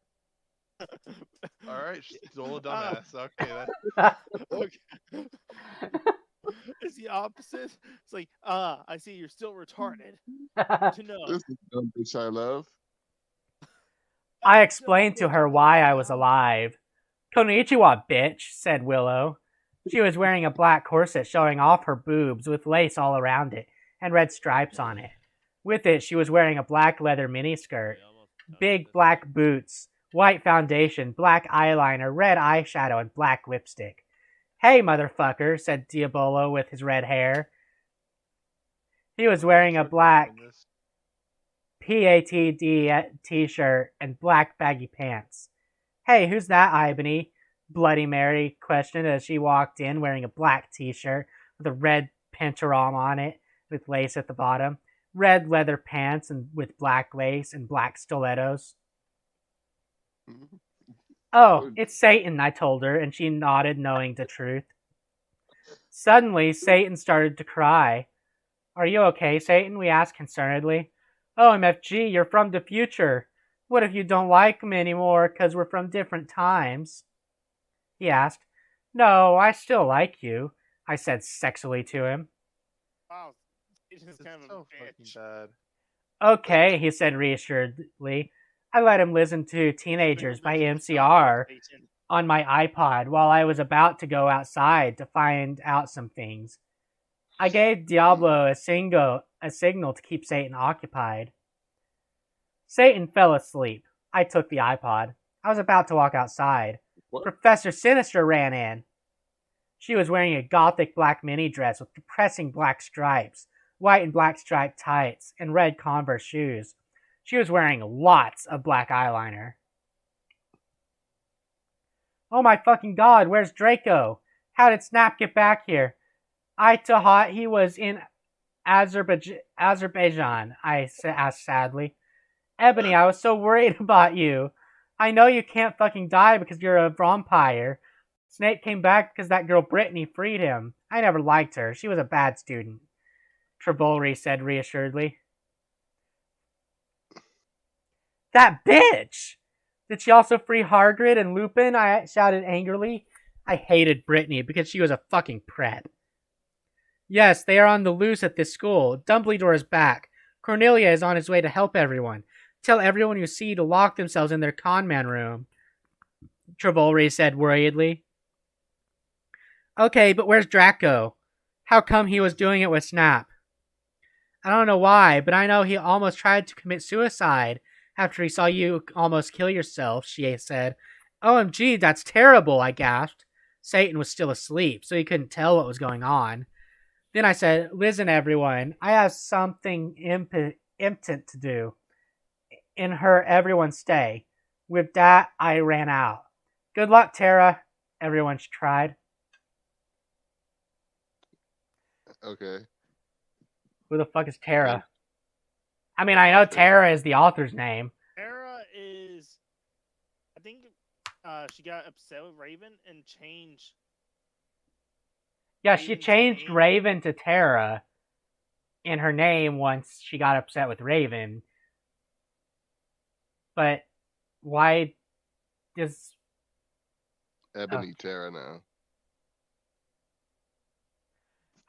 Alright, still a dumbass. Okay, Okay. It's the opposite. It's like, I see you're still retarded. To know. This is the bitch I love. I explained to her why I was alive. Konnichiwa, bitch, said Willow. She was wearing a black corset showing off her boobs with lace all around it and red stripes on it. With it, she was wearing a black leather miniskirt, big black boots, white foundation, black eyeliner, red eyeshadow, and black lipstick. Hey, motherfucker, said Diabolo with his red hair. He was wearing a black PATD t-shirt and black baggy pants. Hey, who's that, Ibony? Bloody Mary questioned as she walked in wearing a black t-shirt with a red pentagram on it with lace at the bottom, red leather pants and with black lace and black stilettos. Oh, it's Satan, I told her, and she nodded, knowing the truth. Suddenly, Satan started to cry. Are you okay, Satan? We asked concernedly. Oh, MFG, you're from the future. What if you don't like me anymore because we're from different times? He asked. No, I still like you, I said sexily to him. Wow, Satan's kind of so fucking bad. Okay, he said reassuredly. I let him listen to Teenagers by MCR on my iPod while I was about to go outside to find out some things. I gave Diablo a signal to keep Satan occupied. Satan fell asleep. I took the iPod. I was about to walk outside. What? Professor Sinister ran in. She was wearing a gothic black mini dress with depressing black stripes, white and black striped tights, and red Converse shoes. She was wearing lots of black eyeliner. Oh my fucking god, where's Draco? How did Snap get back here? I thought he was in Azerbaijan, I asked sadly. Ebony, I was so worried about you. I know you can't fucking die because you're a vampire. Snape came back because that girl Brittany freed him. I never liked her. She was a bad student. Trelawney said reassuredly. That bitch! Did she also free Hagrid and Lupin? I shouted angrily. I hated Brittany because she was a fucking pret. Yes, they are on the loose at this school. Dumbledore is back. Cornelia is on his way to help everyone. Tell everyone you see to lock themselves in their conman room, Trelawney said worriedly. Okay, but where's Draco? How come he was doing it with Snap? I don't know why, but I know he almost tried to commit suicide after he saw you almost kill yourself, she said. OMG, that's terrible, I gasped. Satan was still asleep, so he couldn't tell what was going on. Then I said, listen, everyone, I have something impotent to do. In her, everyone stay. With that, I ran out. Good luck, Tara. Everyone tried. Okay. Who the fuck is Tara? I mean, I know Tara is the author's name. Tara is, I think, she got upset with Raven and changed. Yeah, she changed Raven to Tara in her name once she got upset with Raven. But why does Ebony Tara now?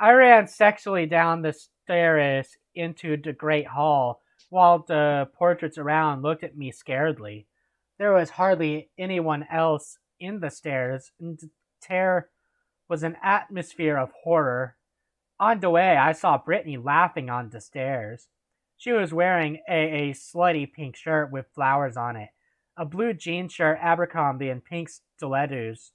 I ran sexually down the stairs into the great hall, while the portraits around looked at me scaredly. There was hardly anyone else in the stairs, and there was an atmosphere of horror. On the way, I saw Brittany laughing on the stairs. She was wearing a slutty pink shirt with flowers on it, a blue jean shirt, Abercrombie, and pink stilettos.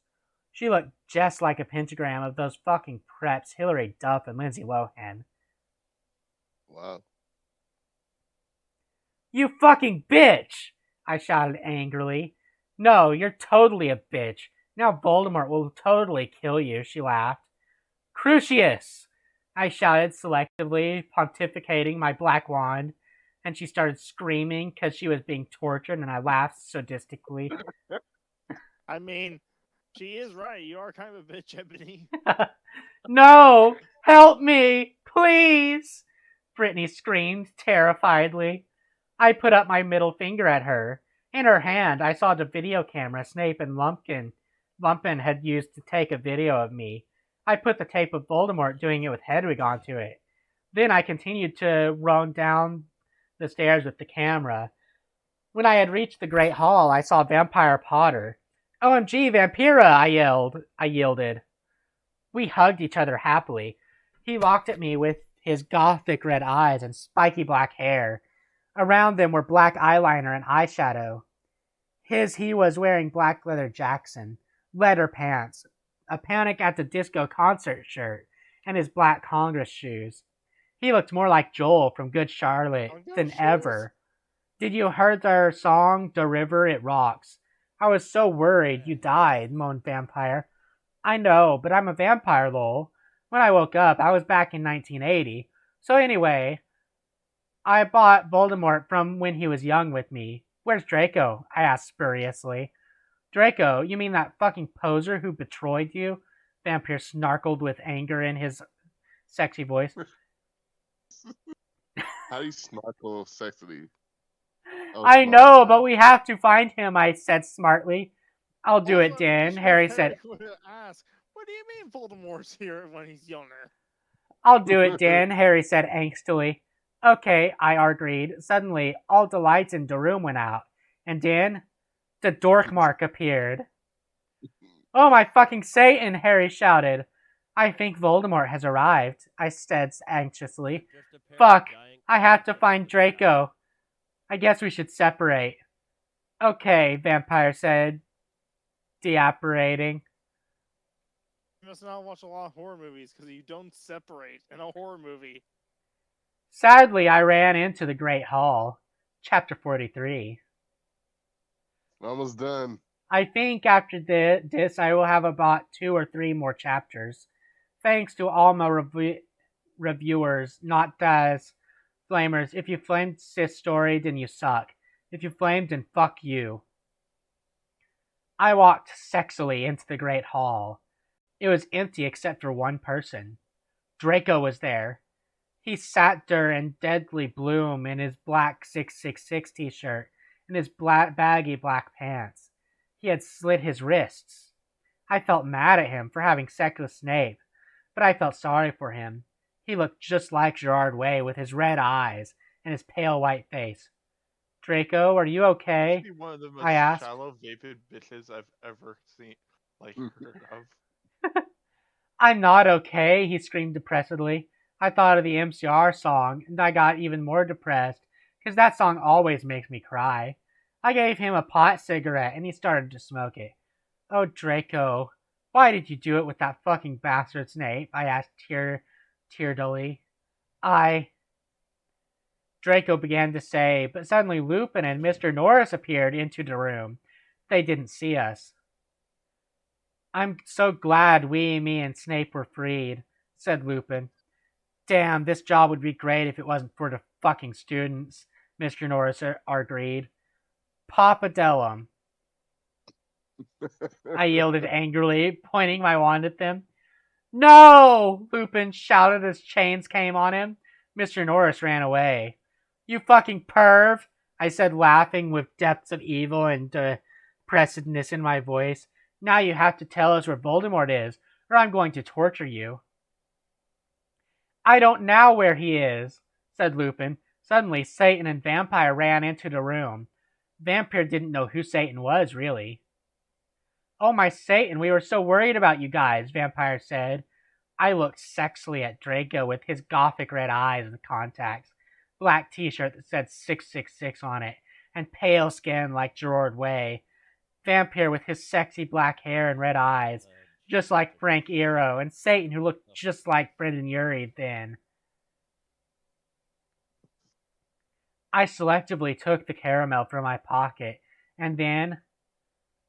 She looked just like a pentagram of those fucking preps, Hilary Duff and Lindsay Lohan. Wow. You fucking bitch! I shouted angrily. No, you're totally a bitch. Now Voldemort will totally kill you, she laughed. Crucius! I shouted selectively, pontificating my black wand, and she started screaming because she was being tortured, and I laughed sadistically. I mean, she is right. You are kind of a bitch, Ebony. No! Help me! Please! Brittany screamed terrifiedly. I put up my middle finger at her. In her hand, I saw the video camera Snape and Lumpin had used to take a video of me. I put the tape of Voldemort doing it with Hedwig onto it. Then I continued to run down the stairs with the camera. When I had reached the Great Hall, I saw Vampire Potter. OMG, Vampira! I yielded. We hugged each other happily. He looked at me with his gothic red eyes and spiky black hair. Around them were black eyeliner and eyeshadow. He was wearing black leather pants, a Panic at the Disco concert shirt, and his black Congress shoes. He looked more like Joel from Good Charlotte than ever. Did you heard their song, The River It Rocks? I was so worried you died, moaned Vampire. I know, but I'm a vampire, lol. When I woke up, I was back in 1980. So anyway, I bought Voldemort from when he was young with me. Where's Draco? I asked spuriously. Draco, you mean that fucking poser who betrayed you? Vampire snarkled with anger in his sexy voice. How do you snarkle sexily? Oh, I know, but we have to find him, I said smartly. I'll do it, Dan, Harry said. Ask, what do you mean Voldemort's here when he's younger? I'll do it, Dan, Harry said angstily. Okay, I agreed. Suddenly, all the lights in the room went out, and then the dork mark appeared. Oh my fucking Satan, Harry shouted. I think Voldemort has arrived, I said anxiously. Fuck, I have to find Draco. I guess we should separate. Okay, Vampire said, deapparating. You must not watch a lot of horror movies because you don't separate in a horror movie. Sadly, I ran into the Great Hall. Chapter 43. Almost done. I think after this, I will have about 2 or 3 more chapters. Thanks to all my reviewers, not as flamers. If you flamed this story, then you suck. If you flamed, then fuck you. I walked sexily into the Great Hall. It was empty except for one person. Draco was there. He sat there in deadly bloom in his black 666 t-shirt and his baggy black pants. He had slit his wrists. I felt mad at him for having sex with Snape, but I felt sorry for him. He looked just like Gerard Way with his red eyes and his pale white face. Draco, are you okay? He's one of the most I asked. shallow, vapid bitches I've ever seen, heard of. I'm not okay, he screamed depressedly. I thought of the MCR song, and I got even more depressed, because that song always makes me cry. I gave him a pot cigarette, and he started to smoke it. Oh, Draco, why did you do it with that fucking bastard Snape? I asked tearfully. Draco began to say, but suddenly Lupin and Mr. Norris appeared into the room. They didn't see us. I'm so glad me, and Snape were freed, said Lupin. Damn, this job would be great if it wasn't for the fucking students, Mr. Norris agreed. Papadellum, I yielded angrily, pointing my wand at them. No! Lupin shouted as chains came on him. Mr. Norris ran away. You fucking perv, I said, laughing with depths of evil and depressedness in my voice. Now you have to tell us where Voldemort is, or I'm going to torture you. I don't know where he is, said Lupin. Suddenly, Satan and Vampire ran into the room. Vampire didn't know who Satan was, really. Oh, my Satan, we were so worried about you guys, Vampire said. I looked sexily at Draco with his gothic red eyes and contacts, black t-shirt that said 666 on it, and pale skin like Gerard Way. Vampire with his sexy black hair and red eyes, just like Frank Iero, and Satan who looked just like Brendan Urie then. I selectively took the caramel from my pocket, and then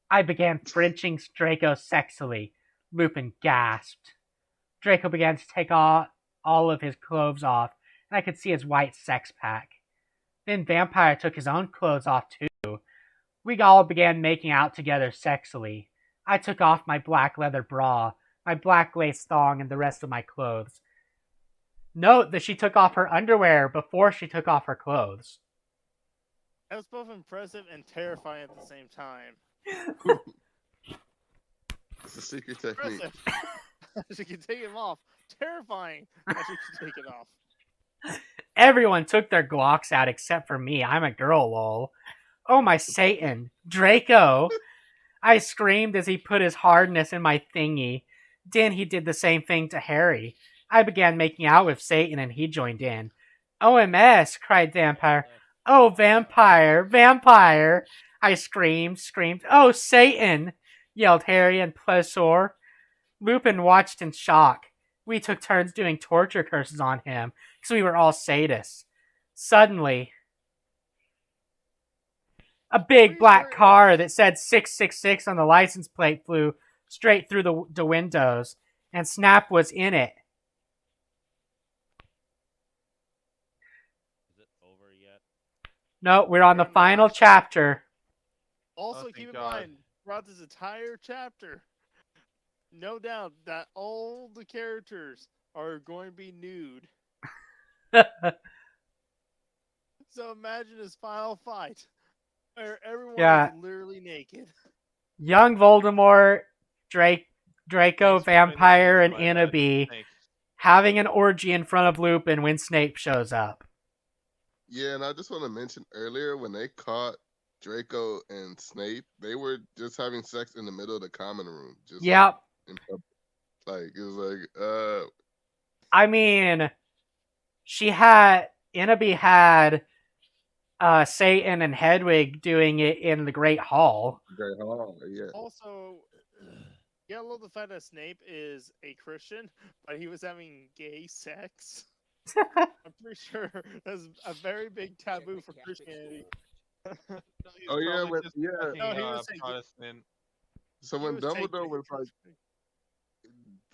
I began Frenching Draco sexily. Lupin gasped. Draco began to take all of his clothes off, and I could see his white sex pack. Then Vampire took his own clothes off too. We all began making out together sexily. I took off my black leather bra, my black lace thong, and the rest of my clothes. Note that she took off her underwear before she took off her clothes. That was both impressive and terrifying at the same time. It's a secret technique. She can take him off. Terrifying that she can take it off. Everyone took their Glocks out except for me. I'm a girl, lol. Oh, my Satan. Draco! I screamed as he put his hardness in my thingy. Then he did the same thing to Harry. I began making out with Satan and he joined in. OMS, cried Vampire. Oh, Vampire, Vampire! I screamed. Oh, Satan! Yelled Harry and Pleasure. Lupin watched in shock. We took turns doing torture curses on him, because we were all sadists. Suddenly, a big black car that said 666 on the license plate flew straight through the windows, and Snap was in it. Is it over yet? No, we're on the final chapter. Also, keep in mind, throughout this entire chapter, no doubt that all the characters are going to be nude. So imagine this final fight where everyone is literally naked. Young Voldemort, Draco, Vampire, and Innaby having an orgy in front of Lupin when Snape shows up. Yeah, and I just want to mention earlier when they caught Draco and Snape, they were just having sex in the middle of the common room. Just yep. Like, it was like, I mean, Innaby had Satan and Hedwig doing it in the Great Hall. Great Hall, yeah. Also, I love the fact that Snape is a Christian, but he was having gay sex. I'm pretty sure that's a very big taboo for Christianity. Oh yeah, No, he was Protestant. So when Dumbledore was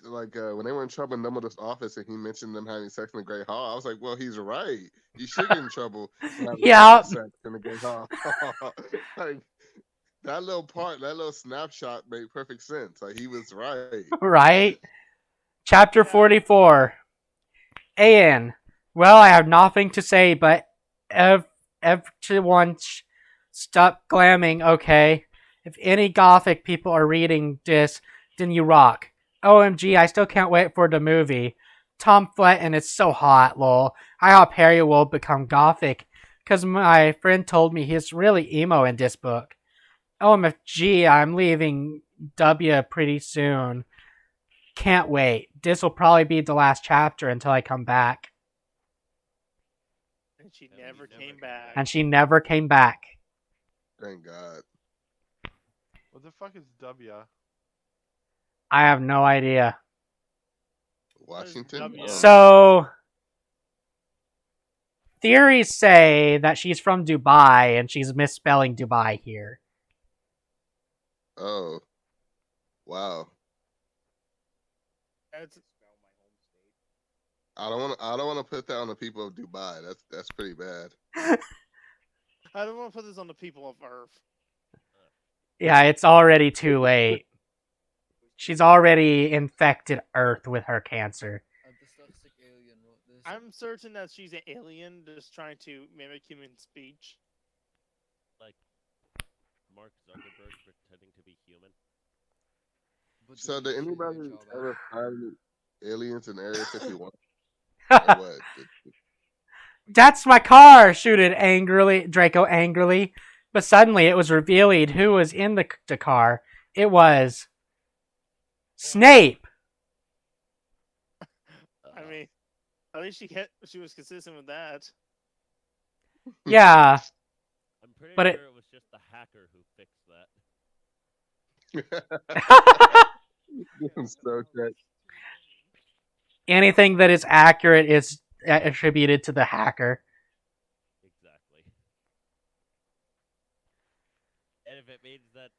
like when they were in trouble in Dumbledore's office and he mentioned them having sex in the Great Hall, I was like, well, he's right. You should get in trouble for having sex in the Great Hall. Like that little snapshot made perfect sense. Like he was right. Right. Chapter 44. Ian. Well, I have nothing to say, but everyone stop glamming, okay? If any Gothic people are reading this, then you rock. OMG, I still can't wait for the movie. Tom Fletton is so hot, lol. I hope Harry will become Gothic, because my friend told me he's really emo in this book. OMG, I'm leaving W pretty soon. Can't wait. This will probably be the last chapter until I come back. And she never came back. And she never came back. Thank God. What the fuck is W? I have no idea. Washington. W. Oh. So theories say that she's from Dubai and she's misspelling Dubai here. Oh. Wow. That's I don't want to put that on the people of Dubai. That's pretty bad. I don't want to put this on the people of Earth. Yeah, it's already too late. She's already infected Earth with her cancer. A dyslexic alien wrote this. I'm certain that she's an alien just trying to mimic human speech. Like Mark Zuckerberg pretending to be human. But So doing did a shittier anybody job at ever it. find aliens in Area 51? Or what? That's my car! Shooted Draco angrily. But suddenly it was revealed who was in the car. It was Snape! I mean, at least she was consistent with that. Yeah, I'm pretty But sure it- it was just the hacker who fixed that. So good. anything that is accurate is attributed to the hacker. Exactly. And if it means that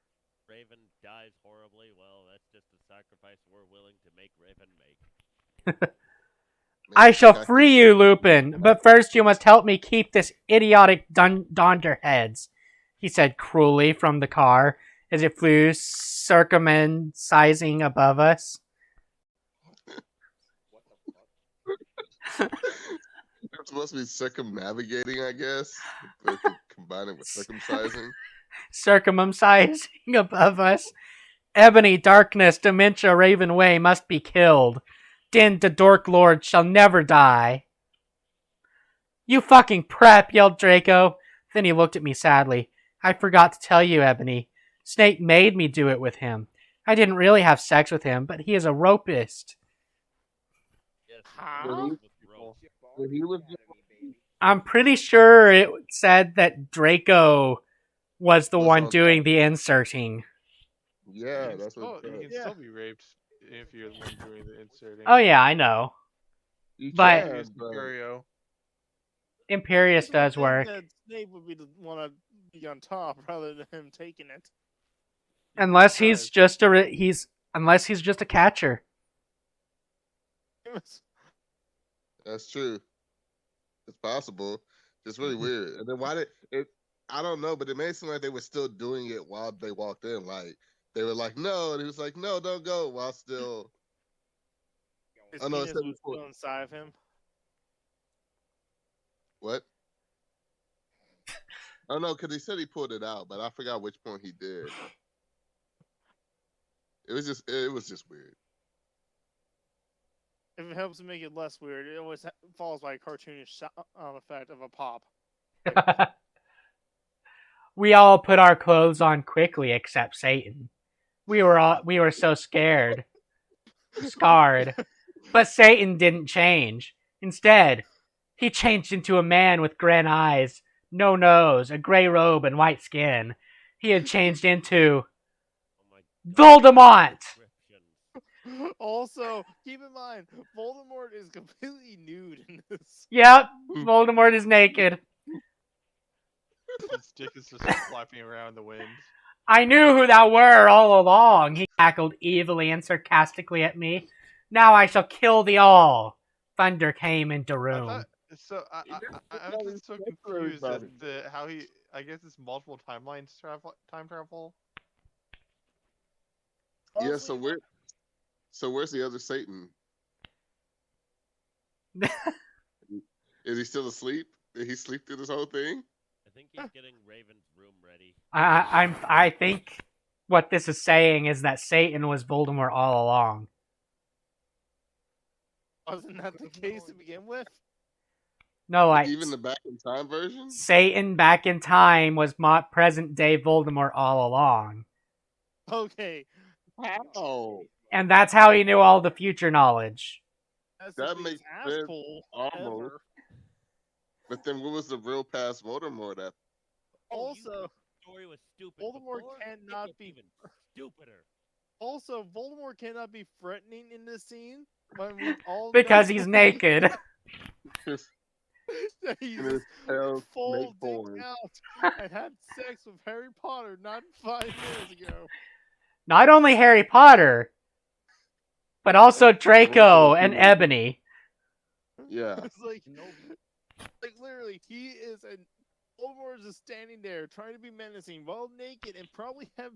Raven dies horribly, well, that's just a sacrifice we're willing to make Raven make. I shall free you, Lupin, but first you must help me keep this idiotic Donderheads, he said cruelly from the car as it flew circumcising above us. It's supposed to be circumnavigating, I guess. But if you combine it with circumcising. Circumcising above us. Ebony, darkness, dementia, Raven Way must be killed. Din the Dork Lord shall never die. You fucking prep, yelled Draco. Then he looked at me sadly. I forgot to tell you, Ebony. Snape made me do it with him. I didn't really have sex with him, but he is a rapist. Yes, Huh? When he was I'm pretty sure it said that Draco was the Was one on doing top. the inserting. Yeah, that's what You it can said. still be raped if you're the one doing the inserting. Oh yeah, I know. You But- can, Use but Imperio. Imperious does I think work. that Snape would be the one to be on top rather than him taking it. Unless he's just unless he's just a catcher. that's true. It's possible. It's really weird. And then why did it? I don't know, but it made it seem like they were still doing it while they walked in. Like they were like, "No," and he was like, "No, don't go," while still. His Oh no, penis it said was before. still inside of him. What? Oh no, because he said he pulled it out, but I forgot which point he did. It was just weird. If it helps to make it less weird, it always follows by a cartoonish sound effect of a pop. We all put our clothes on quickly except Satan. We were so scared. Scarred. But Satan didn't change. Instead, he changed into a man with grin eyes, no nose, a gray robe, and white skin. He had changed into Oh my God. Voldemort! Descriptions. Also, keep in mind, Voldemort is completely nude in this. Yep, Voldemort is naked. His dick is just flapping around in the wind. I knew who thou were all along, he cackled evilly and sarcastically at me. Now I shall kill thee all. Thunder came into I room. thought, so I'm just so confused as to how he. I guess it's multiple timelines time travel. Yeah. So where's the other Satan? Is he still asleep? Did he sleep through this whole thing? I think he's getting Raven's room ready. I think what this is saying is that Satan was Voldemort all along. Wasn't that the case to begin with? No, like Even the back in time version? Satan back in time was present day Voldemort all along. Okay. How? And that's how he knew all the future knowledge. That's That the makes biggest sense, asshole almost. ever. But then what was the real past Voldemort at? Oh, you Also, thought the story was stupid Voldemort before? cannot It gets be- even stupider. Also, Voldemort cannot be threatening in this scene I mean, all Because night he's long, naked. he's In his just tail full snake dick form. out and had sex with Harry Potter not 5 minutes ago. Not only Harry Potter, but also And Draco Draco and too. Ebony. Yeah. It's like literally, he is an Voldemort is just standing there trying to be menacing, while naked, and probably have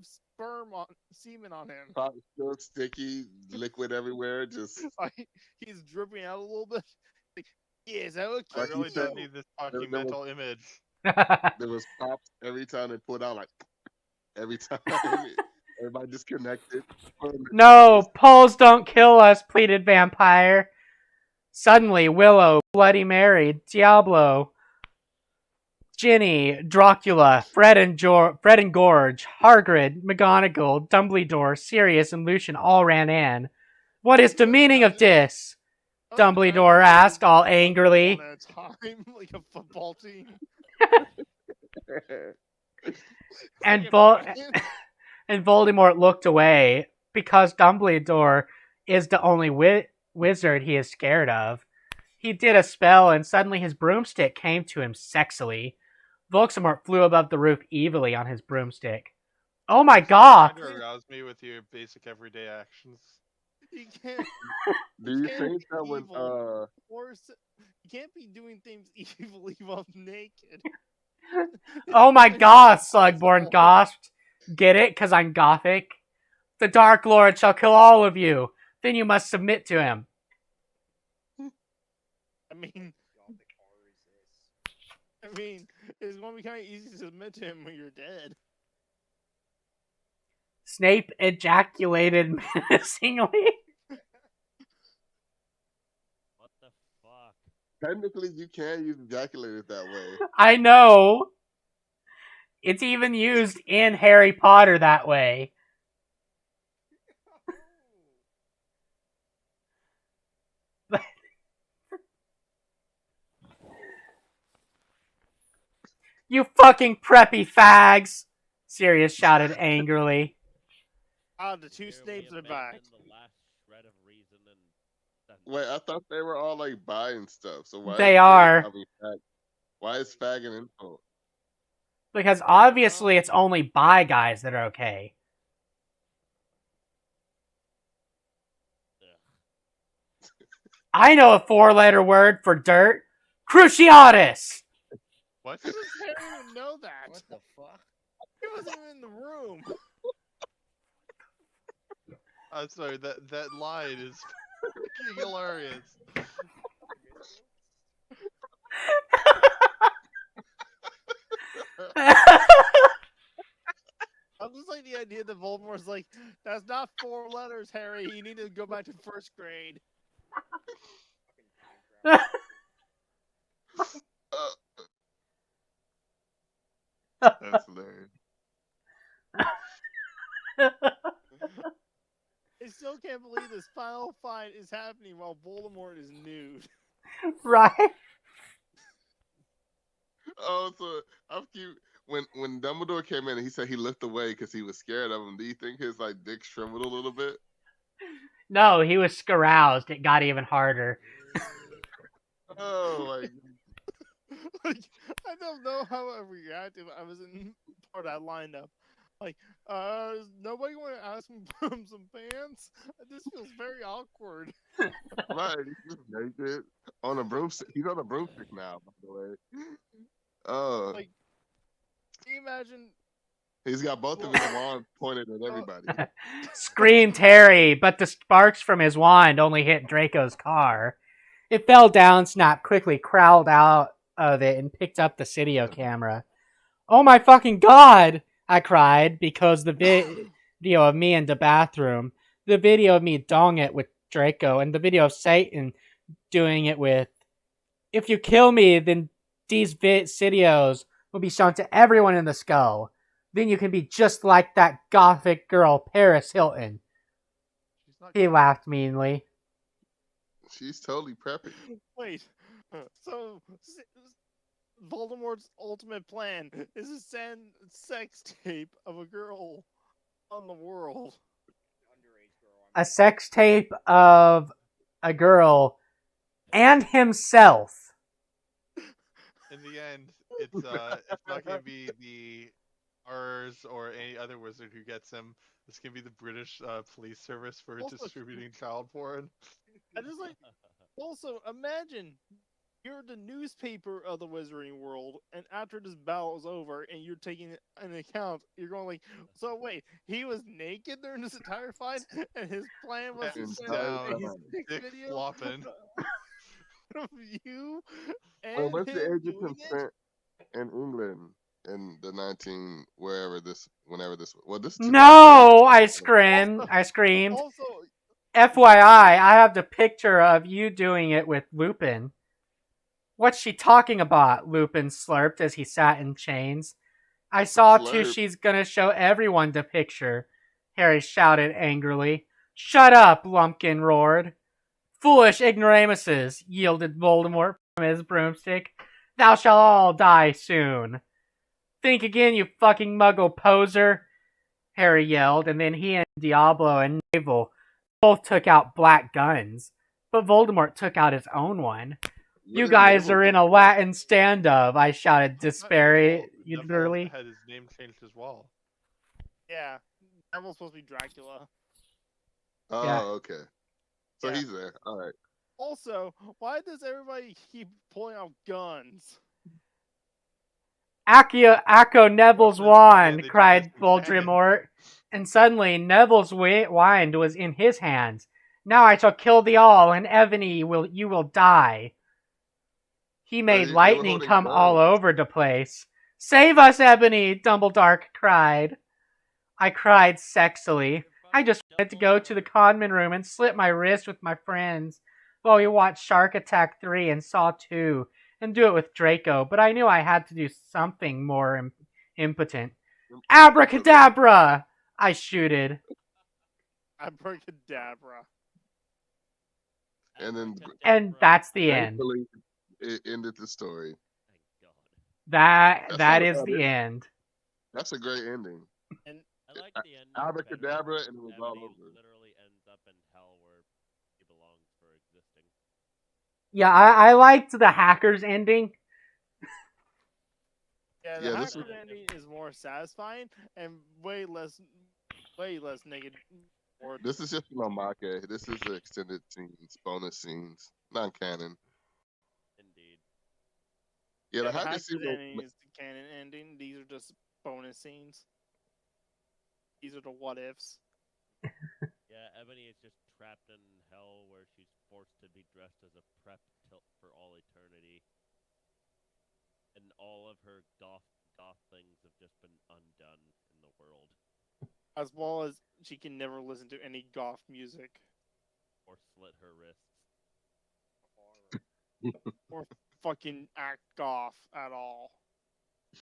semen on him. Pop still sticky, liquid everywhere. Just Like, he's dripping out a little bit. Like, yeah, is that what I like kids you really said, don't do? need this fucking there was mental image. there was pops every time they put out, like every time. Everybody disconnected. No, poles don't kill us, pleaded Vampire. Suddenly, Willow, Bloody Mary, Diablo, Ginny, Dracula, Fred and Gorge, Hagrid, McGonagall, Dumbledore, Sirius, and Lucian all ran in. What is the meaning of this? Dumbledore asked, all angrily. One at a time, like a football team. And Like a and Voldemort looked away because Dumbledore is the only wizard he is scared of. He did a spell, and suddenly his broomstick came to him sexily. Voldemort flew above the roof evilly on his broomstick. Oh my god! Trying to arouse me with your basic everyday actions. You can't. Do you can't think be that when evil. You can't be doing things evilly while naked. Oh my god, Slugborn gasped. Get it? Because I'm gothic? The Dark Lord shall kill all of you. Then you must submit to him. I mean, it's going to be kind of easy to submit to him when you're dead. Snape ejaculated menacingly. What the fuck? technically you can use ejaculated that way? I know. It's even used in Harry Potter that way. You fucking preppy fags! Sirius shouted angrily. The two Snapes are back. The last shred of reason and Wait, I thought they were all like buying stuff. So why? They is are. Why is fag an insult? Because obviously it's only bi guys that are okay. I know a 4-letter word for dirt. Cruciatus! What? How does Harry even know that? What the fuck? He wasn't even in the room. I'm sorry, that line is fucking hilarious. I just like the idea that Voldemort's like, that's not 4 letters, Harry. You need to go back to 1st grade. That's hilarious. I still can't believe this final fight is happening while Voldemort is nude. Right? Oh, so I'm cute. When Dumbledore came in, he said he looked away because he was scared of him. Do you think his like dick trembled a little bit? No, he was caroused. It got even harder. Oh my! Like, I don't know how I reacted. I was in part of that lineup. Like, is nobody want to ask me for some pants? This feels very awkward. Right, he's just naked on a broomstick. He's on a broomstick now, by the way. Oh, Like, can you imagine? he's got both of his wands pointed at everybody. Screamed Harry, but the sparks from his wand only hit Draco's car. It fell down. Snap quickly crawled out of it and picked up the Cydio camera. Oh my fucking god! I cried because the video of me in the bathroom, the video of me dong it with Draco, and the video of Satan doing it with. If you kill me, then these Cydios will be shown to everyone in the skull. Then you can be just like that gothic girl, Paris Hilton. He laughed meanly. She's totally preppy. Wait, so Voldemort's ultimate plan is to send sex tape of a girl on the world. A sex tape of a girl, and himself. In the end, it's not gonna be the ours or any other wizard who gets him. It's gonna be the British police service for Also- distributing child porn. I just like. Also, imagine you're the newspaper of the Wizarding world, and after this battle is over, and you're taking an account, you're going like, so wait, he was naked during this entire fight, and his plan was to Hands send down, a sick dick video flopping. of you Well, and what's the him age of doing it. consent in England in the 19 whenever this well this No, I screamed. I screamed. Also, FYI, I have the picture of you doing it with Lupin. What's she talking about? Lupin slurped as he sat in chains. I saw too. Slurp. She's gonna show everyone the picture. Harry shouted angrily. Shut up, Lumpkin roared. Foolish ignoramuses, yielded Voldemort from his broomstick. Thou shalt all die soon. Think again, you fucking muggle poser, Harry yelled, and then he and Diablo and Navel both took out black guns. But Voldemort took out his own one. You guys are in a Latin stand-up, I shouted Neville despairingly. had his name changed as well. Yeah, Neville's supposed to be Dracula. Oh, Yeah. okay. So Yeah. he's there. All right. Also, why does everybody keep pulling out guns? Acco Neville's Well, yeah, wand, they do cried this in Voldemort. And suddenly Neville's wand was in his hands. Now I shall kill thee all, and Evany, you will die. He made they were lightning holding come all guns. over the place. Save us, Ebony, Dumbledore cried. I cried sexily. I just wanted to go to the conman room and slit my wrist with my friends while we watched Shark Attack 3 and Saw 2 and do it with Draco, but I knew I had to do something more impotent. Abracadabra! I shooted. Abracadabra. And that's the end. Thankfully, it ended the story. That That's that not is about the it. end. That's a great ending. And I like the ending. Abracadabra, and it was all Ebony over. literally ends up in hell where he belongs for existing. Yeah, I liked the hackers ending. Yeah, the Yeah, this hacker ending is more satisfying and way less negative. This is just Mamake. This is the extended scenes, bonus scenes, non-canon. Indeed. Yeah, Yeah, the the hacker hacker scene. ending is the canon ending. These are just bonus scenes. These are the what ifs. Yeah, Ebony is just trapped in hell where she's forced to be dressed as a prep for all eternity. And all of her goth things have just been undone in the world. As well as she can never listen to any goth music. Or slit her wrists. Or fucking act goth at all.